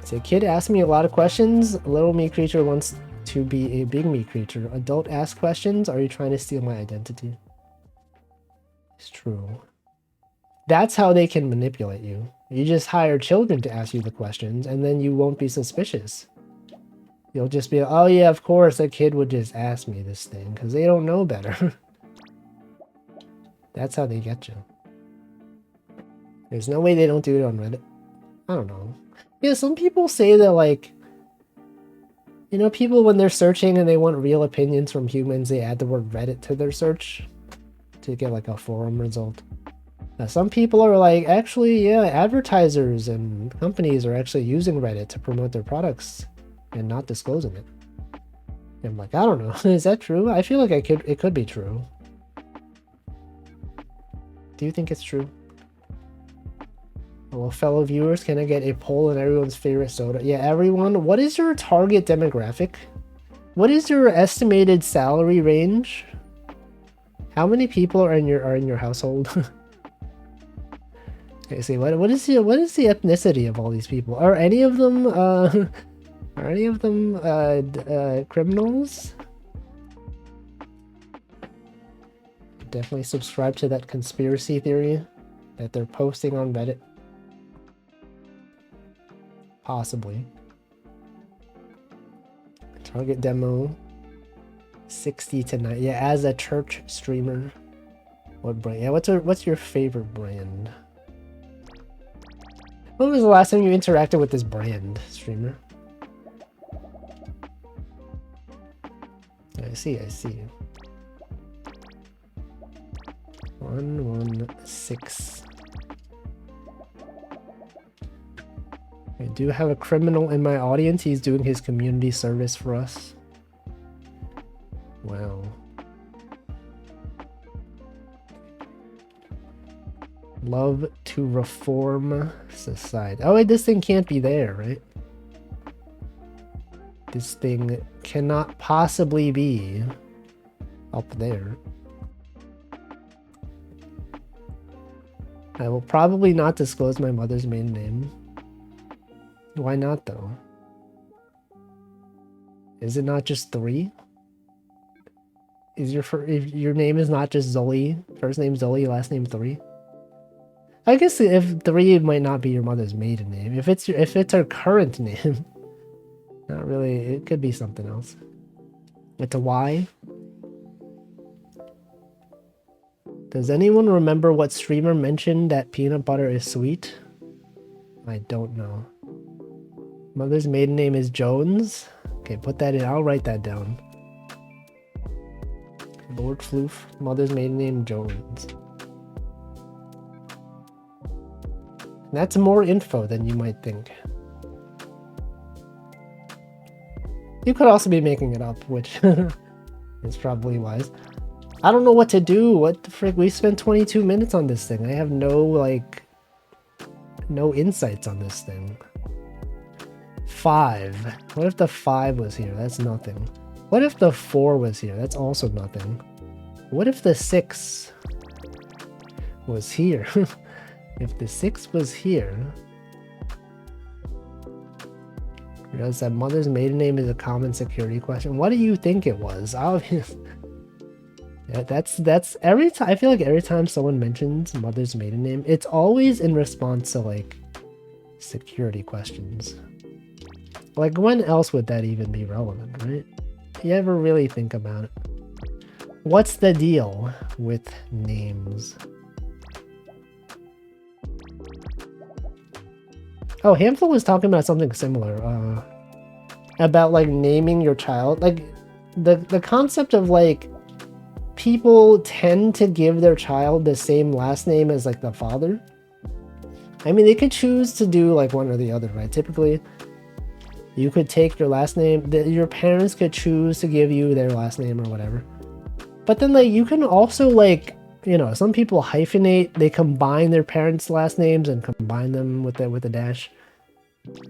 So, kid asked me a lot of questions. Little me creature wants to be a big me creature. Adult ask questions. Are you trying to steal my identity? It's true. That's how they can manipulate you. You just hire children to ask you the questions, and then you won't be suspicious. You'll just be like, oh yeah, of course, a kid would just ask me this thing, because they don't know better. That's how they get you. There's no way they don't do it on Reddit. I don't know. Yeah, some people say that, like, you know, people when they're searching and they want real opinions from humans, they add the word Reddit to their search to get like a forum result. Now, some people are like, actually, yeah, advertisers and companies are actually using Reddit to promote their products and not disclosing it. And I'm like, I don't know. Is that true? I feel like it could be true. Do you think it's true? Well, fellow viewers, can I get a poll on everyone's favorite soda? Yeah, everyone. What is your target demographic? What is your estimated salary range? How many people are in your household? Okay, see what is the ethnicity of all these people? Are any of them criminals? Definitely subscribe to that conspiracy theory that they're posting on Reddit. Possibly. Target demo 60 to 90. Yeah, as a church streamer. What brand? Yeah, what's your favorite brand? When was the last time you interacted with this brand, streamer? I see. 116. I do have a criminal in my audience. He's doing his community service for us. Wow. Love to reform society. Oh wait, this thing can't be there, right? This thing cannot possibly be up there. I will probably not disclose my mother's maiden name. Why not though? Is it not just 3? Is if your name is not just Zoe, first name Zoe, last name 3? I guess if 3 might not be your mother's maiden name. If it's her current name, not really. It could be something else. It's a Y. Does anyone remember what streamer mentioned that peanut butter is sweet? I don't know. Mother's maiden name is Jones. Okay, put that in. I'll write that down. Lord Floof. Mother's maiden name Jones. That's more info than you might think. You could also be making it up, which is probably wise. I don't know what to do. What the frick? We spent 22 minutes on this thing. I have no insights on this thing. 5. What if the 5 was here? That's nothing. What if the 4 was here? That's also nothing. What if the 6 was here? If the 6 was here... Realize that mother's maiden name is a common security question. What do you think it was? Obviously... Yeah, that's every time. I feel like every time someone mentions mother's maiden name, it's always in response to like security questions. Like when else would that even be relevant, right? You ever really think about it? What's the deal with names? Oh, Handful was talking about something similar. About like naming your child. Like the concept of like people tend to give their child the same last name as like the father. I mean, they could choose to do like one or the other, right? Typically, you could take your last name. Your parents could choose to give you their last name or whatever. But then like you can also like, you know, some people hyphenate. They combine their parents' last names and combine them with a dash.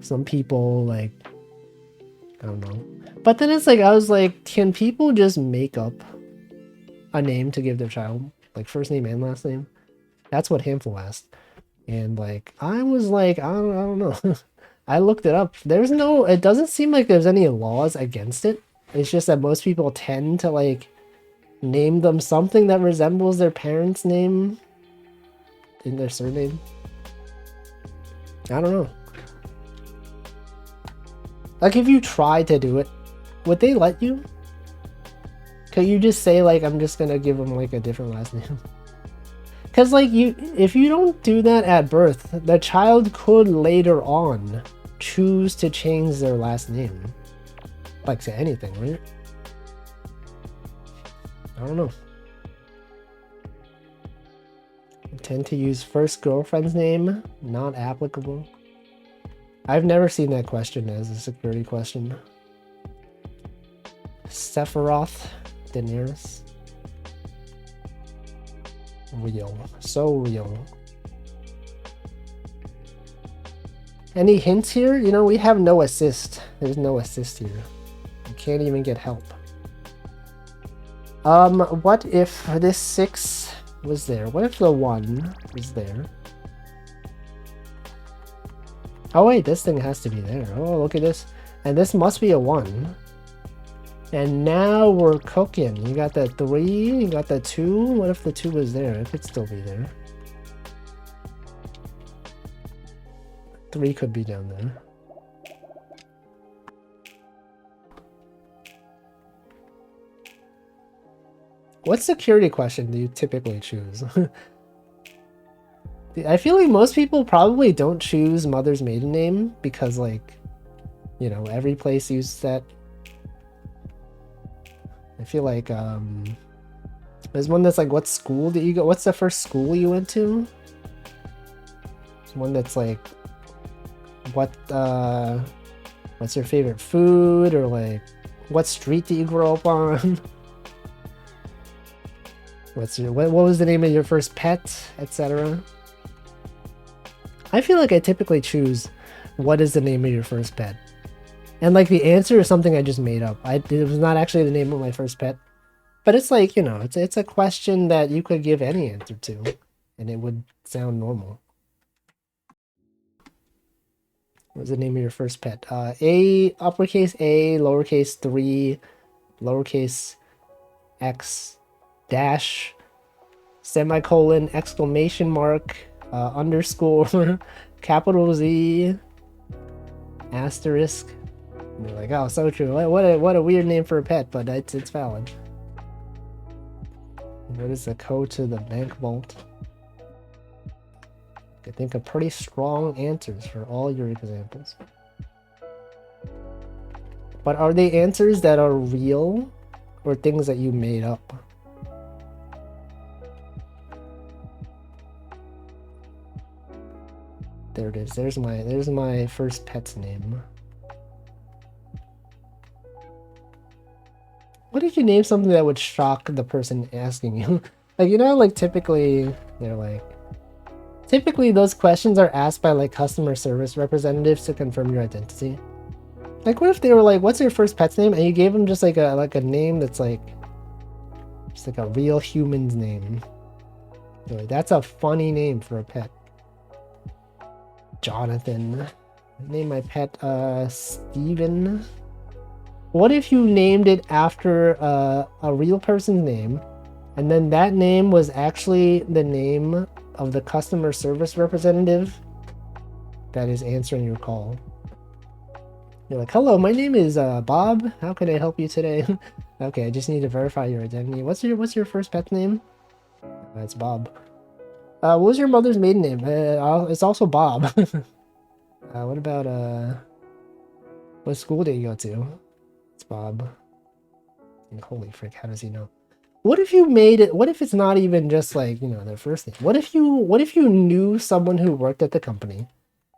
Some people like, I don't know. But then it's like, I was like, can people just make up a name to give their child, like first name and last name? That's what Handful asked. And like I was like, I don't know. I looked it up. It doesn't seem like there's any laws against it. It's just that most people tend to like name them something that resembles their parents' name in their surname. I don't know. Like if you try to do it, would they let you? Could you just say like, I'm just gonna give them like a different last name? Because like if you don't do that at birth, the child could later on choose to change their last name. Like to anything, right? I don't know. I tend to use first girlfriend's name, not applicable. I've never seen that question as a security question. Sephiroth. Daenerys. Real. So real. Any hints here? You know, we have no assist. There's no assist here. You can't even get help. What if this 6 was there? What if the 1 was there? Oh wait, this thing has to be there. Oh, look at this. And this must be a 1. And now we're cooking. You got the 3, you got the 2. What if the 2 was there? It could still be there. 3 could be down there. What security question do you typically choose? I feel like most people probably don't choose mother's maiden name because, like, you know, every place uses that. I feel like there's one that's like, what school did you go? What's the first school you went to? There's one that's like, what's your favorite food, or like, what street did you grow up on? What was the name of your first pet, etc. I feel like I typically choose what is the name of your first pet. And like the answer is something I just made up. It was not actually the name of my first pet. But it's like, you know, it's a question that you could give any answer to, and it would sound normal. What was the name of your first pet? A, uppercase A, lowercase 3, lowercase x, dash, semicolon, exclamation mark, underscore, capital Z, asterisk. And you're like, oh, so true. What a weird name for a pet, but it's valid. What is the code to the bank vault? I think of pretty strong answers for all your examples. But are they answers that are real or things that you made up? There it is. There's my first pet's name. What if you name something that would shock the person asking you? Like, you know, like typically they're like, typically those questions are asked by like customer service representatives to confirm your identity. Like, what if they were like, what's your first pet's name? And you gave them just like a name that's like, just like a real human's name. You're like, that's a funny name for a pet. Jonathan. Name my pet Steven. What if you named it after a real person's name, and then that name was actually the name of the customer service representative that is answering your call? You're like, hello, my name is Bob. How can I help you today? Okay, I just need to verify your identity. What's your first pet's name? It's Bob. What was your mother's maiden name? It's also Bob. What about what school did you go to? It's Bob. And holy frick, how does he know? What if you made it? What if it's not even just like, you know, their first name? What if you knew someone who worked at the company,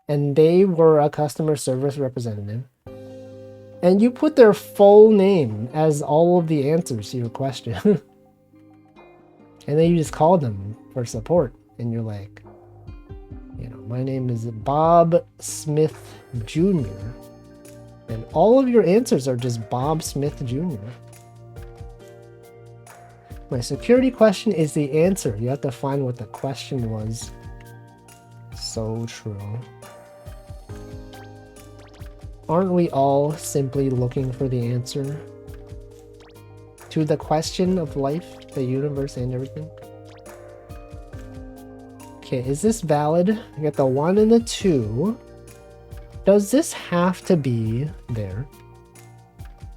and they were a customer service representative, and you put their full name as all of the answers to your question, and then you just called them for support, and you're like, you know, my name is Bob Smith Jr., and all of your answers are just Bob Smith Jr. My security question is the answer. You have to find what the question was. So true. Aren't we all simply looking for the answer to the question of life, the universe, and everything? Okay, is this valid? I got the 1 and the 2. Does this have to be there?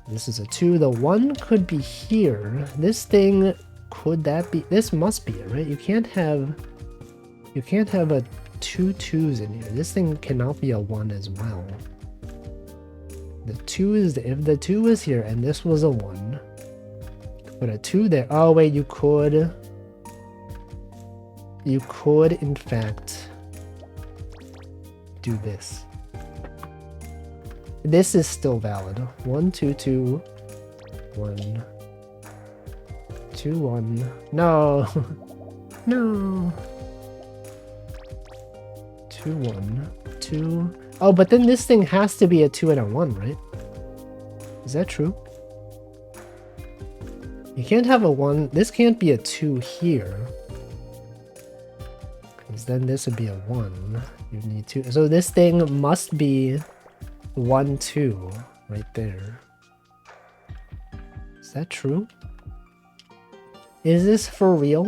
This is a 2. The 1 could be here. This thing, could that be? This must be it, right? You can't have a 2 2s in here. This thing cannot be a 1 as well. The 2 is, if the 2 is here and this was a 1, put a 2 there. Oh wait, you could in fact do this. This is still valid. 1 2 2 1 2 1. No. No. 2 1 2. Oh, but then this thing has to be a 2 and a 1, right? Is that true? You can't have a 1. This can't be a 2 here. Because then this would be a 1. You need 2. So this thing must be 1, 2 right there. Is that true? Is this for real?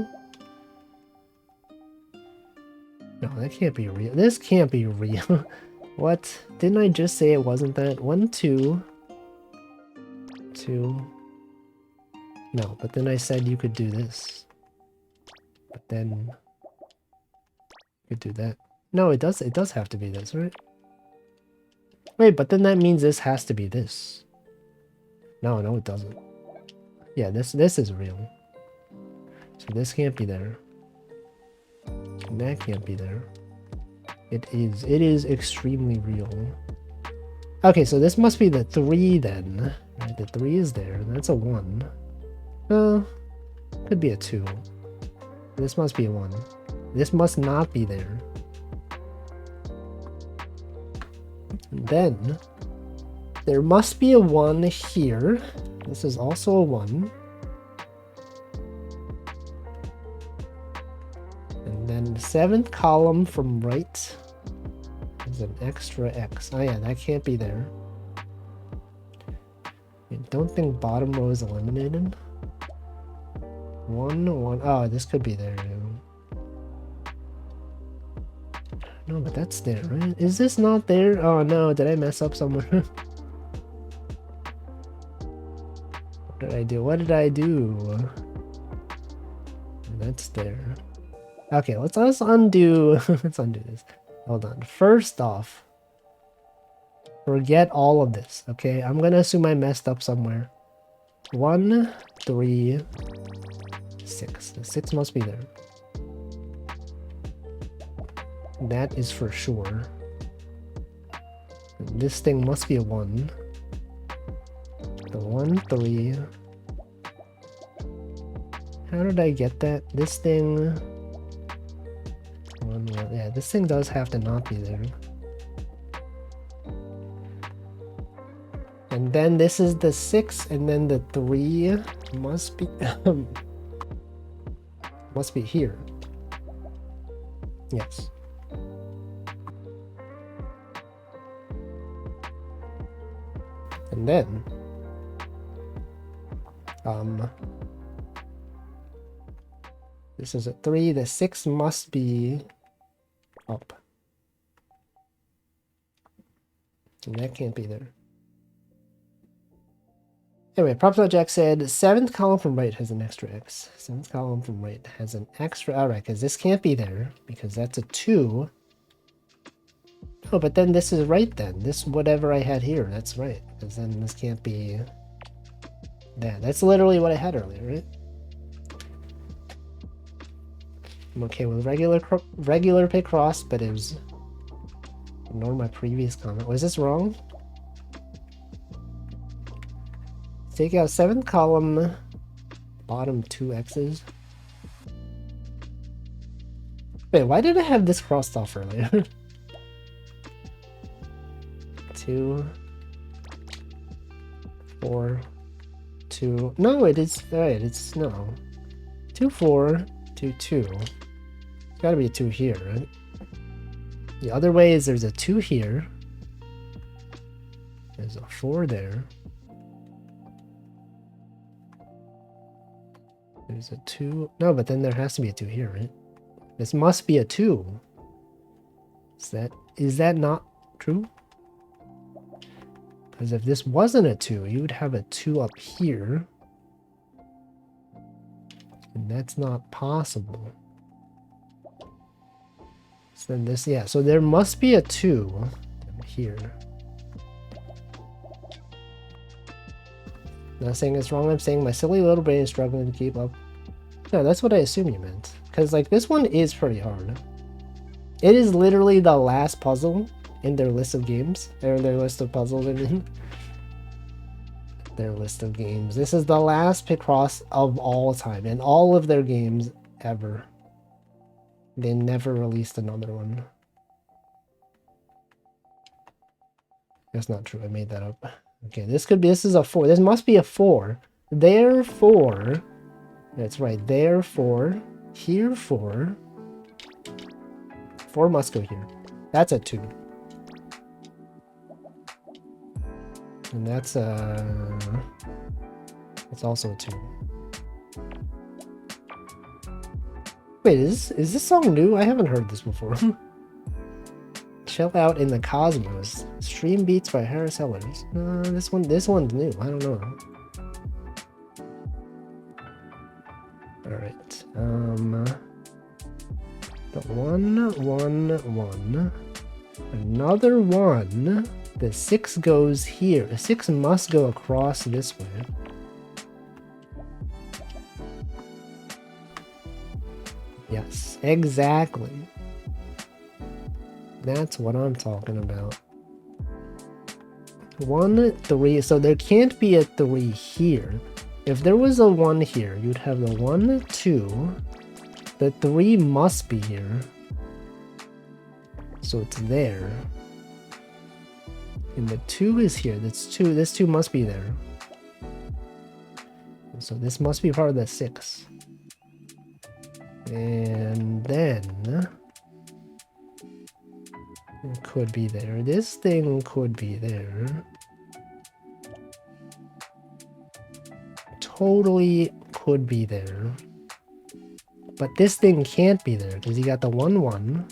No, that can't be real. This can't be real. What? Didn't I just say it wasn't that? 1, 2. 2. No, but then I said you could do this. But then you could do that. No, it does have to be this, right? Wait, but then that means this has to be this. No, it doesn't. Yeah, this is real. So this can't be there. And that can't be there. It is extremely real. Okay, so this must be the 3 then. Right, the 3 is there. That's a 1. Could be a 2. This must be a 1. This must not be there. And then there must be a 1 here. This is also a 1. And then the 7th column from right is an extra X. Oh yeah, that can't be there. I don't think bottom row is eliminated. 1, 1. Oh, this could be there. No, but that's there, right? Is this not there? Oh no, did I mess up somewhere? What did I do? What did I do? That's there. Okay, let's undo. Let's undo this. Hold on. First off, forget all of this. Okay, I'm gonna assume I messed up somewhere. 1, 3, 6. The 6 must be there. That is for sure. And this thing must be a 1. The 1, 3. How did I get that? This thing. 1, 1. Yeah, this thing does have to not be there. And then this is the 6, and then the 3 must be must be here. Yes. And then this is a 3, the 6 must be up. And that can't be there. Anyway, Prophet Jack said 7th column from right has an extra X. 7th column from right has an extra. Alright, because this can't be there, because that's a 2. Oh, but then this is right then. This, whatever I had here, that's right. Because then this can't be that. That's literally what I had earlier, right? I'm okay with regular picross, but it was... Ignore my previous comment. Was this wrong? Take out 7th column, bottom 2 X's. Wait, why did I have this crossed off earlier? 2, 4, 2. No, it is right. It's no 2, 4, 2, 2. There's got to be a 2 here, right? The other way is there's a 2 here. There's a 4 there. There's a 2. No, but then there has to be a 2 here, right? This must be a 2. Is that not true? Because if this wasn't a 2, you would have a 2 up here. And that's not possible. So then this, yeah, so there must be a 2 here. Not saying it's wrong, I'm saying my silly little brain is struggling to keep up. No, that's what I assume you meant. Because, like, this one is pretty hard. It is literally the last puzzle in their list of games. Or their list of puzzles, I mean. Their list of games. This is the last picross of all time. In all of their games ever. They never released another one. That's not true, I made that up. Okay, this is a 4. This must be a 4. Therefore, that's right, therefore, here 4, 4 must go here. That's a 2. And that's also a 2. Wait, is this song new? I haven't heard this before. Chill Out in the Cosmos. Stream Beats by Harris Hellers. This one's new. I don't know. Alright. The 1, 1, 1. Another 1. The 6 goes here. The 6 must go across this way. Yes, exactly. That's what I'm talking about. 1, 3. So there can't be a 3 here. If there was a 1 here, you'd have the 1, 2. The 3 must be here. So it's there. And the 2 is here. That's 2. This 2 must be there. So this must be part of the 6. And then it could be there. This thing could be there. Totally could be there. But this thing can't be there because you got the 1, 1.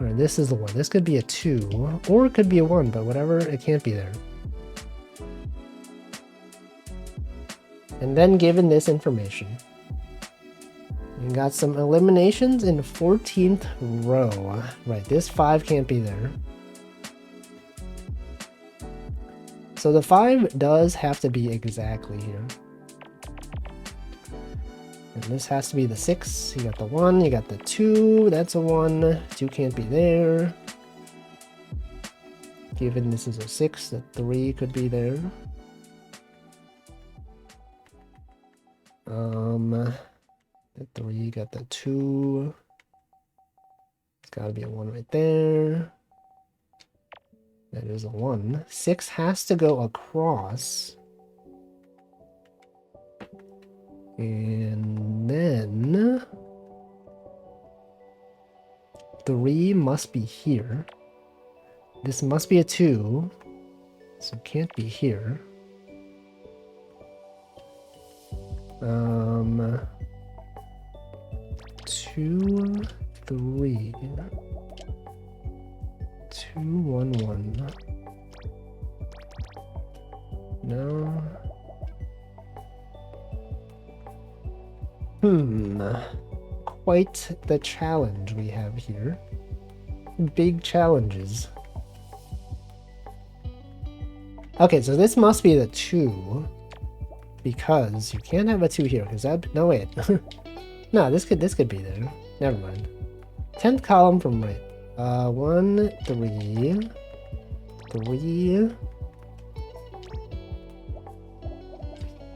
Or this is the 1. This could be a 2. Or it could be a 1, but whatever, it can't be there. And then given this information, you got some eliminations in the 14th row. Right, this 5 can't be there. So the 5 does have to be exactly here. And this has to be the 6. You got the 1, you got the 2. That's a 1. 2 can't be there. Given this is a 6, the 3 could be there. The 3 got the 2. It's got to be a 1 right there. That is a 1. 6 has to go across. And then 3 must be here. This must be a 2. So it can't be here. 2, 3. 2, 1, 1. No. Quite the challenge we have here. Big challenges. Okay, so this must be the 2. Because you can't have a 2 here, because that... No, wait. No, this could be there. Never mind. 10th column from right. 1, 3... 3...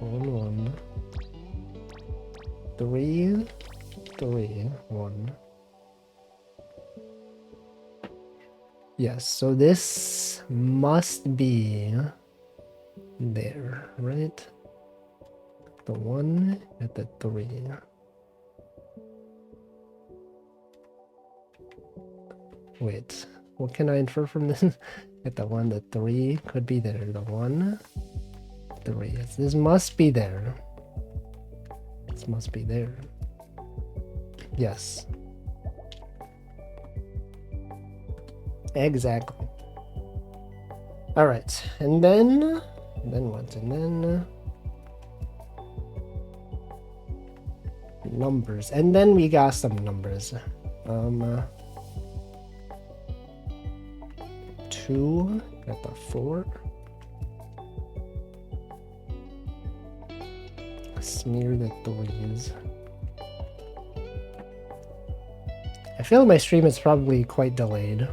1, 1... 3... 3... 1... Yes, so this must be there, right? The 1 at the 3. Wait, what can I infer from this? At the 1, the 3 could be there. The 1, 3. Yes, this must be there. This must be there. Yes. Exactly. Alright, and then what? And then... numbers. And then we got some numbers. 2 at the 4. Smear the 3s. I feel like my stream is probably quite delayed.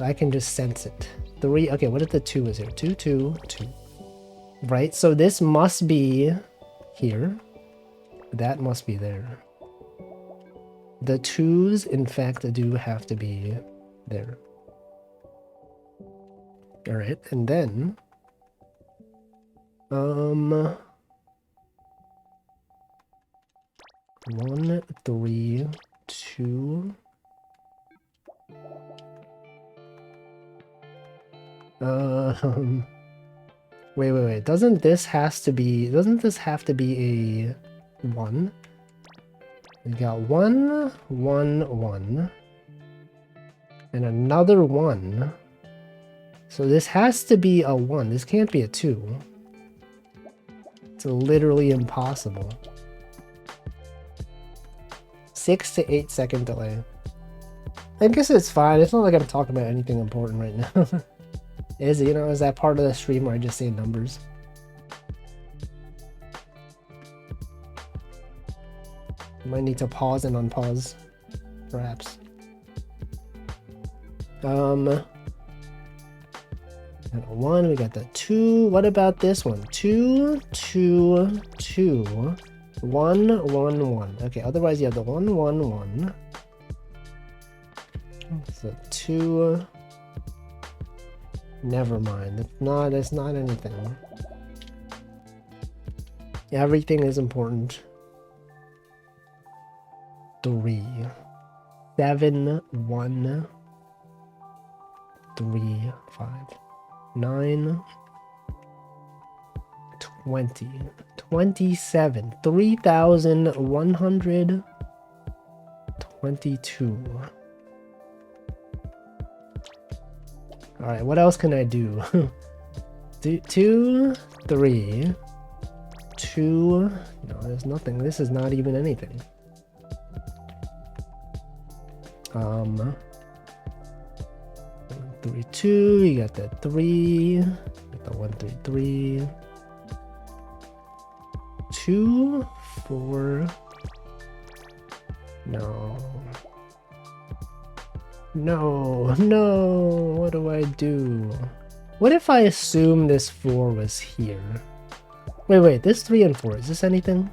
I can just sense it. 3. Okay, what if the 2 is here? 2, 2, 2. Right, so this must be here. That must be there. The 2s, in fact, do have to be there. Alright, and then... 1, 3, 2. Wait. Doesn't this have to be a 1? We got 1, 1, 1. And another 1. So this has to be a 1. This can't be a 2. It's literally impossible. 6 to 8 second delay. I guess it's fine. It's not like I'm talking about anything important right now. Is that part of the stream where I just say numbers? Might need to pause and unpause, perhaps. Got a 1, we got the 2. What about this one? 2, 2, 2, 1, 1, 1. Okay, otherwise you have the 1, 1, 1. So 2. Never mind. It's not anything. Everything is important. 3. 7, 1, 3, 5. 9, 20, 27, 3,122. All right, what else can I do? 2, 3, 2. No, there's nothing. This is not even anything. 3, 2, you got the 3, got the 1, 3, 3, 2, 4, no, what do I do? What if I assume this 4 was here? Wait, this 3 and 4, is this anything?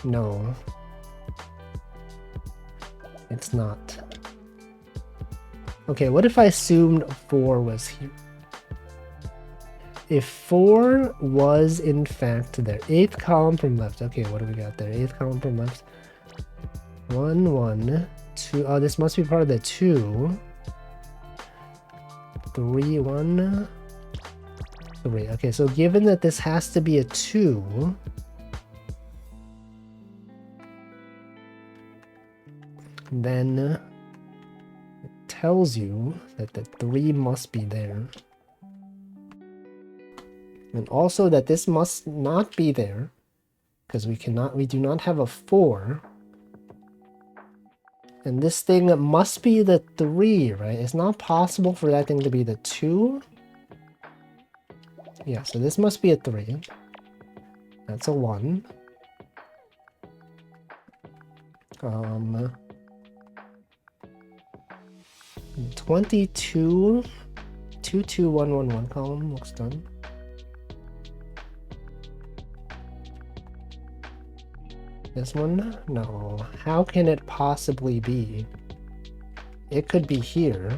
No. It's not. Okay, what if I assumed 4 was here? If 4 was in fact there, 8th column from left. Okay, what do we got there? 8th column from left. 1, 1, 2. Oh, this must be part of the 2. 3, 1, 3. Okay, so given that this has to be a 2, then tells you that the 3 must be there. And also that this must not be there, because we do not have a 4. And this thing must be the 3, right? It's not possible for that thing to be the 2. Yeah, so this must be a 3. That's a 1. 22, 2, 2, 1, 1, 1 column looks done. This one? No. How can it possibly be? It could be here.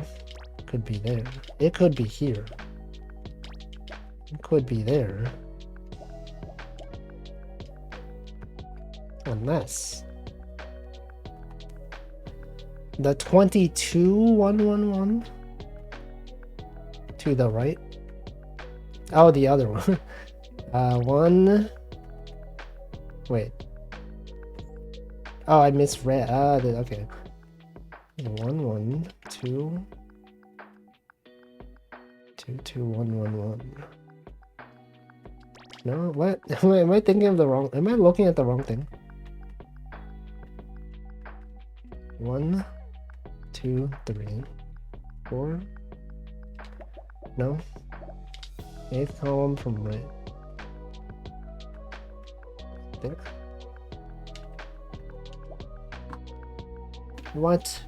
It could be there. It could be here. It could be there. Unless the 22, 1, 1, 1 to the right. Oh, the other one. 1. Wait. Oh, I misread. Okay. 1, 1, 2. 2, 2, 1, 1, 1. No, what? Am I thinking of the wrong? Am I looking at the wrong thing? 1, 2, 3, 4. No. 8th column from right. There. What?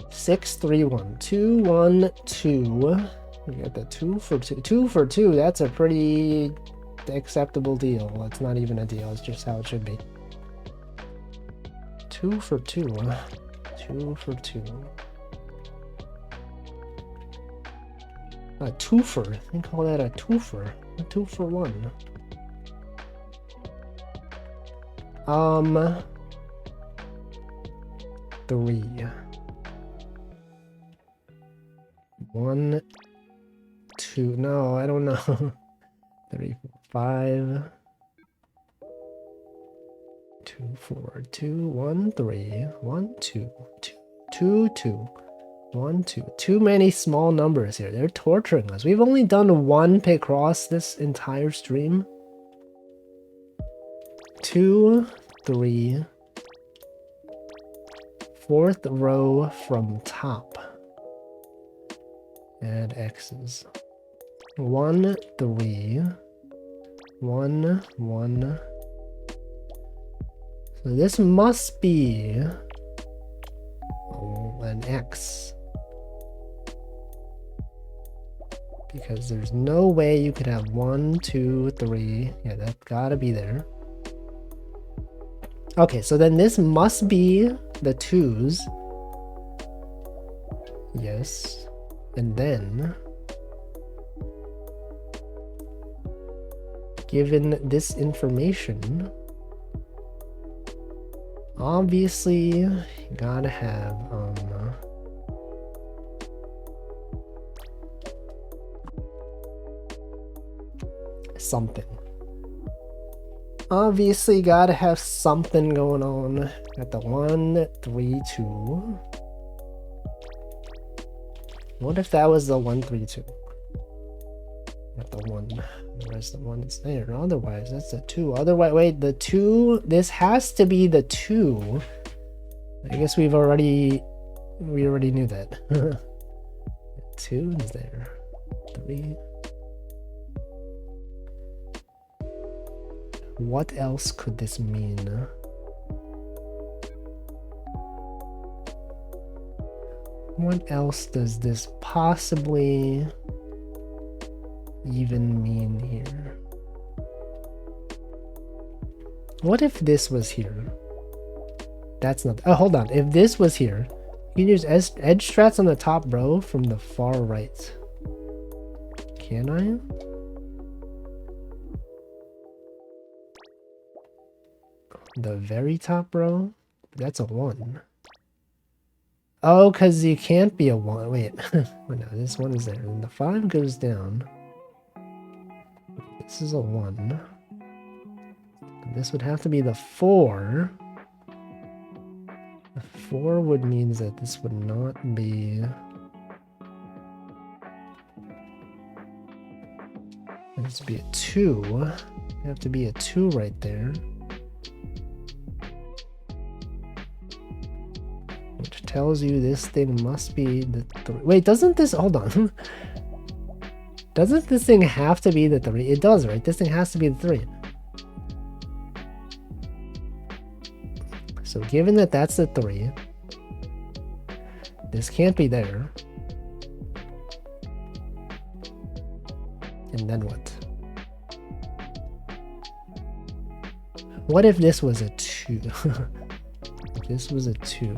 6, 3, 1, 2, 1, 2. We got the 2 for 2. 2 for 2. That's a pretty acceptable deal. Well, it's not even a deal. It's just how it should be. 2 for 2. 2 for 2. A twofer. I think call that a twofer. A 2 for 1. 3. 1, 2. No, I don't know. 3, 4, 5. 2, 4, 2, 1, 3. 1, 2, 2, 2, 2. 1, 2. Too many small numbers here. They're torturing us. We've only done one picross this entire stream. 2, 3. 4th row from top. Add X's. 1, 3. 1, 1. So this must be an X. Because there's no way you could have 1, 2, 3. Yeah, that's gotta be there. Okay, so then this must be the 2's. Yes. And then, given this information, obviously you gotta have something. Obviously gotta have something going on at the 1, 3, 2. What if that was the 1, 3, 2? Not the 1. Where's the 1 is there? Otherwise, that's the 2. Otherwise, wait, the 2. This has to be the 2. I guess we already knew that. 2 is there. 3. What else could this mean? What else does this possibly even mean here? What if this was here? That's not... Oh, hold on. If this was here, you can use edge strats on the top row from the far right. Can I? The very top row? That's a 1. Oh, because you can't be a 1. Wait. Well, no, this 1 is there. And the 5 goes down. This is a 1. This would have to be the 4. The 4 would mean that this would not be... It has to be a 2. It have to be a 2 right there. Which tells you this thing must be the 3. Wait, doesn't this... Hold on. Doesn't this thing have to be the 3? It does, right? This thing has to be the 3. So given that that's the 3, this can't be there. And then what? What if this was a 2? If this was a 2...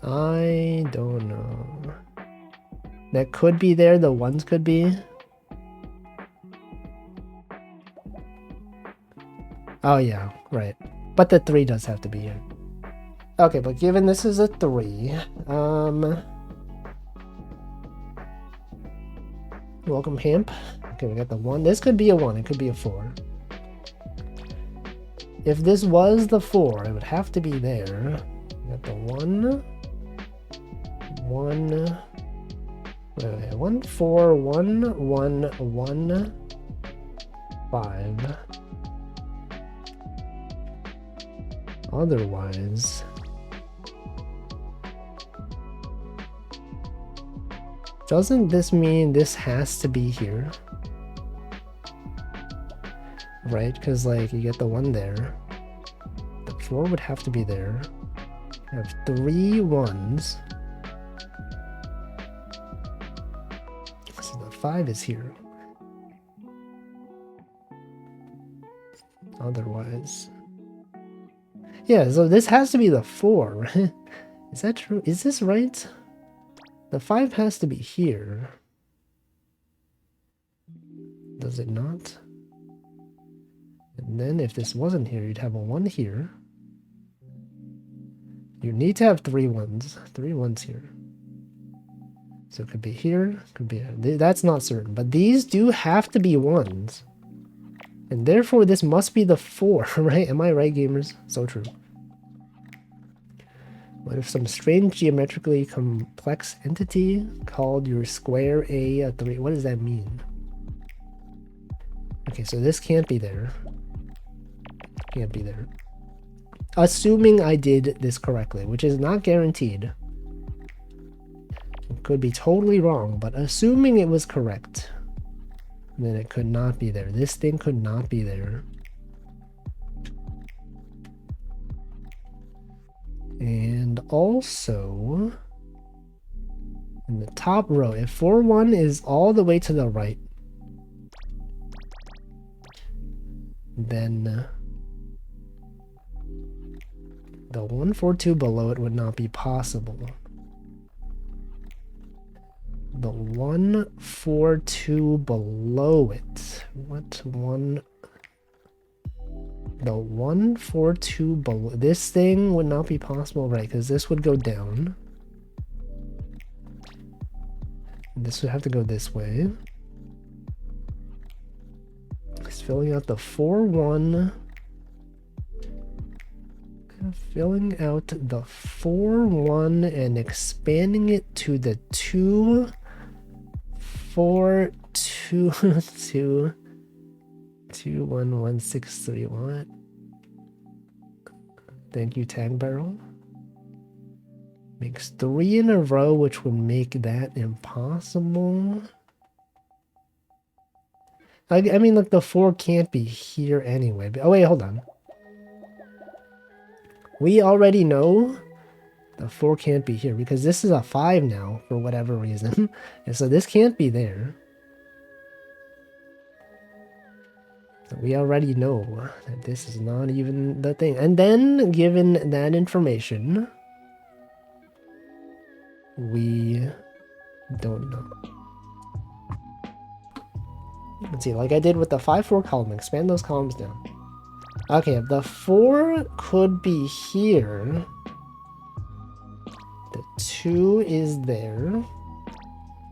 I don't know. That could be there, the 1s could be. Oh yeah, right. But the 3 does have to be here. Okay, but given this is a 3, welcome Hamp. Okay, we got the 1. This could be a 1, it could be a 4. If this was the 4, it would have to be there. We got the 1. 1, wait, 1, 4, 1, 1, 1, 5. Otherwise, doesn't this mean this has to be here? Right, because like you get the 1 there. The 4 would have to be there. You have 3 1s. 5 is here. Otherwise... Yeah, so this has to be the 4, right? Is that true? Is this right? The 5 has to be here. Does it not? And then if this wasn't here, you'd have a 1 here. You need to have 3 ones. 3 ones here. So it could be here, could be here. That's not certain, but these do have to be 1s. And therefore this must be the 4, right? Am I right, gamers? So true. What if some strange geometrically complex entity called your square a 3? What does that mean? Okay, so this can't be there. Can't be there. Assuming I did this correctly, which is not guaranteed. It could be totally wrong, but assuming it was correct, then it could not be there. This thing could not be there. And also, in the top row, if 4-1 is all the way to the right, then the 142 below it would not be possible. The 142 below it. What one? The 142 below this thing would not be possible, right? Because this would go down. This would have to go this way. It's filling out the 4-1. Filling out the 4-1 and expanding it to the 2-4-2 2-1-1-6-3. What? Thank you, Tag Barrel. Makes 3 in a row, which would make that impossible. I mean, look, the 4 can't be here anyway. But, oh, wait, hold on. We already know the 4 can't be here because this is a 5 now for whatever reason. And so this can't be there. So we already know that this is not even the thing. And then, given that information, we don't know. Let's see, like I did with the 5-4 column, expand those columns down. Okay, the 4 could be here. The 2 is there.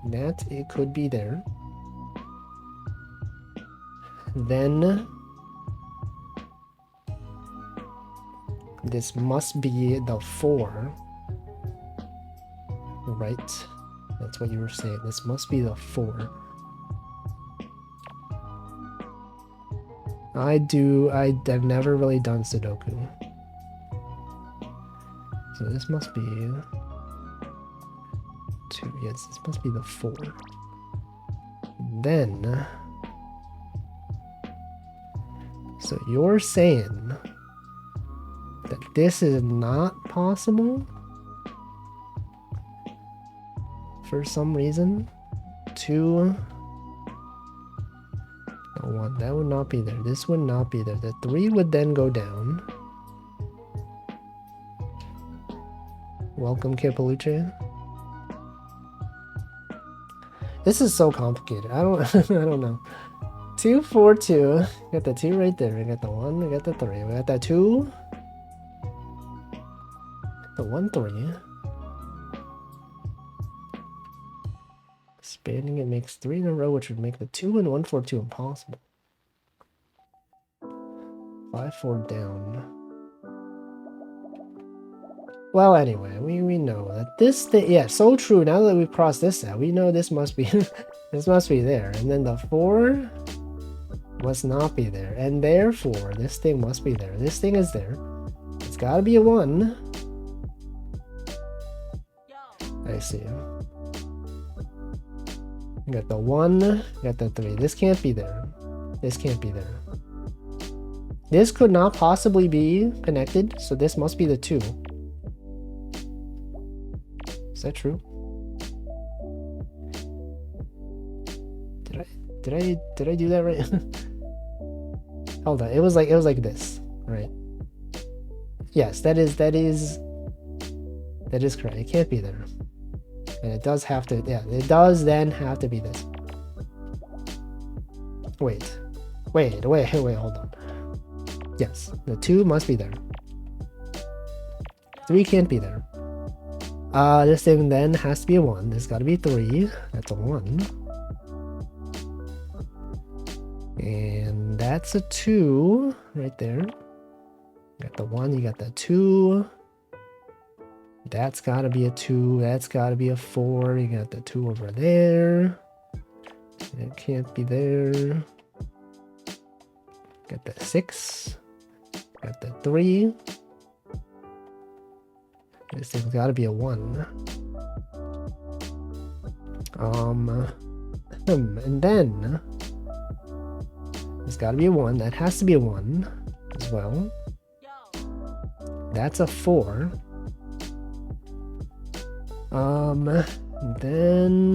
That it could be there. Then this must be the 4. Right? That's what you were saying. This must be the 4. I've never really done Sudoku. So this must be 2. Yes, this must be the 4. Then, so you're saying that this is not possible for some reason? 2, 1, that would not be there. This would not be there. The 3 would then go down. Welcome, Kipaluche. This is so complicated. I don't I don't know. 2, 4, 2. Got the 2 right there. We got the 1, we got the 3. We got that 2. The 1, 3. Expanding it makes 3 in a row, which would make the 2 and 1, 4, 2 impossible. 5, 4 down. Well, anyway, we know that this thing, yeah, so true. Now that we've crossed this out, we know this must be this must be there, and then the 4 must not be there, and therefore this thing must be there. This thing is there. It's got to be a 1. I see. You got the 1, you got the 3. This can't be there. This can't be there. This could not possibly be connected, so this must be the 2. Is that true? Did I do that right? Hold on. It was like this, right? Yes, that is correct. It can't be there. And it does have to, yeah, it does then have to be this. Wait, hold on. Yes, the 2 must be there. 3 can't be there. This thing then has to be a 1. There's got to be 3. That's a 1. And that's a 2 right there. You got the 1, you got the 2. That's got to be a 2. That's got to be a 4. You got the 2 over there. It can't be there. Got the 6. Got the 3. This thing's got to be a 1. And then there's got to be a 1. That has to be a 1 as well. That's a 4. Then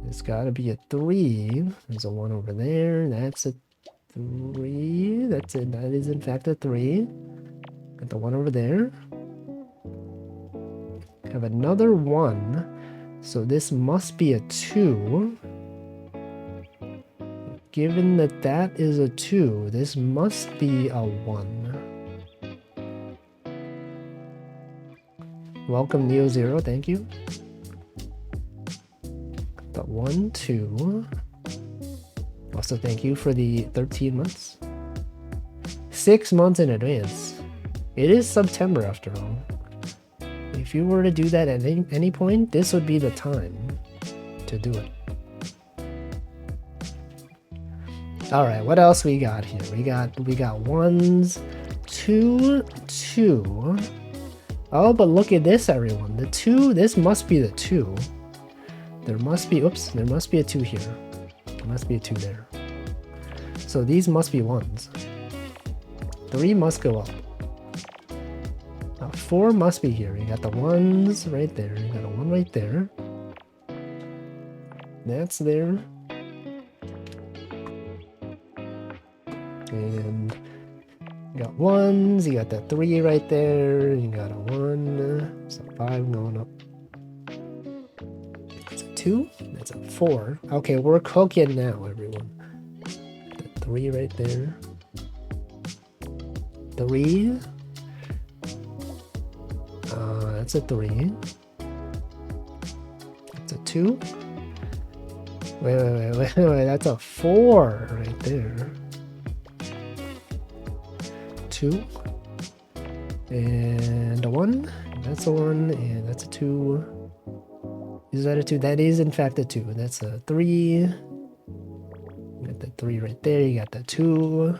there's got to be a 3. There's a 1 over there. That's a 3. That's it. That is in fact a 3. Got the 1 over there. Have another 1. So this must be a 2. Given that that is a 2, this must be a 1. Welcome Neo Zero, thank you. The 1, 2. Also thank you for the 13 months. 6 months in advance. It is September after all. If you were to do that at any point, this would be the time to do it. Alright, what else we got here? We got 1s, 2, 2. Oh, but look at this, everyone. The 2, this must be the 2. There must be, oops, there must be a 2 here. There must be a 2 there. So these must be 1s. 3 must go up. 4 must be here. You got the 1s right there. You got a 1 right there. That's there. And you got 1s. You got that 3 right there. You got a 1. So 5 going up. That's a 2. That's a 4. Okay, we're cooking now, everyone. The 3 right there. 3. That's a 3. That's a 2. Wait. That's a 4 right there. 2. And a 1. That's a 1. And that's a 2. Is that a 2? That is in fact a 2. That's a 3. You got the 3 right there. You got the 2.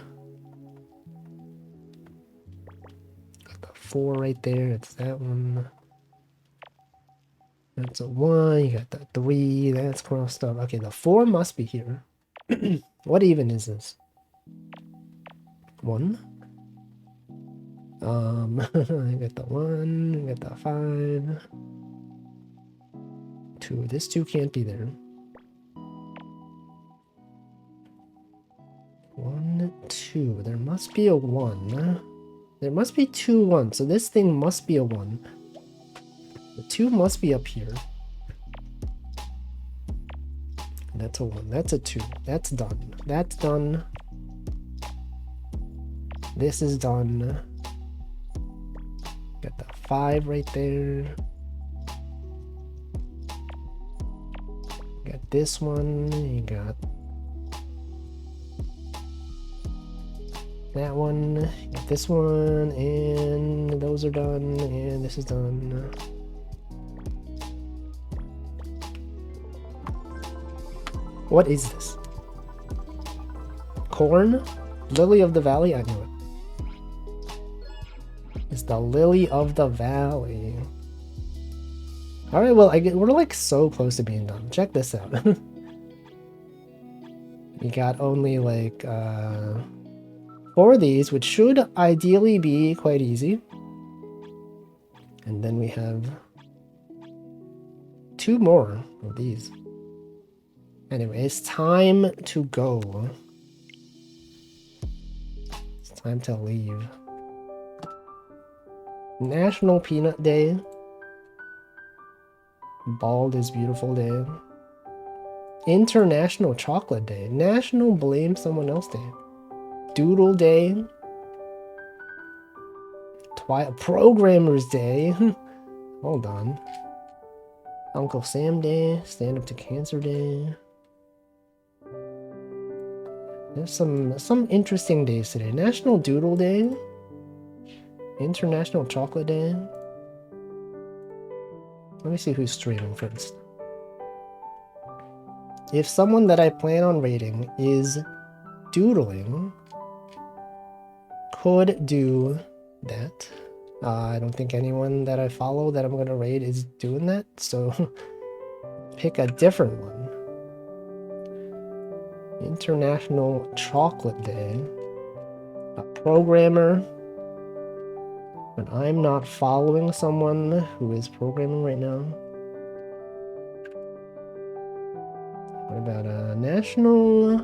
4 right there, it's that one. That's a 1, you got the 3, that's crossed up. Okay, the 4 must be here. What even is this? 1. I got the 1, I got the 5. 2, this 2 can't be there. 1, 2, there must be a 1. There must be 2 1s, so this thing must be a 1. The 2 must be up here. That's a 1. That's a 2. That's done. That's done. This is done. Got the 5 right there. Got this one. You got that one, got this one, and those are done, and this is done. What is this? Corn? Lily of the Valley? I knew it. It's the Lily of the Valley. Alright, well, we're like so close to being done. Check this out. We got only like 4 of these, which should ideally be quite easy. And then we have 2 more of these. Anyway, it's time to go. It's time to leave. National Peanut Day. Bald is Beautiful Day. International Chocolate Day. National Blame Someone Else Day. Doodle Day. Programmers Day. Hold on. Uncle Sam Day. Stand Up to Cancer Day. There's some interesting days today. National Doodle Day. International Chocolate Day. Let me see who's streaming first. If someone that I plan on raiding is doodling, could do that. I don't think anyone that I follow that I'm going to raid is doing that, so pick a different one. International Chocolate Day. A programmer. But I'm not following someone who is programming right now. What about a national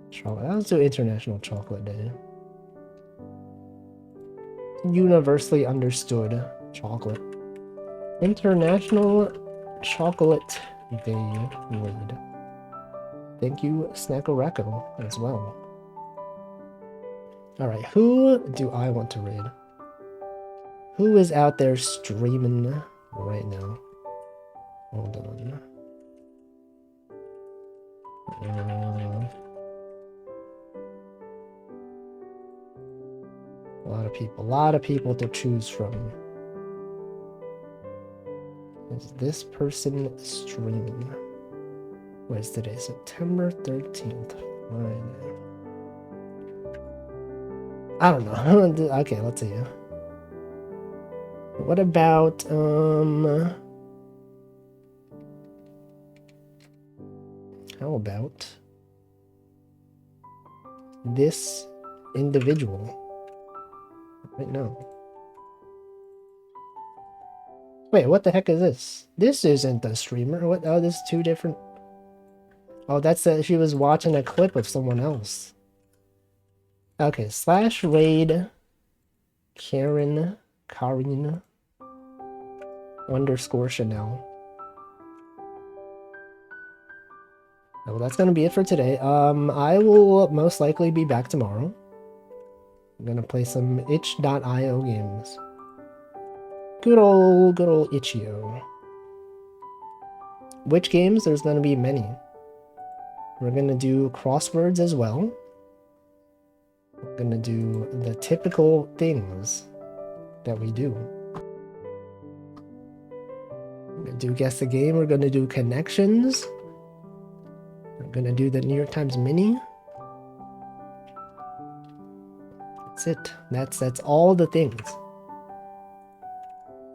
chocolate? Let's do International Chocolate Day. Universally understood chocolate. International Chocolate Day raid. Thank you, Snackoreko, as well. Alright, who do I want to raid? Who is out there streaming right now? Hold on. A lot of people to choose from. Is this person streaming? What is today? September 13th. Friday. I don't know. Okay, let's see. What about, how about this individual right now? Wait, what the heck is this? This isn't the streamer. What? Oh, this is two different. Oh, that's she was watching a clip of someone else. Okay, /raid Karina _ Chanel. Well, that's gonna be it for today. I will most likely be back tomorrow. I'm gonna play some itch.io games. Good old Itch.io. Which games? There's gonna be many. We're gonna do crosswords as well. We're gonna do the typical things that we do. We're gonna do guess the game. We're gonna do connections. We're gonna do the New York Times Mini. That's it. That's all the things.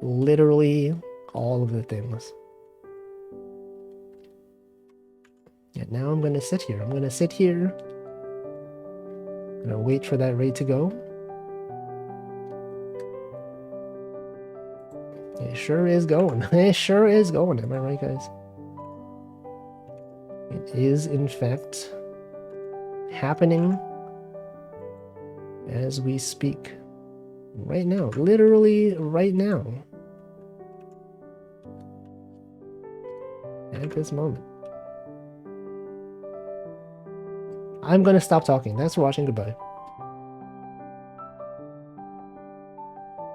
Literally all of the things. And now I'm gonna sit here. I'm gonna wait for that raid to go. It sure is going. It sure is going. Am I right, guys? It is, in fact, happening as we speak. Right now. Literally right now. At this moment. I'm gonna stop talking. Thanks for watching. Goodbye.